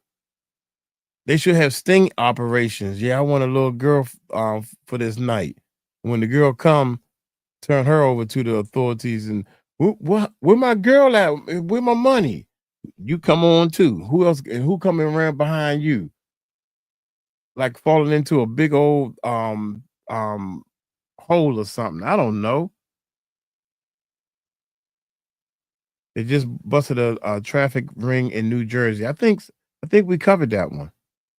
They should have sting operations. Yeah, I want a little girl for this night. When the girl come, turn her over to the authorities and where my girl at? Where my money? You come on too. Who else? And who coming around behind you? Like falling into a big old hole or something. I don't know. They just busted a traffic ring in New Jersey. I think we covered that one.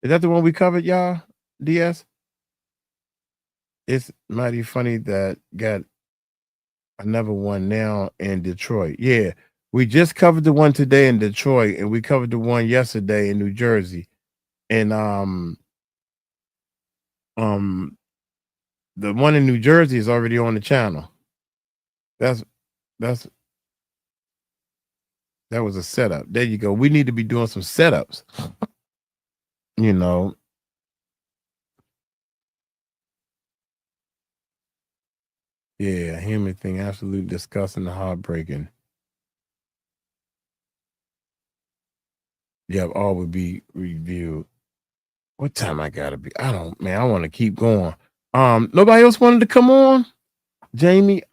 Is that the one we covered, y'all? DS? It's mighty funny that got another one now in Detroit. Yeah, we just covered the one today in Detroit, and we covered the one yesterday in New Jersey. And the one in New Jersey is already on the channel. That was a setup. There you go. We need to be doing some setups. You know. Yeah, human thing, absolutely disgusting and heartbreaking. Yeah, all would be reviewed. What time I gotta be? I want to keep going. Nobody else wanted to come on? Jamie,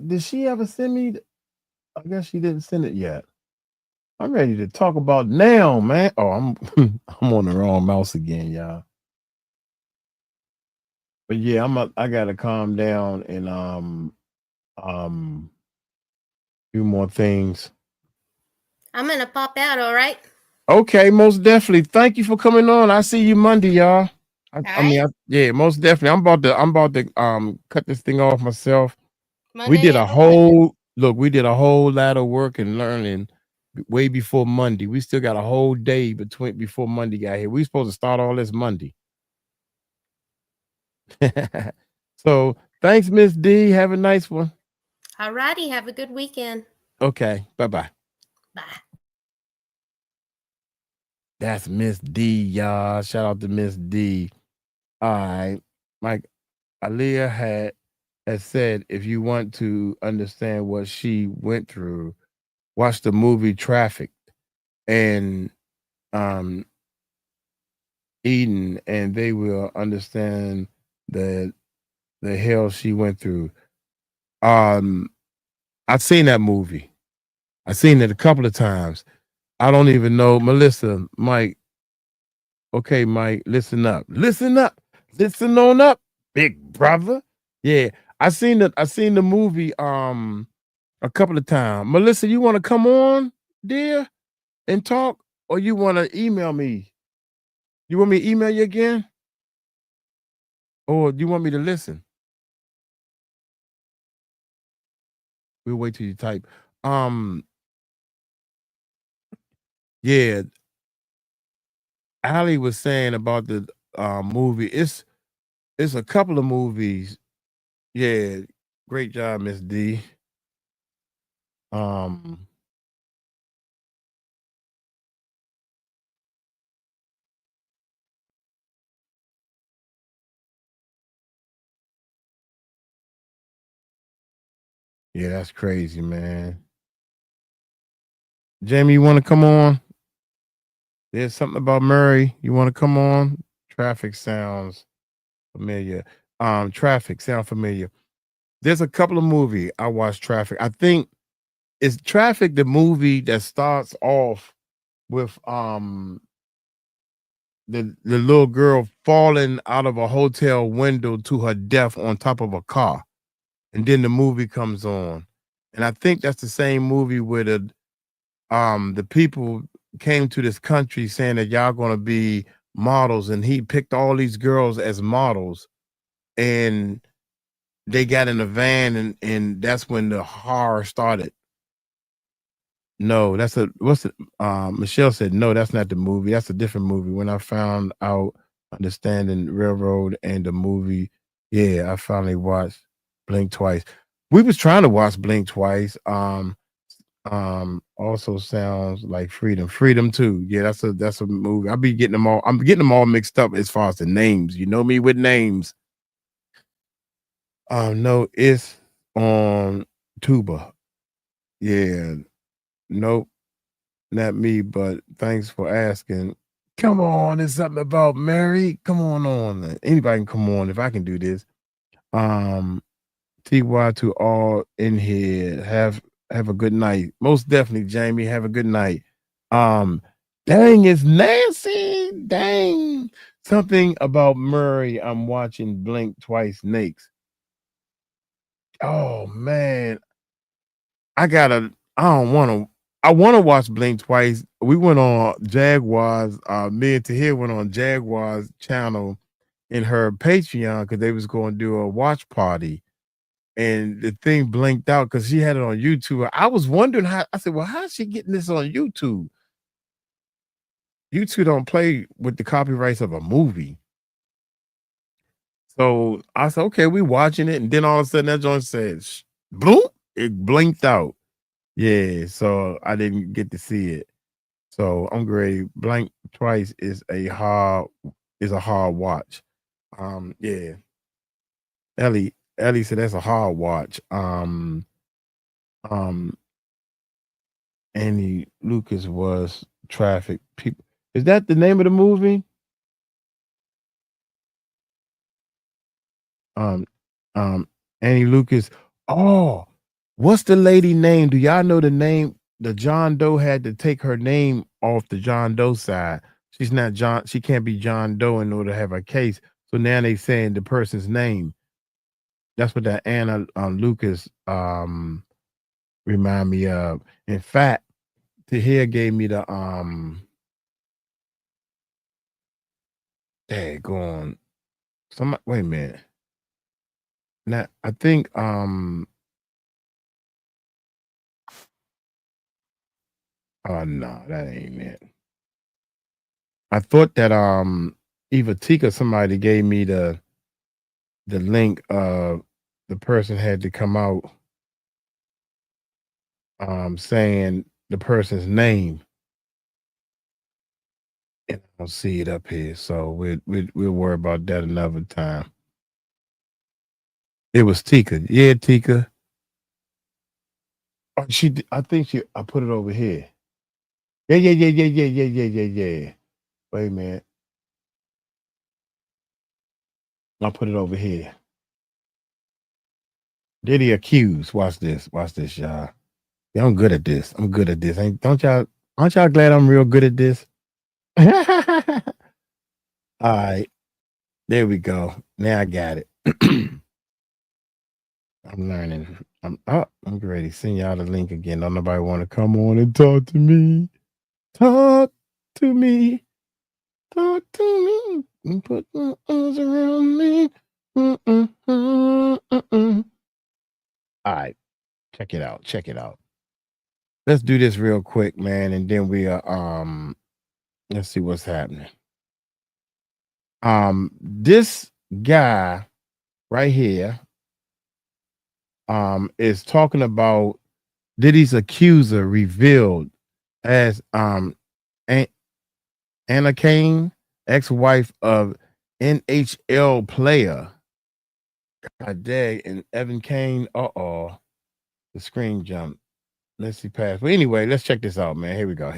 did she ever send me? I guess she didn't send it yet. I'm ready to talk about now, man. Oh, I'm I'm on the wrong mouse again, y'all. But yeah, I gotta calm down and do more things. I'm gonna pop out, all right? Okay, most definitely. Thank you for coming on. I see you Monday, y'all. Yeah, most definitely. I'm about to cut this thing off myself. Monday We did a at whole lot of work and learning way before Monday. We still got a whole day before Monday got here. We supposed to start all this Monday. So thanks, Miss D. Have a nice one. All righty. Have a good weekend. Okay. Bye-bye. Bye. That's Miss D, y'all. Shout out to Miss D. All right. Mike, Aaliyah has said, if you want to understand what she went through, watch the movie Trafficked and Eden, and they will understand the hell she went through. I've seen that movie. I've seen it a couple of times. I don't even know. Melissa, Mike. Okay, Mike, listen up. Listen up. Listen on up, big brother. Yeah. I seen the movie a couple of times. Melissa, you want to come on, dear, and talk, or you want to email me? You want me to email you again? Or do you want me to listen? We'll wait till you type. Yeah. Allie was saying about the movie. It's a couple of movies. Yeah, great job, Miss D. Yeah, that's crazy, man. Jamie, you want to come on? There's something about Murray. You want to come on? Traffic sounds familiar. Traffic sound familiar. There's a couple of movies I watched. Traffic. I think it's Traffic, the movie that starts off with the little girl falling out of a hotel window to her death on top of a car, and then the movie comes on, and I think that's the same movie where the people came to this country saying that y'all gonna be models, and he picked all these girls as models, and they got in a van, and that's when the horror started. No, Michelle said, no, that's not the movie. That's a different movie. When I found out Understanding Railroad and the movie, yeah, I finally watched Blink Twice. We was trying to watch Blink Twice. Also sounds like Freedom too. Yeah, that's a movie. I'm getting them all mixed up as far as the names. You know me with names. No, it's on tuba. Yeah. Nope. Not me, but thanks for asking. Come on, there's something about Mary. Come on. Anybody can come on if I can do this. TY to all in here. Have a good night. Most definitely, Jamie. Have a good night. Dang, it's Nancy. Dang. Something about Murray. I'm watching Blink Twice Nakes. Oh man. I want to watch Blink Twice. We went on Jaguars. Me and Tahir went on Jaguars channel in her Patreon because they was going to do a watch party. And the thing blinked out because she had it on YouTube. I was wondering how. I said, well, how's she getting this on YouTube? YouTube don't play with the copyrights of a movie. So I said, okay, we watching it. And then all of a sudden that joint said, boom, it blinked out. Yeah, so I didn't get to see it. So I'm great. Blink Twice is a hard watch. Yeah. Ellie said that's a hard watch. Annie Lucas was Traffic People. Is that the name of the movie? Annie Lucas. Oh, what's the lady name? Do y'all know the name? The John Doe had to take her name off the John Doe side. She's not John. She can't be John Doe in order to have a case. So now they saying the person's name. That's what that Anna Lucas remind me of. In fact, Tahir gave me the daggone. Somebody, wait a minute. Now I think oh no, that ain't it. I thought that either Tika somebody gave me the link of the person had to come out saying the person's name. And I don't see it up here, so we'll worry about that another time. It was Tika. Yeah, Tika. Oh, I put it over here. Yeah. Wait a minute. I'll put it over here. Diddy accused. Watch this, y'all. Yeah, I'm good at this. Aren't y'all glad I'm real good at this? All right. There we go. Now I got it. I'm learning. I'm ready. Send y'all the link again. Don't nobody want to come on and talk to me. Talk to me. Talk to me. Put my arms around me. All right. Check it out. Let's do this real quick, man, and then we let's see what's happening. This guy right here is talking about Diddy's accuser revealed as Anna Kane, ex-wife of NHL player. God dang, and Evan Kane. The screen jumped. Let's see past. But anyway, let's check this out, man. Here we go.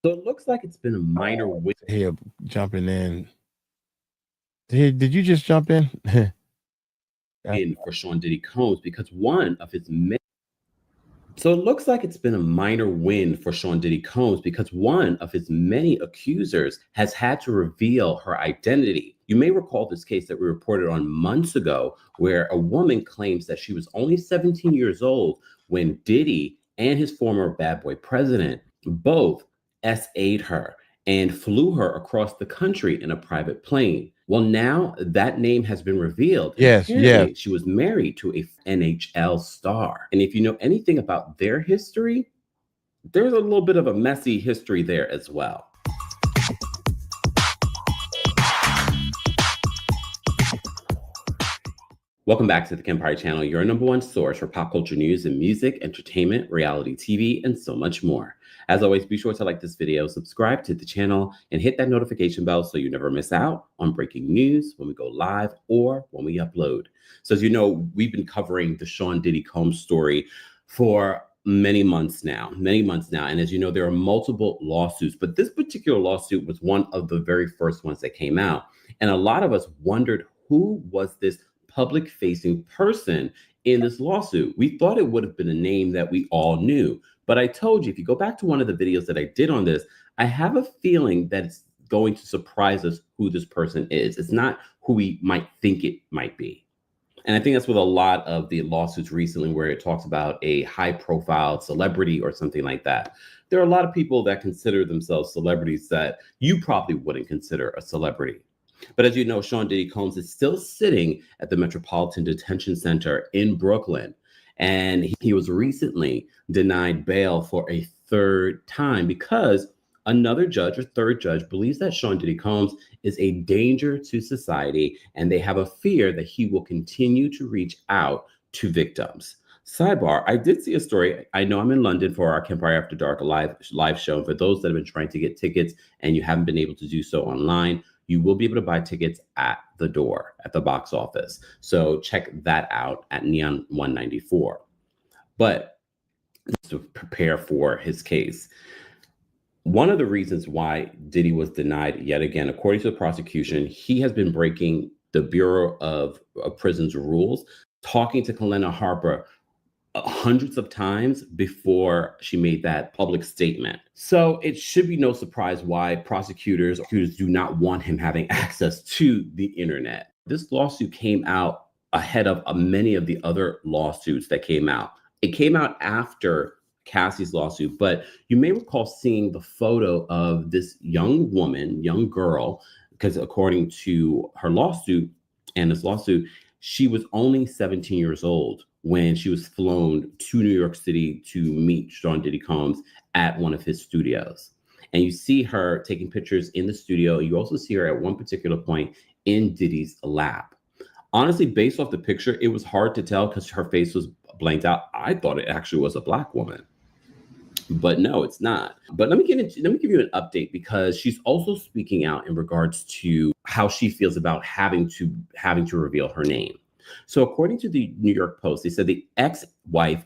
So it looks like it's been a minor win. Here, jumping in. Did you just jump in? For Sean Diddy Combs because one of his many. So it looks like it's been a minor win for Sean Diddy Combs because one of his many accusers has had to reveal her identity. You may recall this case that we reported on months ago where a woman claims that she was only 17 years old when Diddy and his former bad boy president both SA'd her and flew her across the country in a private plane. Well, now that name has been revealed. Yes. She was married to a NHL star. And if you know anything about their history, there's a little bit of a messy history there as well. Welcome back to the 𝗘𝗢𝗡 channel, your #1 source for pop culture news and music, entertainment, reality TV, and so much more. As always, be sure to like this video, subscribe to the channel, and hit that notification bell so you never miss out on breaking news when we go live or when we upload. So as you know, we've been covering the Diddy Combs story for many months now. And as you know, there are multiple lawsuits, but this particular lawsuit was one of the very first ones that came out. And a lot of us wondered, who was this public facing person in this lawsuit? We thought it would have been a name that we all knew. But I told you, if you go back to one of the videos that I did on this, I have a feeling that it's going to surprise us who this person is. It's not who we might think it might be. And I think that's with a lot of the lawsuits recently where it talks about a high profile celebrity or something like that. There are a lot of people that consider themselves celebrities that you probably wouldn't consider a celebrity. But as you know, Diddy Combs is still sitting at the Metropolitan Detention Center in Brooklyn. And he was recently denied bail for a third time because another judge, or third judge, believes that Diddy Combs is a danger to society, and they have a fear that he will continue to reach out to victims. Sidebar, I did see a story. I know I'm in London for our Empire After Dark live show. And for those that have been trying to get tickets and you haven't been able to do so online, you will be able to buy tickets at the door, at the box office. So check that out at Neon 194. But to prepare for his case, one of the reasons why Diddy was denied yet again, according to the prosecution, he has been breaking the Bureau of Prisons rules, talking to Kalena Harper hundreds of times before she made that public statement. So it should be no surprise why prosecutors do not want him having access to the internet. This lawsuit came out ahead of many of the other lawsuits that came out. It came out after Cassie's lawsuit, but you may recall seeing the photo of this young woman, young girl, because according to her lawsuit and this lawsuit, she was only 17 years old when she was flown to New York City to meet Diddy Combs at one of his studios. And you see her taking pictures in the studio. You also see her at one particular point in Diddy's lap. Honestly, based off the picture, it was hard to tell because her face was blanked out. I thought it actually was a Black woman. But no, it's not. But let me give you an update, because she's also speaking out in regards to how she feels about having to reveal her name. So according to the New York Post, they said the ex-wife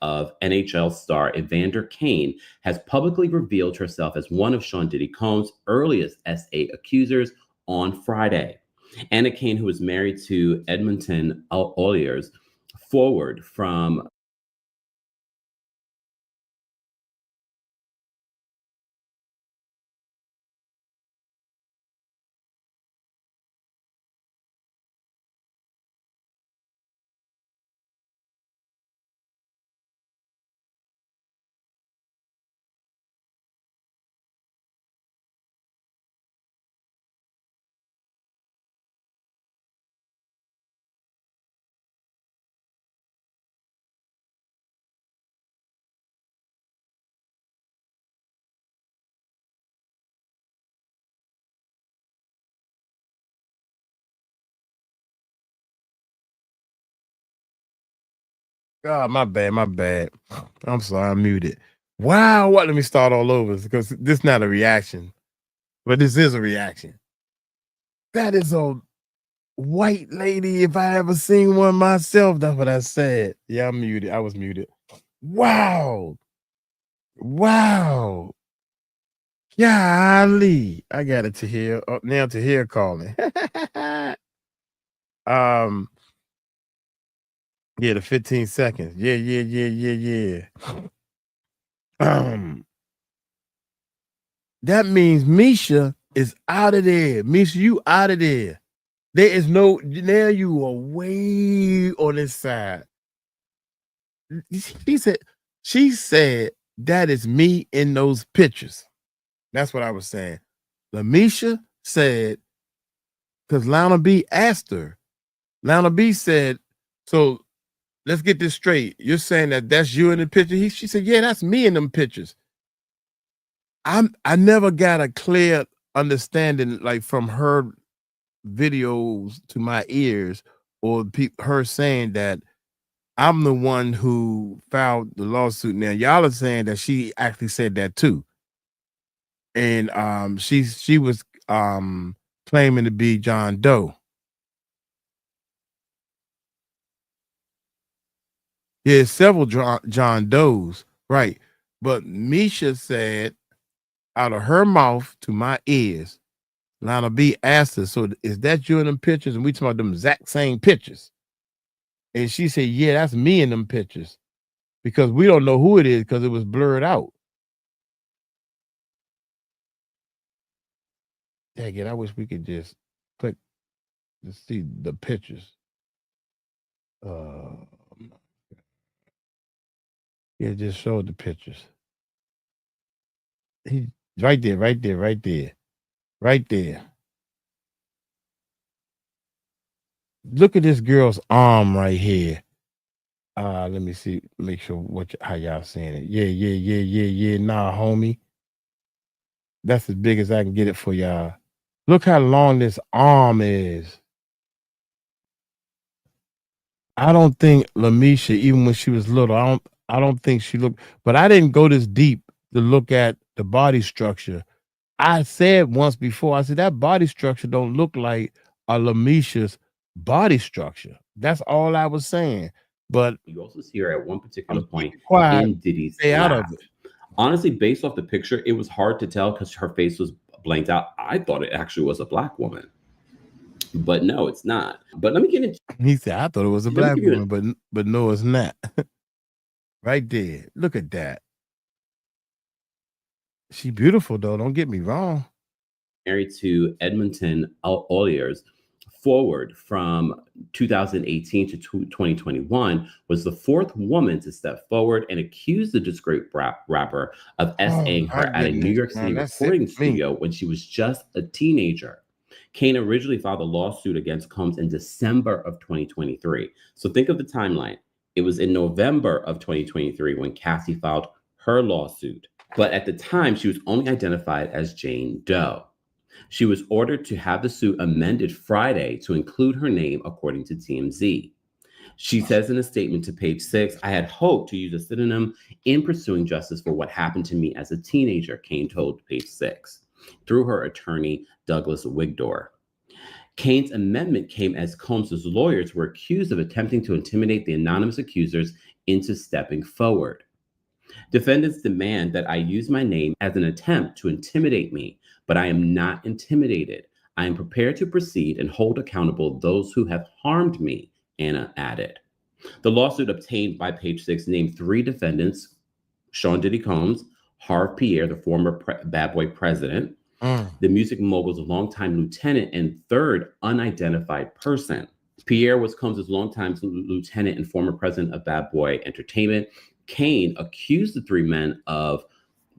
of NHL star Evander Kane has publicly revealed herself as one of Diddy Combs' earliest SA accusers on Friday. Anna Kane, who is married to Edmonton Oilers forward from God, my bad. I'm sorry, I'm muted. Wow, what? Let me start all over, because this is not a reaction, but this is a reaction. That is a white lady, if I ever seen one myself. That's what I said. Yeah, I'm muted. I was muted. Wow. Golly. I got it to hear. Oh, now to hear calling. Yeah, the 15 seconds. Yeah. That means Misha is out of there. Misha, you out of there. There is no, now you are way on this side. She said that is me in those pictures. That's what I was saying. Lamisha said, because Lana B asked her. Lana B said, so let's get this straight. You're saying that that's you in the picture? She said, yeah, that's me in them pictures. I never got a clear understanding, like from her videos to my ears, or her saying that I'm the one who filed the lawsuit. Now y'all are saying that she actually said that too, and she was claiming to be John Doe. Yeah, several John Does, right? But Misha said out of her mouth to my ears, Lana B asked her, so is that you in them pictures? And we talking about them exact same pictures. And she said, yeah, that's me in them pictures. Because we don't know who it is because it was blurred out. Dang it, I wish we could just click to see the pictures. Yeah, just show the pictures. He right there. Look at this girl's arm right here. Let me see, make sure how y'all seeing it. Yeah. Nah, homie. That's as big as I can get it for y'all. Look how long this arm is. I don't think Lamisha, even when she was little, I don't think she looked, but I didn't go this deep to look at the body structure. I said once before, I said that body structure don't look like a Lamisha's body structure. That's all I was saying. But you also see her at one particular point quiet, in Diddy's stay out lap. of it. Honestly, based off the picture, it was hard to tell because her face was blanked out. I thought it actually was a black woman, but no, it's not. But let me get into. He said, I thought it was a black woman, but no, it's not. Right there. Look at that. She beautiful though. Don't get me wrong. Married to Edmonton Oilers. Forward from 2018 to 2021 was the fourth woman to step forward and accuse the disgraced rapper of S.A.ing her at a New York City recording studio when she was just a teenager. Kane originally filed a lawsuit against Combs in December of 2023. So think of the timeline. It was in November of 2023 when Cassie filed her lawsuit. But at the time, she was only identified as Jane Doe. She was ordered to have the suit amended Friday to include her name, according to TMZ. She says in a statement to Page 6, I had hoped to use a synonym in pursuing justice for what happened to me as a teenager, Kane told Page 6, through her attorney, Douglas Wigdor. Kane's amendment came as Combs' lawyers were accused of attempting to intimidate the anonymous accusers into stepping forward. Defendants demand that I use my name as an attempt to intimidate me, but I am not intimidated. I am prepared to proceed and hold accountable those who have harmed me, Anna added. The lawsuit obtained by Page 6 named three defendants, Sean Diddy Combs, Harv Pierre, the former Bad Boy president, the music mogul's longtime lieutenant and third unidentified person. Pierre was Combs' longtime lieutenant and former president of Bad Boy Entertainment. Kane accused the three men of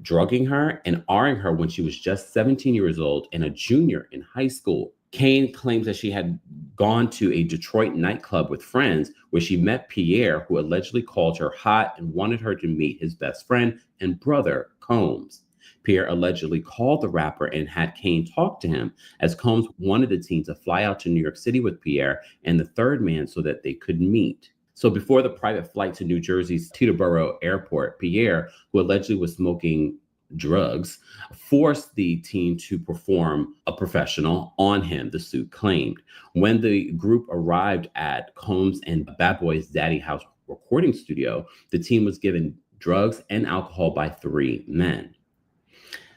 drugging her and R-ing her when she was just 17 years old and a junior in high school. Kane claims that she had gone to a Detroit nightclub with friends where she met Pierre, who allegedly called her hot and wanted her to meet his best friend and brother, Combs. Pierre allegedly called the rapper and had Kane talk to him, as Combs wanted the teen to fly out to New York City with Pierre and the third man so that they could meet. So before the private flight to New Jersey's Teterboro Airport, Pierre, who allegedly was smoking drugs, forced the teen to perform a professional on him, the suit claimed. When the group arrived at Combs and Bad Boy's Daddy House recording studio, the teen was given drugs and alcohol by three men.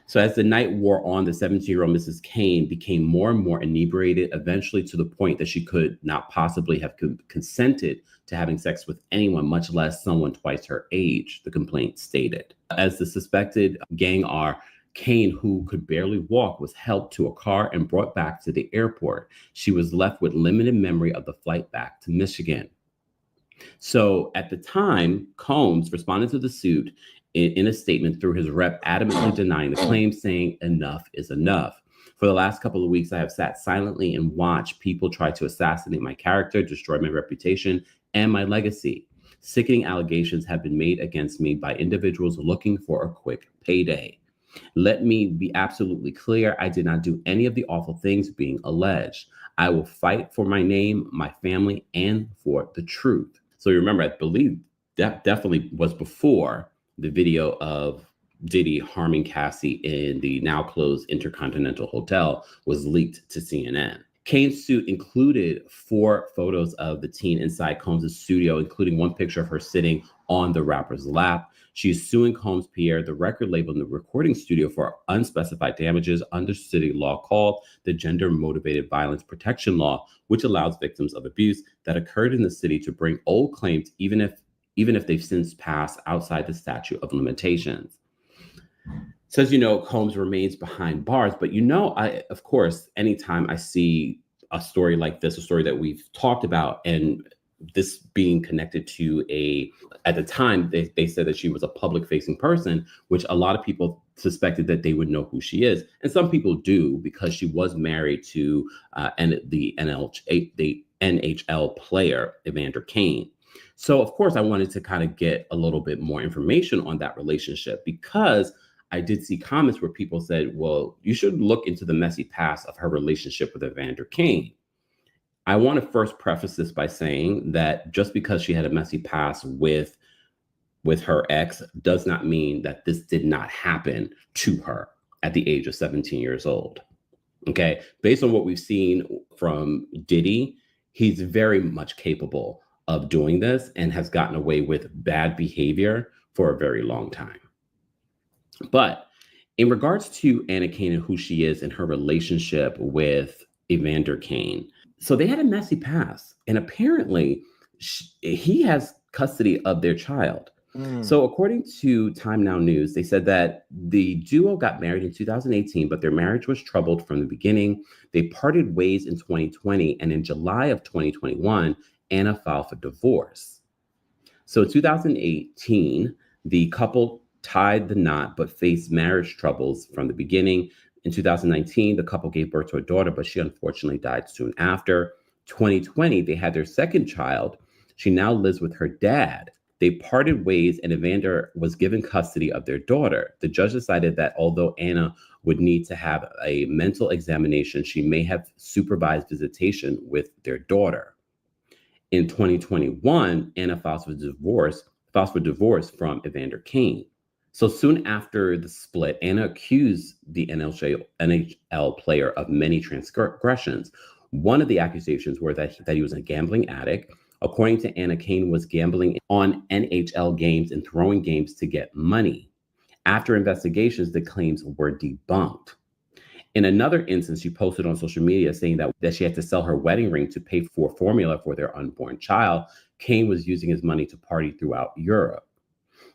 So as the night wore on, the 17-year-old Mrs. Cain became more and more inebriated, eventually to the point that she could not possibly have consented to having sex with anyone, much less someone twice her age, the complaint stated. As the suspected 𝗟𝗓𝗡𝗞, Cain, who could barely walk, was helped to a car and brought back to the airport. She was left with limited memory of the flight back to Michigan. So at the time, Combs responded to the suit in a statement through his rep, adamantly denying the claim, saying enough is enough. For the last couple of weeks, I have sat silently and watched people try to assassinate my character, destroy my reputation, and my legacy. Sickening allegations have been made against me by individuals looking for a quick payday. Let me be absolutely clear. I did not do any of the awful things being alleged. I will fight for my name, my family, and for the truth. So remember, I believe that definitely was before the video of Diddy harming Cassie in the now closed Intercontinental Hotel was leaked to CNN. Cain's suit included 4 photos of the teen inside Combs' studio, including one picture of her sitting on the rapper's lap. She's suing Combs Pierre, the record label and the recording studio, for unspecified damages under city law called the Gender Motivated Violence Protection Law, which allows victims of abuse that occurred in the city to bring old claims, even if they've since passed outside the statute of limitations. Says, Combs remains behind bars, but of course, anytime I see a story like this, a story that we've talked about, and this being connected to at the time, they said that she was a public-facing person, which a lot of people suspected that they would know who she is. And some people do, because she was married to the NHL player, Evander Kane. So, of course, I wanted to kind of get a little bit more information on that relationship, because I did see comments where people said, well, you should look into the messy past of her relationship with Evander Kane. I want to first preface this by saying that just because she had a messy past with her ex does not mean that this did not happen to her at the age of 17 years old. Okay. Based on what we've seen from Diddy, he's very much capable of doing this and has gotten away with bad behavior for a very long time. But in regards to Anna Cain and who she is and her relationship with Evander Kane, so they had a messy past, and apparently he has custody of their child. So according to Time Now News, they said that the duo got married in 2018, but their marriage was troubled from the beginning. They parted ways in 2020, and in July of 2021, Anna filed for divorce. So in 2018, the couple tied the knot, but faced marriage troubles from the beginning. In 2019, the couple gave birth to a daughter, but she unfortunately died soon after. 2020, they had their second child. She now lives with her dad. They parted ways, and Evander was given custody of their daughter. The judge decided that although Anna would need to have a mental examination, she may have supervised visitation with their daughter. In 2021, Anna files for divorce from Evander Kane. So soon after the split, Anna accused the NHL player of many transgressions. One of the accusations were that he was a gambling addict. According to Anna, Cain was gambling on NHL games and throwing games to get money. After investigations, the claims were debunked. In another instance, she posted on social media saying that she had to sell her wedding ring to pay for formula for their unborn child. Cain was using his money to party throughout Europe.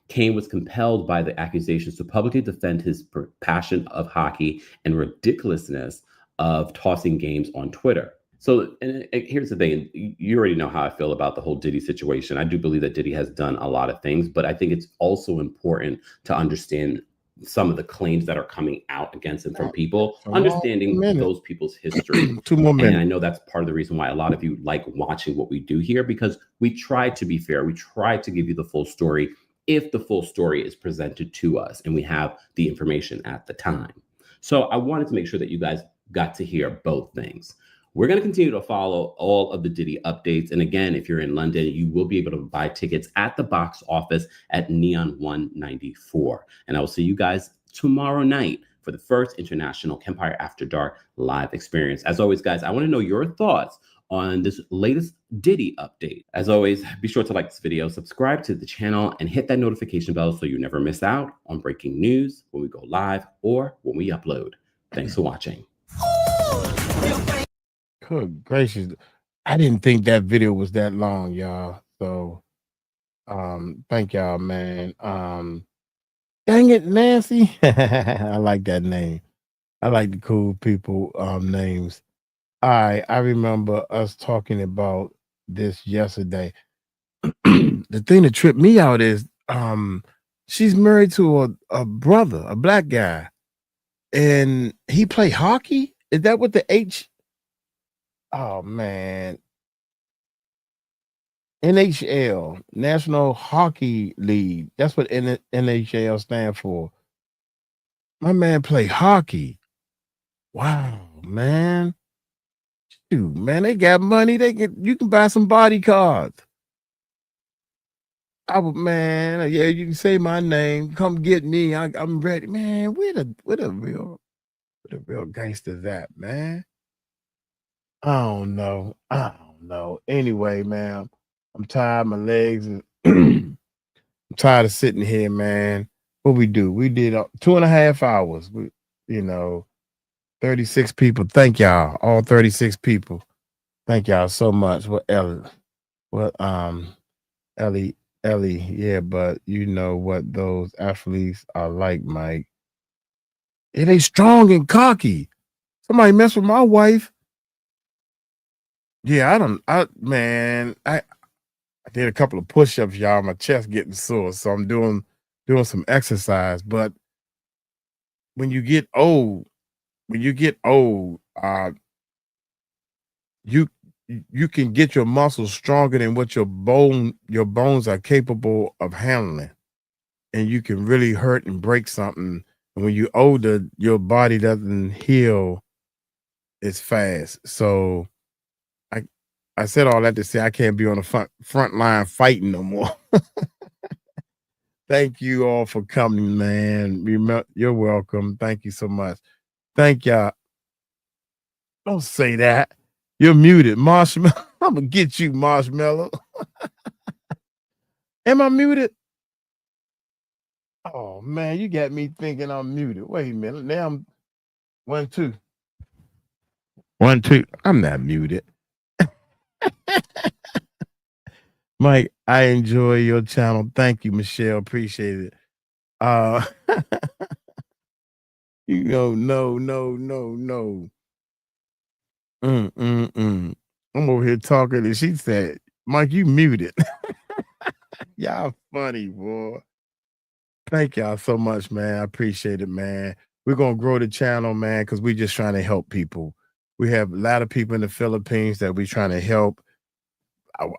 Cain was compelled by the accusations to publicly defend his passion of hockey and ridiculousness of tossing games on Twitter. So and here's the thing. You already know how I feel about the whole Diddy situation. I do believe that Diddy has done a lot of things, but I think it's also important to understand some of the claims that are coming out against him from people, understanding those people's history. 2 more minutes. And I know that's part of the reason why a lot of you like watching what we do here, because we try to be fair. We try to give you the full story if the full story is presented to us and we have the information at the time. So I wanted to make sure that you guys got to hear both things. We're going to continue to follow all of the Diddy updates. And again, if you're in London, you will be able to buy tickets at the box office at Neon 194. And I will see you guys tomorrow night for the first International 𝐘𝐿 After Dark live experience. As always, guys, I want to know your thoughts on this latest Diddy update. As always, be sure to like this video, subscribe to the channel, and hit that notification bell so you never miss out on breaking news when we go live or when we upload. Thanks for watching. Good gracious. I didn't think that video was that long, y'all. So thank y'all, man. Dang it, Nancy. I like that name. I like the cool people names. I remember us talking about this yesterday. The thing that tripped me out is she's married to a brother, a black guy, and he play hockey. Is that what the H? Oh man, NHL, National Hockey League. That's what NHL stand for. My man play hockey. Wow, man. Shoot, man, they got money. You can buy some body cards. Man, yeah, you can say my name. Come get me. I'm ready, man. Where the real gangsters at, man? I don't know. Anyway, man, I'm tired. My legs. I'm tired of sitting here, man. What we do? We did 2.5 hours. 36 people. Thank y'all, all 36 people. Thank y'all so much. Ellie, yeah, but you know what those athletes are like, Mike. Yeah, they strong and cocky. Somebody mess with my wife. Yeah, I did a couple of push-ups, y'all. My chest getting sore, so I'm doing some exercise. But when you get old, you can get your muscles stronger than what your bones are capable of handling, and you can really hurt and break something. And when you're older, your body doesn't heal as fast. So I said all that to say I can't be on the front line fighting no more. Thank you all for coming, man. You're welcome. Thank you so much. Thank y'all. Don't say that. You're muted, Marshmallow. I'm gonna get you, Marshmallow. Am I muted? Oh man, you got me thinking I'm muted. Wait a minute. Now I'm 1, 2. 1, 2. I'm not muted. Mike, I enjoy your channel. Thank you, Michelle. Appreciate it. No. I'm over here talking and she said, Mike, you muted. Y'all funny, boy. Thank y'all so much, man. I appreciate it, man. We're going to grow the channel, man, because we're just trying to help people. We have a lot of people in the Philippines that we're trying to help.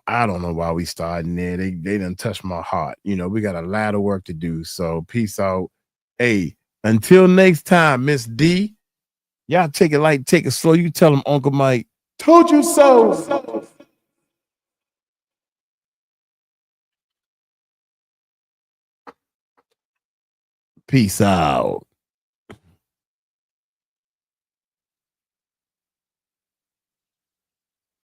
I don't know why we starting there. They done touched my heart. We got a lot of work to do. So peace out. Hey, until next time, Miss D, y'all take it light, take it slow. You tell them Uncle Mike told you so. Peace out.